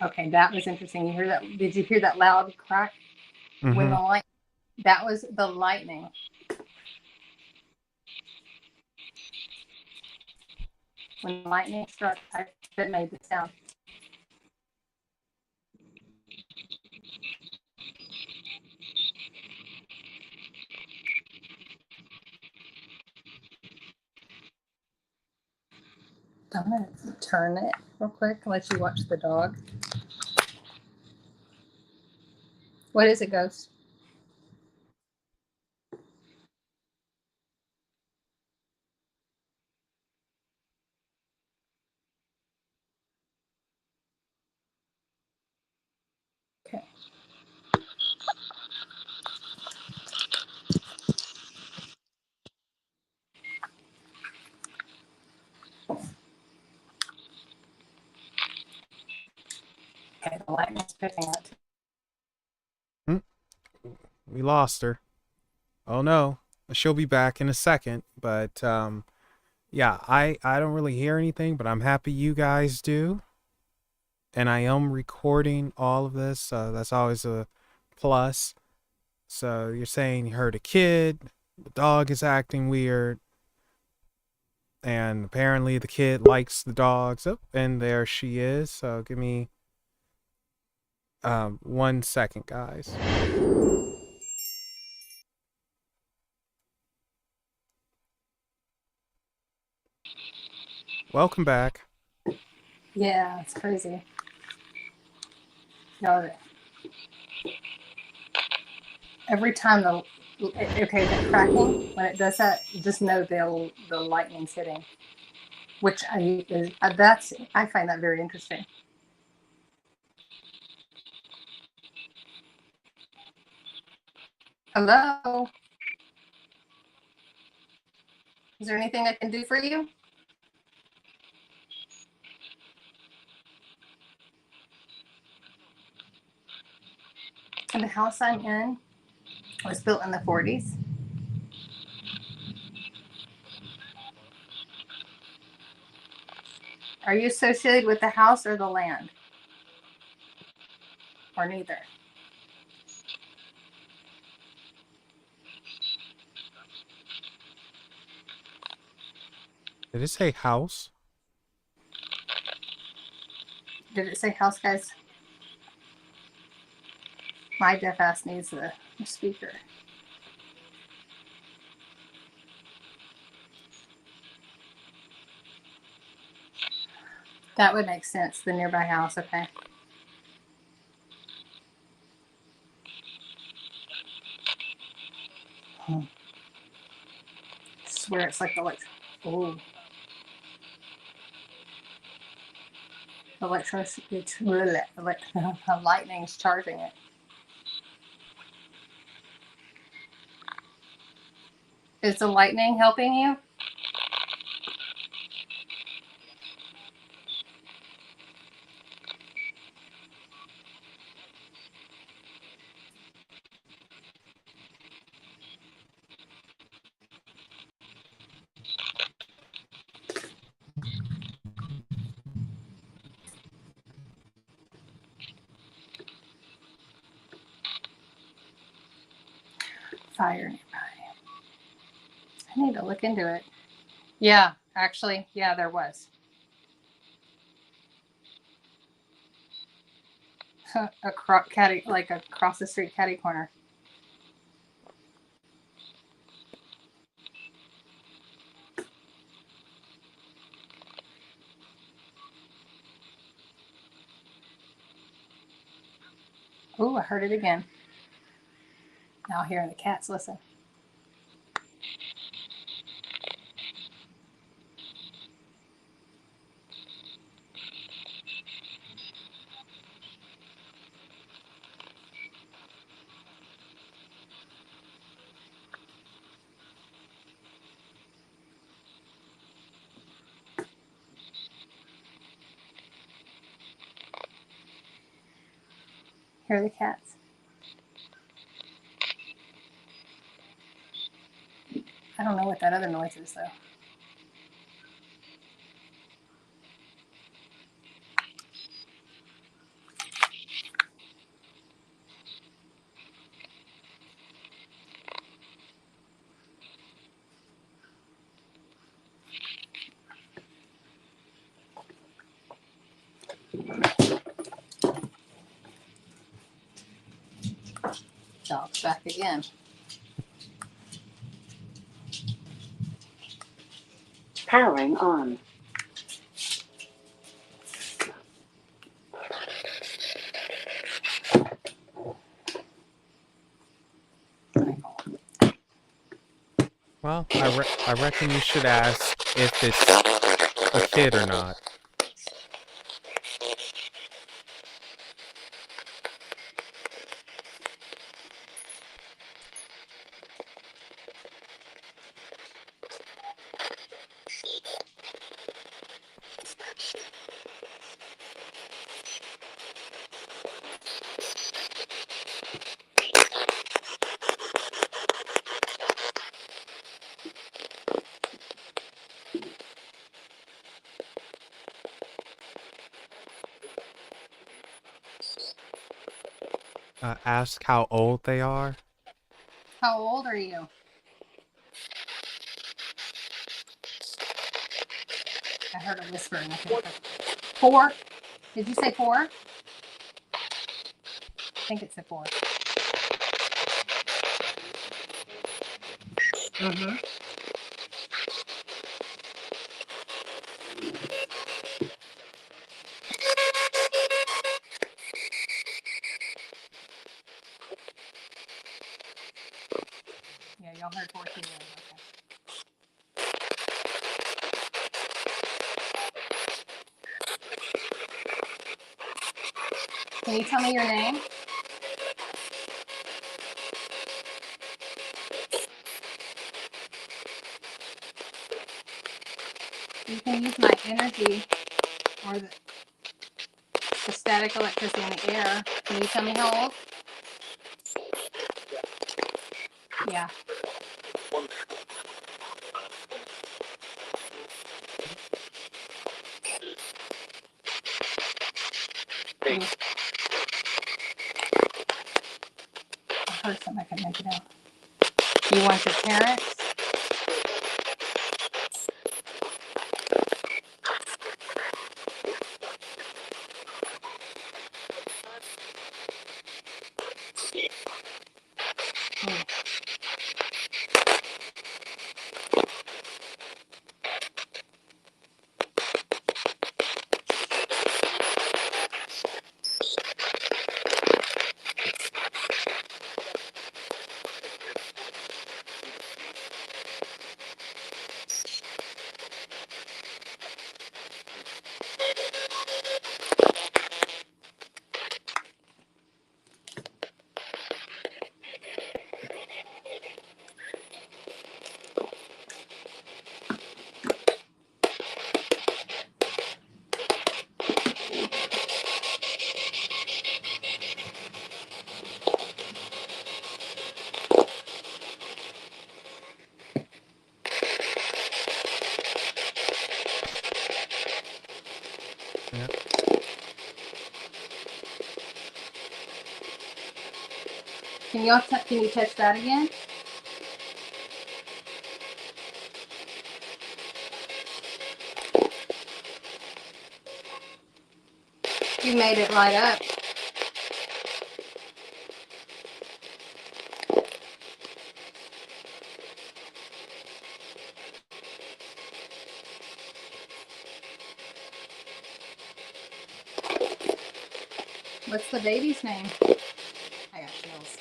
Okay, that was interesting. You hear that? Did you hear that loud crack when the light? That was the lightning. When the lightning struck, it made the sound. I'm gonna turn it real quick and let you watch the dog. What is it, Ghost? Okay. Okay, the lightning's picking up. We lost her. Oh no. She'll be back in a second, but yeah, I don't really hear anything, but I'm happy you guys do. And I am recording all of this, so that's always a plus. So you're saying you heard a kid, the dog is acting weird, and apparently the kid likes the dogs. Oh, and there she is. So give me 1 second, guys. Welcome back. Yeah, it's crazy. No, every time the cracking, when it does that, just know the lightning's hitting, which I find that very interesting. Hello, is there anything I can do for you? And the house I'm in was built in the 40s. Are you associated with the house or the land? Or neither? Did it say house? Did it say house, guys? My deaf ass needs the speaker. That would make sense, the nearby house, okay. I swear it's like electricity, lightning's charging it. Is the lightning helping you? fire nearby. I need to look into it. Yeah, actually, yeah, there was. Like across the street, catty corner. Ooh, I heard it again. Now hear the cats. Listen. Hear the cats. I don't know what that other noise is, though. Dog's back again. Powering on. Well, I reckon you should ask if it's a kid or not. Ask how old they are. How old are you? I heard a whisper. And I think 4. Did you say 4? I think it said 4. Mm-hmm. Yeah, y'all heard 4 too. Okay. Can you tell me your name? You can use my energy or the static electricity in the air. Can you tell me how old? Yeah. I heard something. I can make it out. You want your parents? Yeah. Can you touch that again? You made it light up. What's the baby's name? I got chills.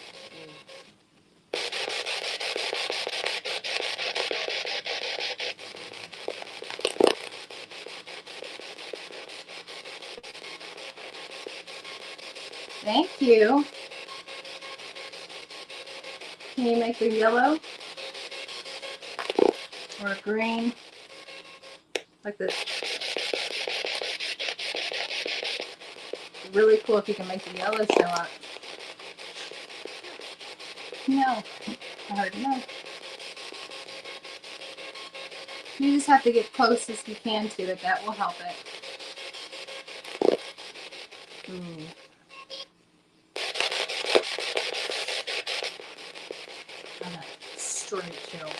Thank you. Can you make a yellow or a green? Like this. Really cool if you can make the yellow show up. No, I already know. You just have to get close as you can to it. That will help it. Ooh. I got straight chills.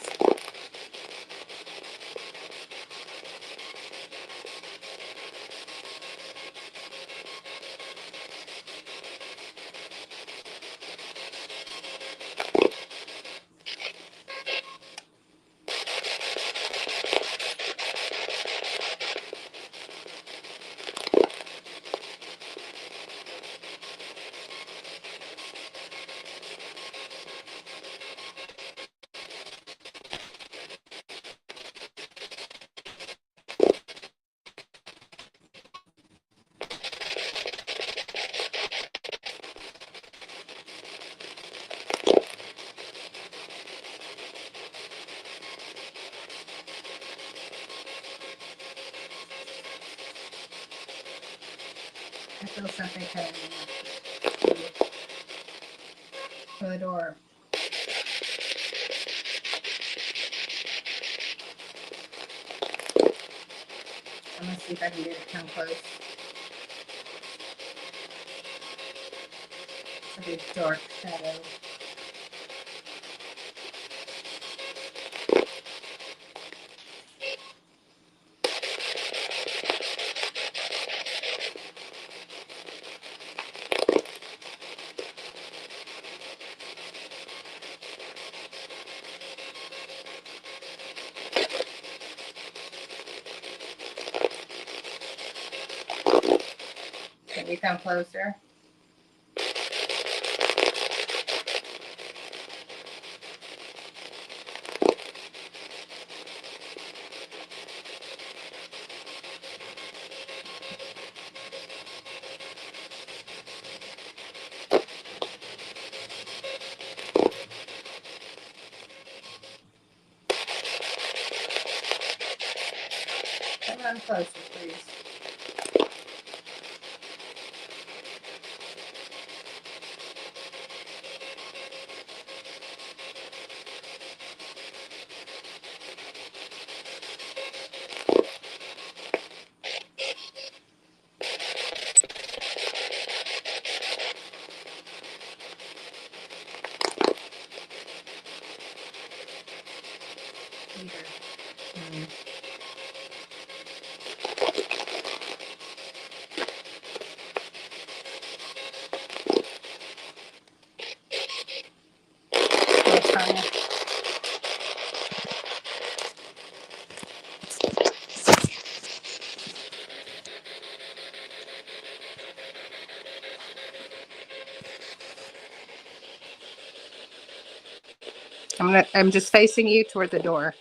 I feel something coming in the door. I'm gonna see if I can get it to come close. It's a big dark shadow. Can you come closer? Come on closer, please. I'm just facing you toward the door.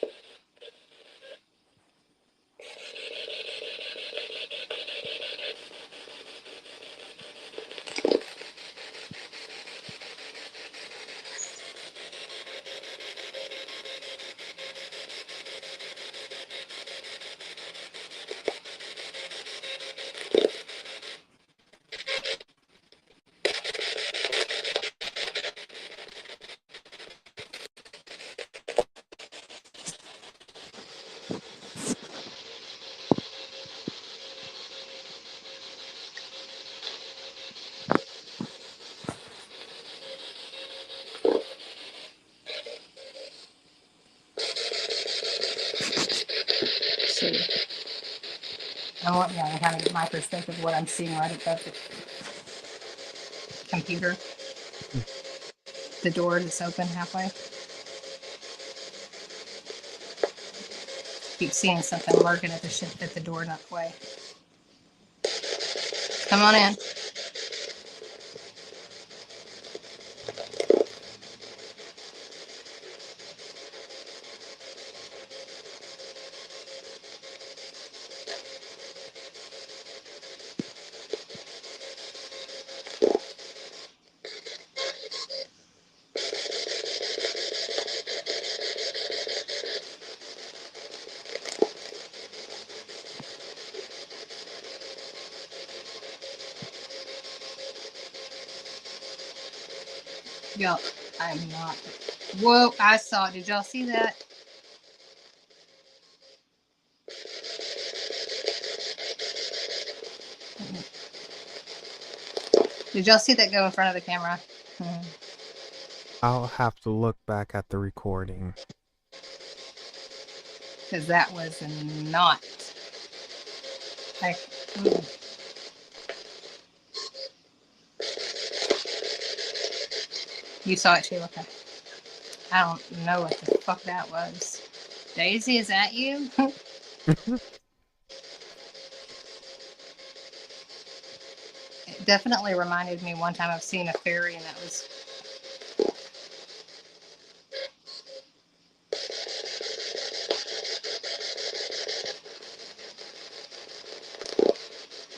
See. I want, yeah, I kind of get my perspective of what I'm seeing right above the computer. Hmm. The door that's open halfway. Keep seeing something lurking at the door, not the way. Come on in. Y'all, I'm not. Whoa, I saw it. Did y'all see that? Did y'all see that go in front of the camera? I'll have to look back at the recording. Because that was not. Like, you saw it too, okay. I don't know what the fuck that was. Daisy, is that you? It definitely reminded me one time of seeing a fairy, and that was.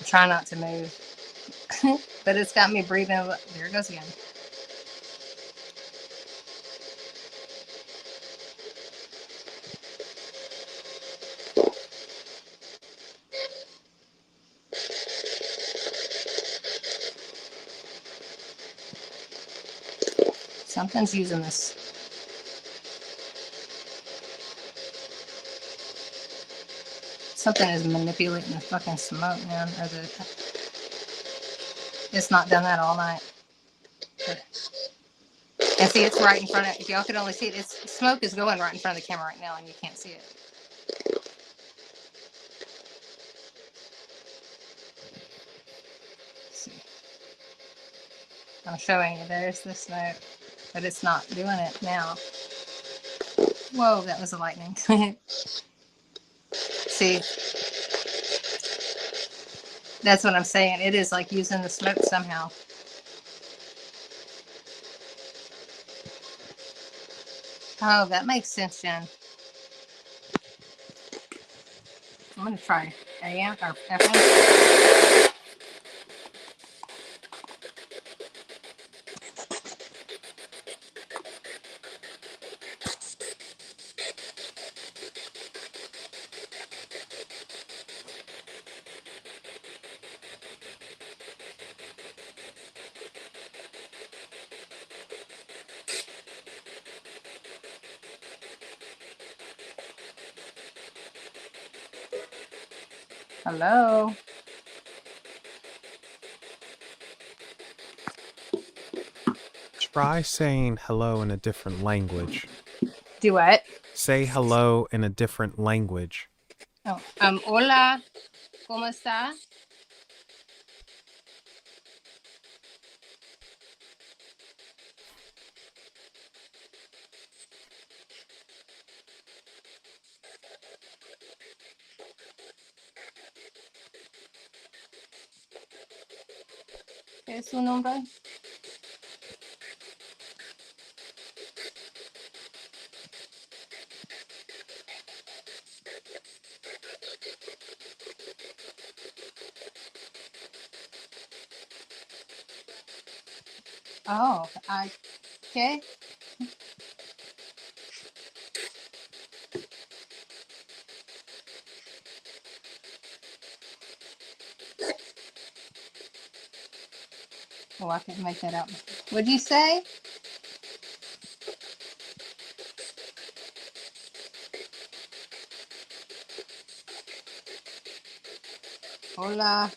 Try not to move. But it's got me breathing. There it goes again. Something's using this. Something is manipulating the fucking smoke, man. Or it's not done that all night. But, and see, it's right in front of. If y'all could only see it, smoke is going right in front of the camera right now, and you can't see it. Let's see. I'm showing you. There's the smoke, but it's not doing it now. Whoa, that was a lightning. See, that's what I'm saying. It is like using the smoke somehow. Oh, that makes sense, Jen. I'm gonna try AM or FM. Hello. Try saying hello in a different language. Do what? Say hello in a different language. Oh, hola. ¿Cómo está? ¿Qué es su nombre? Oh, ¿qué? Oh, I can't make that out. What'd you say? Hola.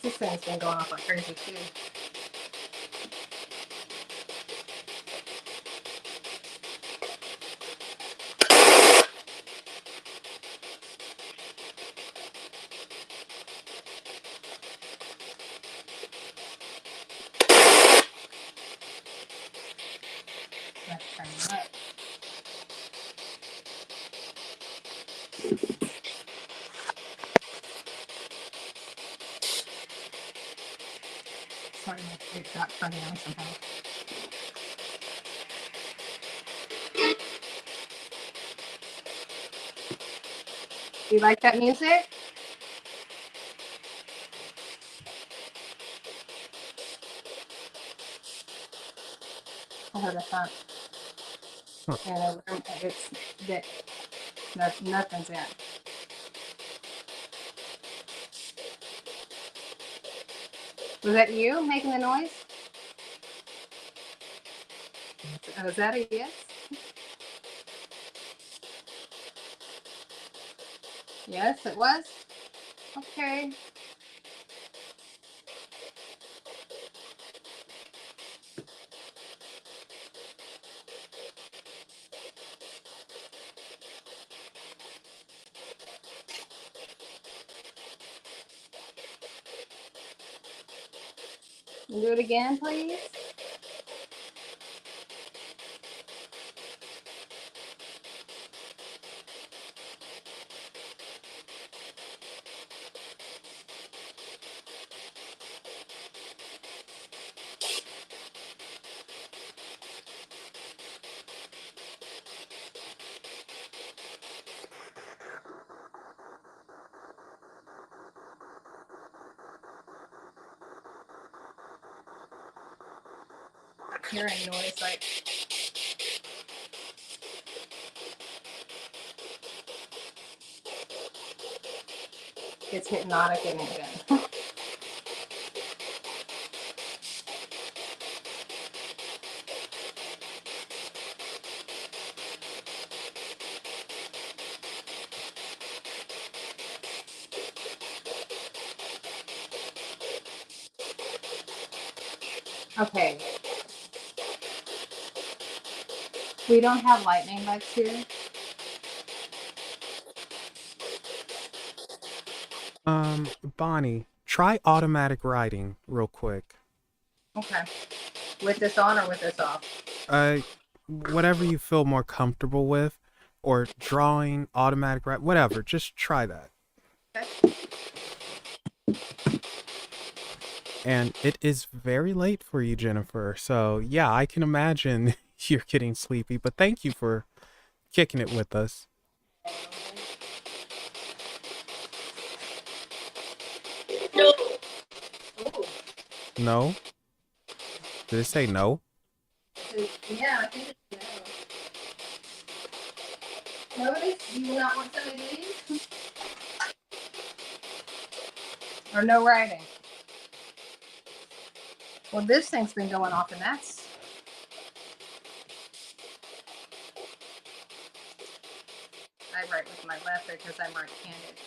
This thing's been going off like crazy too. Let's turn it up. Sorry, it got turned on somehow. Do you like that music? I heard a thump. Huh. And it's that nothing's in. Was that you making the noise? Was that a yes? Yes, it was? Okay. Do it again, please. Hearing noise like it's hypnotic and again. Okay. We don't have lightning bugs here. Bonnie, try automatic writing real quick. Okay. With this on or with this off? Whatever you feel more comfortable with, or drawing, automatic write, whatever. Just try that. Okay. And it is very late for you, Jennifer. So yeah, I can imagine you're getting sleepy. But thank you for kicking it with us. No. No? Did it say no? Yeah, I think it's no. Notice, do you not want some of these? Or no writing? Well, this thing's been going off, and that's. I write with my left because I'm right-handed.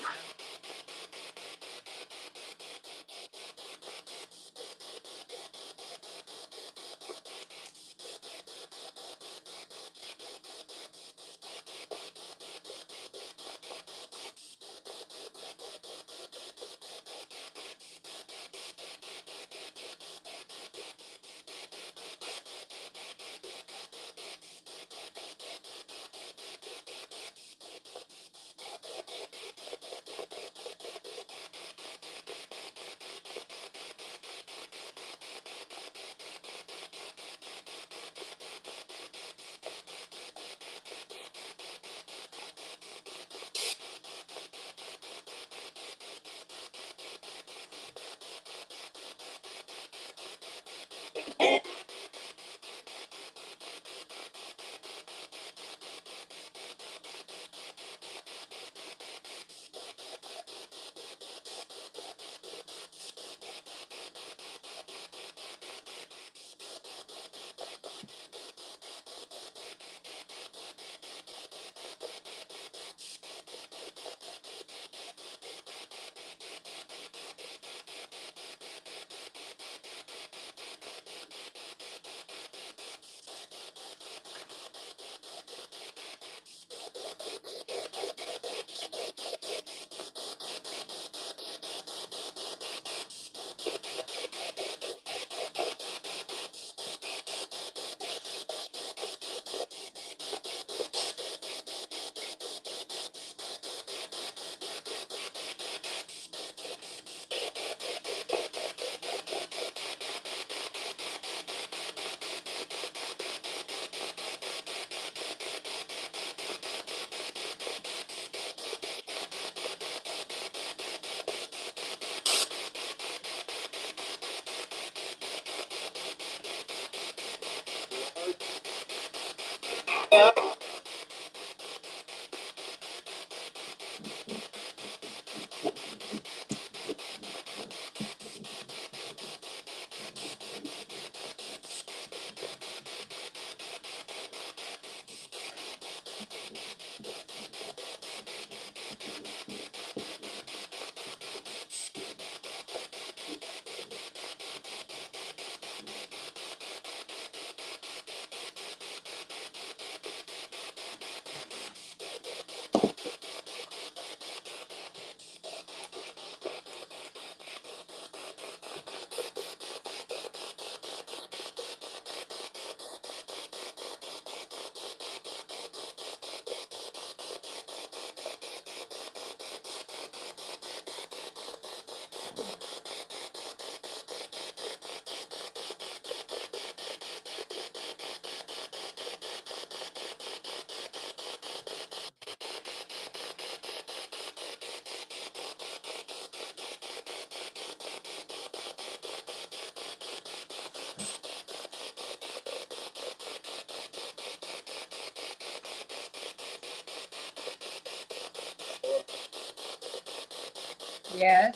Yes.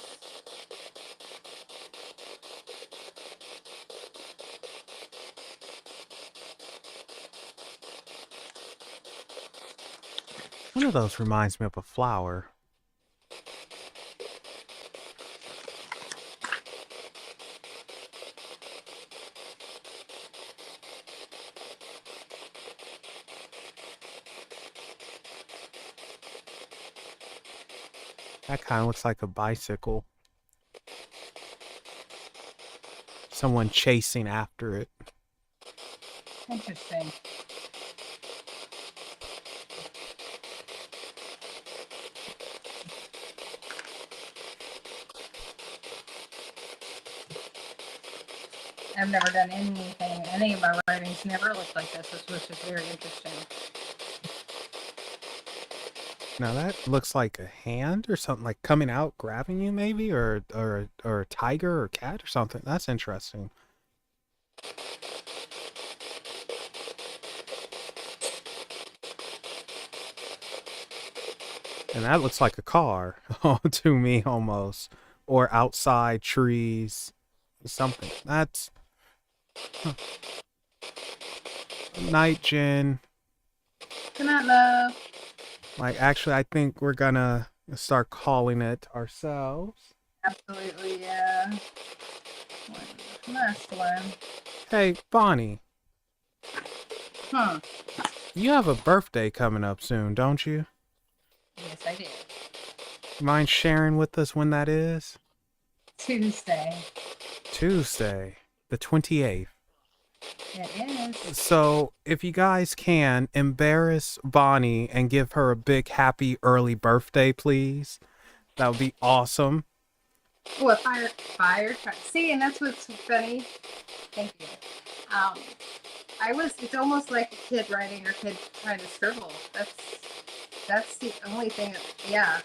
One of those reminds me of a flower. That kind of looks like a bicycle. Someone chasing after it. Interesting. I've never done anything. Any of my writings never looked like this. This was just very interesting. Now that looks like a hand or something, like coming out, grabbing you maybe, or a tiger or cat or something. That's interesting. And that looks like a car to me almost, or outside trees, something. That's night, Jen. Good night, love. Like, actually, I think we're gonna start calling it ourselves. Absolutely, yeah. Last one. Hey, Bonnie, Hmm. you have a birthday coming up soon, don't you? Yes, I did. Mind sharing with us when that is? Tuesday. Tuesday, the 28th. It is. So, if you guys can, embarrass Bonnie and give her a big happy early birthday, please. That would be awesome. Oh, a fire truck. See, and that's what's funny. Thank you. It's almost like a kid writing or kid trying to scribble. That's the only thing, yeah.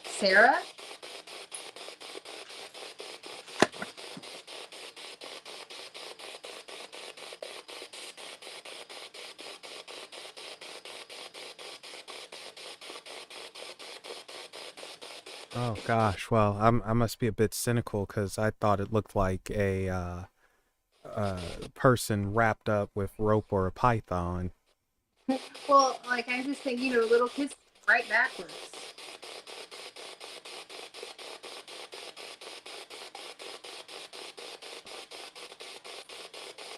Sarah? Oh gosh, well, I must be a bit cynical because I thought it looked like a person wrapped up with rope or a python. Well, like I just think, little kids write backwards.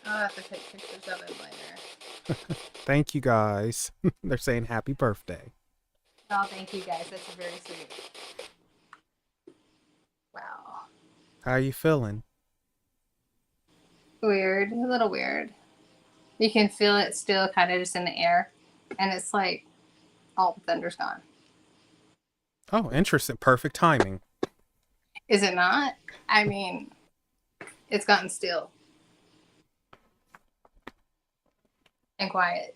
I'll have to take pictures of it later. Thank you guys. They're saying happy birthday. Oh, thank you guys. That's very sweet. Wow. How are you feeling? Weird. A little weird. You can feel it still kind of just in the air. And it's like all the thunder's gone. Oh, interesting. Perfect timing. Is it not? I mean, it's gotten still and quiet.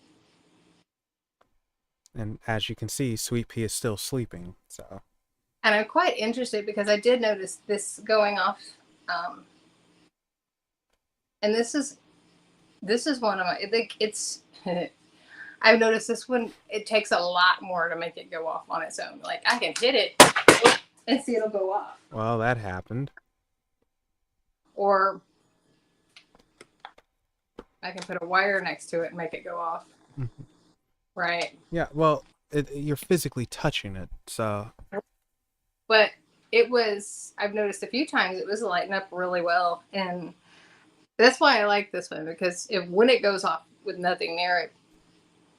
And as you can see, Sweet Pea is still sleeping. So. And I'm quite interested because I did notice this going off And this is one of my. I think it's. I've noticed this one. It takes a lot more to make it go off on its own. Like I can hit it and see it'll go off. Well, that happened. Or I can put a wire next to it and make it go off. Mhm. Right. Yeah, well, you're physically touching it, so. But it was. I've noticed a few times it was lighting up really well, and that's why I like this one because when it goes off with nothing near it,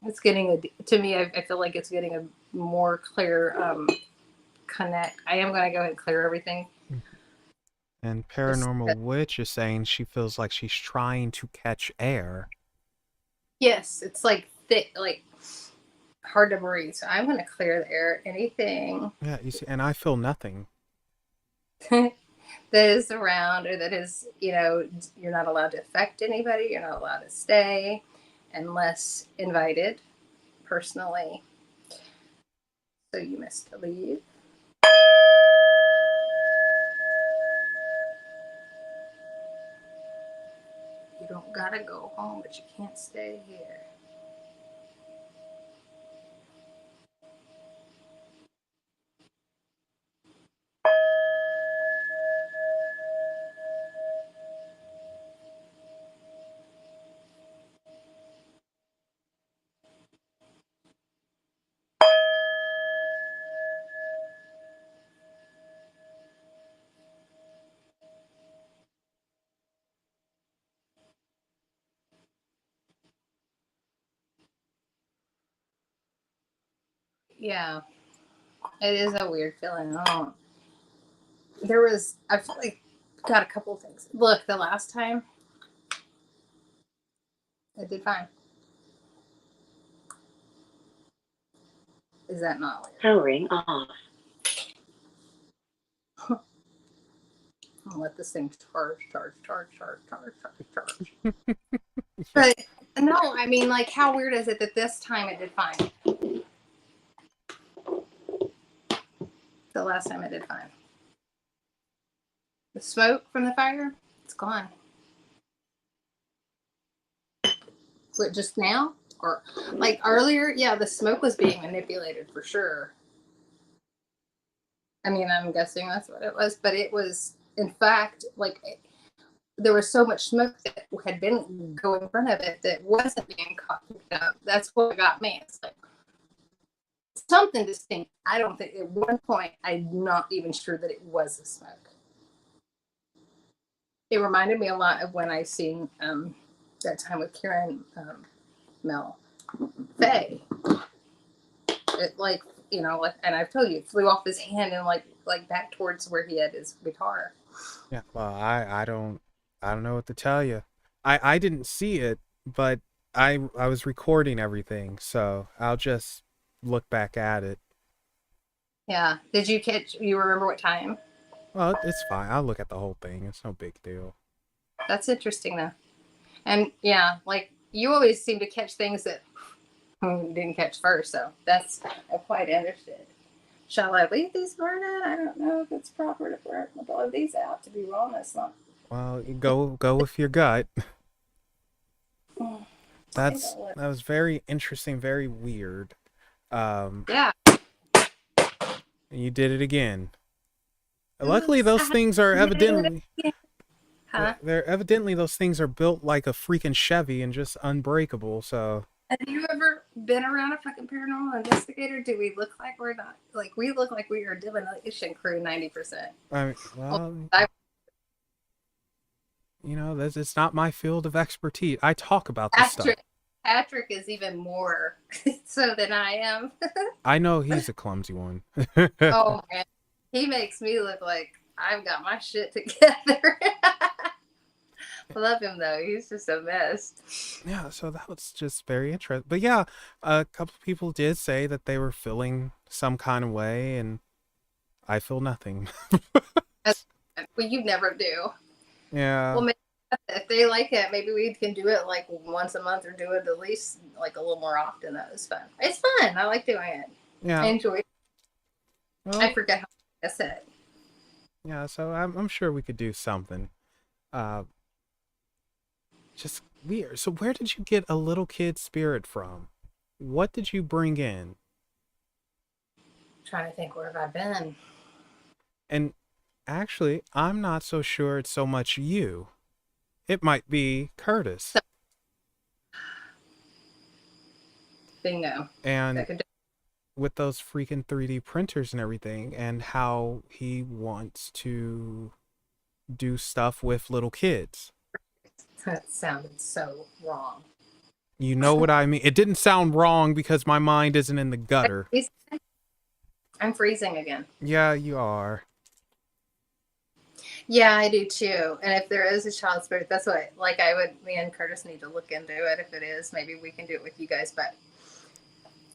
it's getting to me. I feel like it's getting a more clear connect. I am going to go ahead and clear everything. And Just, Paranormal Witch is saying she feels like she's trying to catch air. yes, it's like thick, like hard to breathe. So I'm going to clear the air. Anything Yeah, you see, and I feel nothing. that is around or that is, you're not allowed to affect anybody. You're not allowed to stay unless invited personally. So you must leave. You don't gotta go home, but you can't stay here. Yeah, it is a weird feeling. I feel like got a couple things. Look, the last time I did fine. Is that not weird? Powering off. I'll let this thing charge. But no, I mean, like, how weird is it that this time it did fine? The last time it did fine. The smoke from the fire, it's gone. What, just now? Or like earlier? Yeah, the smoke was being manipulated for sure. I mean, I'm guessing that's what it was, but it was, in fact, like there was so much smoke that had been going in front of it that wasn't being picked up. That's what got me. It's like something distinct. I don't think at one point I'm not even sure that it was the smoke. It reminded me a lot of when I seen that time with Karen Mel Faye. It like and I've told you, it flew off his hand and like back towards where he had his guitar. Yeah, well, I don't know what to tell you. I didn't see it, but I was recording everything, so I'll just look back at it. Yeah. Did you catch? You remember what time? Well, it's fine. I'll look at the whole thing. It's no big deal. That's interesting though. And yeah, like you always seem to catch things that didn't catch first, so I'm quite interested. Shall I leave these burning? I don't know if it's proper to blow these out. To be honest, not. Well, you go with your gut. That was very interesting, very weird. Yeah. You did it again. Luckily, those things are evidently. Huh? They're evidently those things are built like a freaking Chevy and just unbreakable. So. Have you ever been around a fucking paranormal investigator? Do we look like we're not? Like we look like we are demolition crew 90%. I mean, well, it's not my field of expertise. I talk about this stuff. Patrick is even more so than I am. I know he's a clumsy one. Oh man, he makes me look like I've got my shit together. I love him though. He's just a mess. Yeah, so that was just very interesting. But yeah, a couple of people did say that they were feeling some kind of way, and I feel nothing. Well, you never do. Yeah. Well, maybe if they like it, maybe we can do it like once a month or do it at least like a little more often. That was fun. It's fun. I like doing it. Yeah. I enjoy it. Well, I forget how I said it. Yeah, so I'm sure we could do something. just weird. So where did you get a little kid spirit from? What did you bring in? Trying to think, where have I been? And actually, I'm not so sure it's so much you. It might be Curtis. Bingo. And That could with those freaking 3D printers and everything, and how he wants to do stuff with little kids. that sounded so wrong. You know what I mean? It didn't sound wrong because my mind isn't in the gutter. I'm freezing again. Yeah, you are. Yeah, I do too. And if there is a child spirit, that's what, like, me and Curtis need to look into it. If it is, maybe we can do it with you guys. But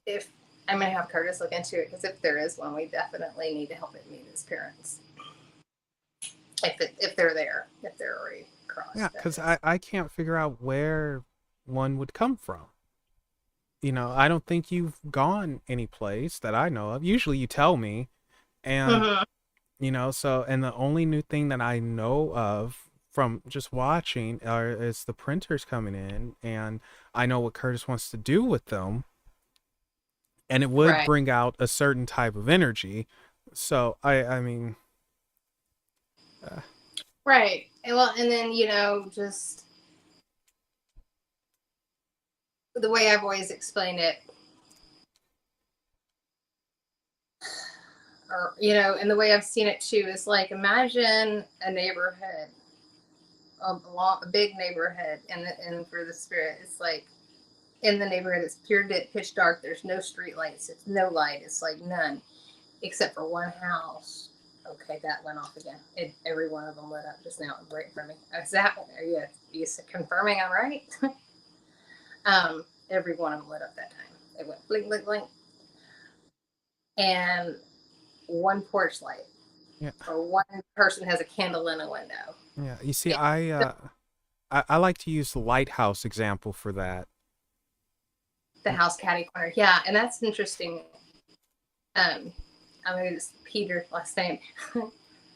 if I'm going to have Curtis look into it, because if there is one, we definitely need to help it meet his parents. If they're there, if they're already crossed. Yeah, because I can't figure out where one would come from. You know, I don't think you've gone any place that I know of. Usually you tell me. And, you know, so, and the only new thing that I know of from just watching is the printers coming in. And I know what Curtis wants to do with them. And it would bring out a certain type of energy. So, I mean... Right. Well, and then, you know, just the way I've always explained it, or, you know, and the way I've seen it too is like, imagine a neighborhood, a big neighborhood, and for the spirit, it's like in the neighborhood, it's pure pitch dark. There's no street lights. It's no light. It's like none, except for one house. Okay, that went off again. Every one of them lit up just now, right in front of me. Is that? Are you confirming I'm right? Every one of them lit up that time. It went blink, blink, blink, and one porch light. Yeah. Or one person has a candle in a window. Yeah. You see, I like to use the lighthouse example for that. The house catty corner. Yeah, and that's interesting. I'm going to use Peter's last name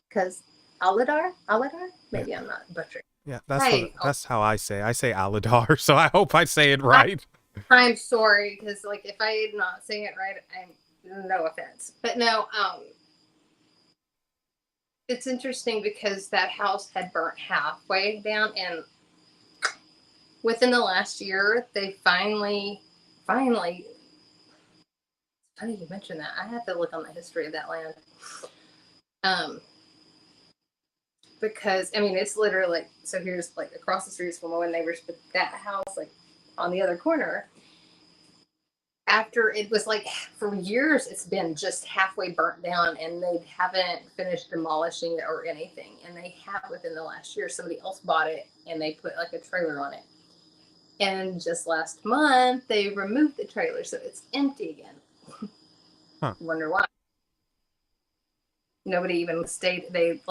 because Aladar? Maybe I'm not butchering. Yeah, that's how I say. I say Aladar, so I hope I say it right. I'm sorry, because like if I did not say it right, I'm no offense, but no. It's interesting because that house had burnt halfway down, and within the last year, they finally. Funny you mention that. I have to look on the history of that land. Because I mean, it's literally like, so here's like across the street from one neighbors, but that house like on the other corner. After it was like for years, it's been just halfway burnt down, and they haven't finished demolishing it or anything. And they have within the last year, somebody else bought it and they put like a trailer on it. And just last month, they removed the trailer, so it's empty again. Huh. Wonder why. Nobody even stayed. They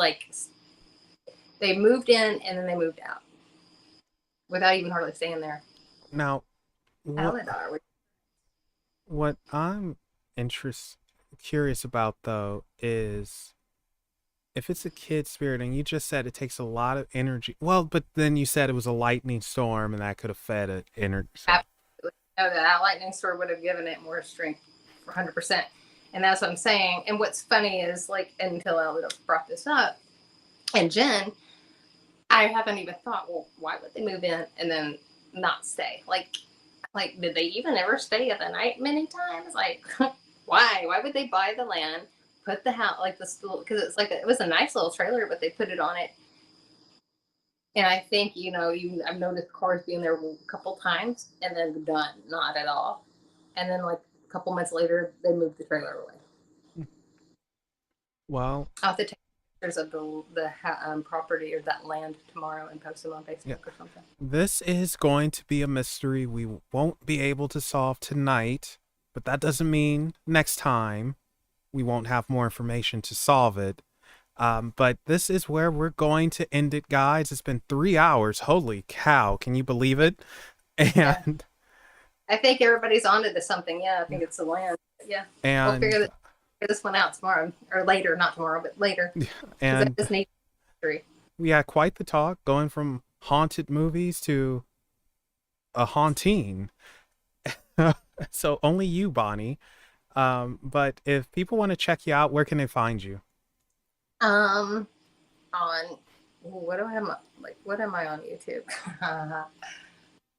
moved in and then they moved out without even hardly staying there. Now, what I'm curious about though is if it's a kid spirit, and you just said it takes a lot of energy. Well, but then you said it was a lightning storm, and that could have fed it energy. So. Absolutely. No, that lightning storm would have given it more strength, 100%. And that's what I'm saying. And what's funny is, like, until Elliot brought this up, and Jen, I haven't even thought, well, why would they move in and then not stay? Like, did they even ever stay at the night many times? Like, why? Why would they buy the land, put the house, like this little, because it's like, it was a nice little trailer, but they put it on it. And I think, you know, I've noticed cars being there a couple times and then done, not at all. And then, like, a couple months later, they moved the trailer away. Well, I'll have to take pictures of the property or that land tomorrow and post them on Facebook or something. This is going to be a mystery we won't be able to solve tonight, but that doesn't mean next time we won't have more information to solve it. But this is where we're going to end it, guys. It's been 3 hours. Holy cow. Can you believe it? And yeah. I think everybody's onto to something. Yeah, I think it's the land. Yeah. And we'll figure this one out tomorrow, or later, not tomorrow, but later. And this needs history. We had quite the talk, going from haunted movies to a haunting. So only you, Bonnie. But if people want to check you out, where can they find you? On what do I have? What am I on YouTube?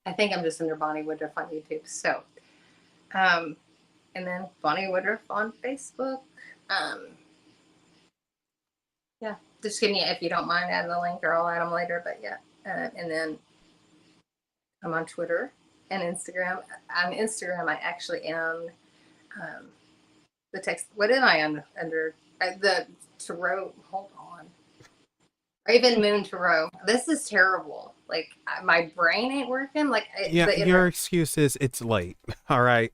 I think I'm just under Bonnie Woodruff on YouTube. So, and then Bonnie Woodruff on Facebook. Um, yeah, just give me if you don't mind adding the link, or I'll add them later. But yeah, and then I'm on Twitter and Instagram. On Instagram, I actually am the text. What am I under? The tarot. Hold on. Raven Moon Tarot. This is terrible. Like my brain ain't working. Like Yeah, your excuse is it's late. All right.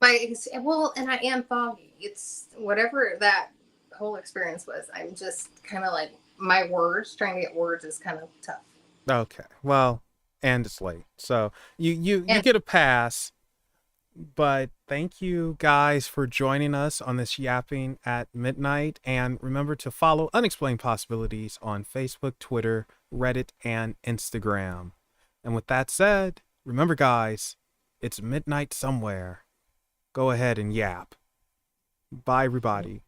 Well, and I am foggy. It's whatever that whole experience was. I'm just kind of like my words. Trying to get words is kind of tough. Okay. Well, and it's late. So you And get a pass. But thank you guys for joining us on this Yapping at Midnight. And remember to follow Unexplained Possibilities on Facebook, Twitter, Reddit, and Instagram. And with that said, remember, guys, it's midnight somewhere. Go ahead and yap. Bye, everybody.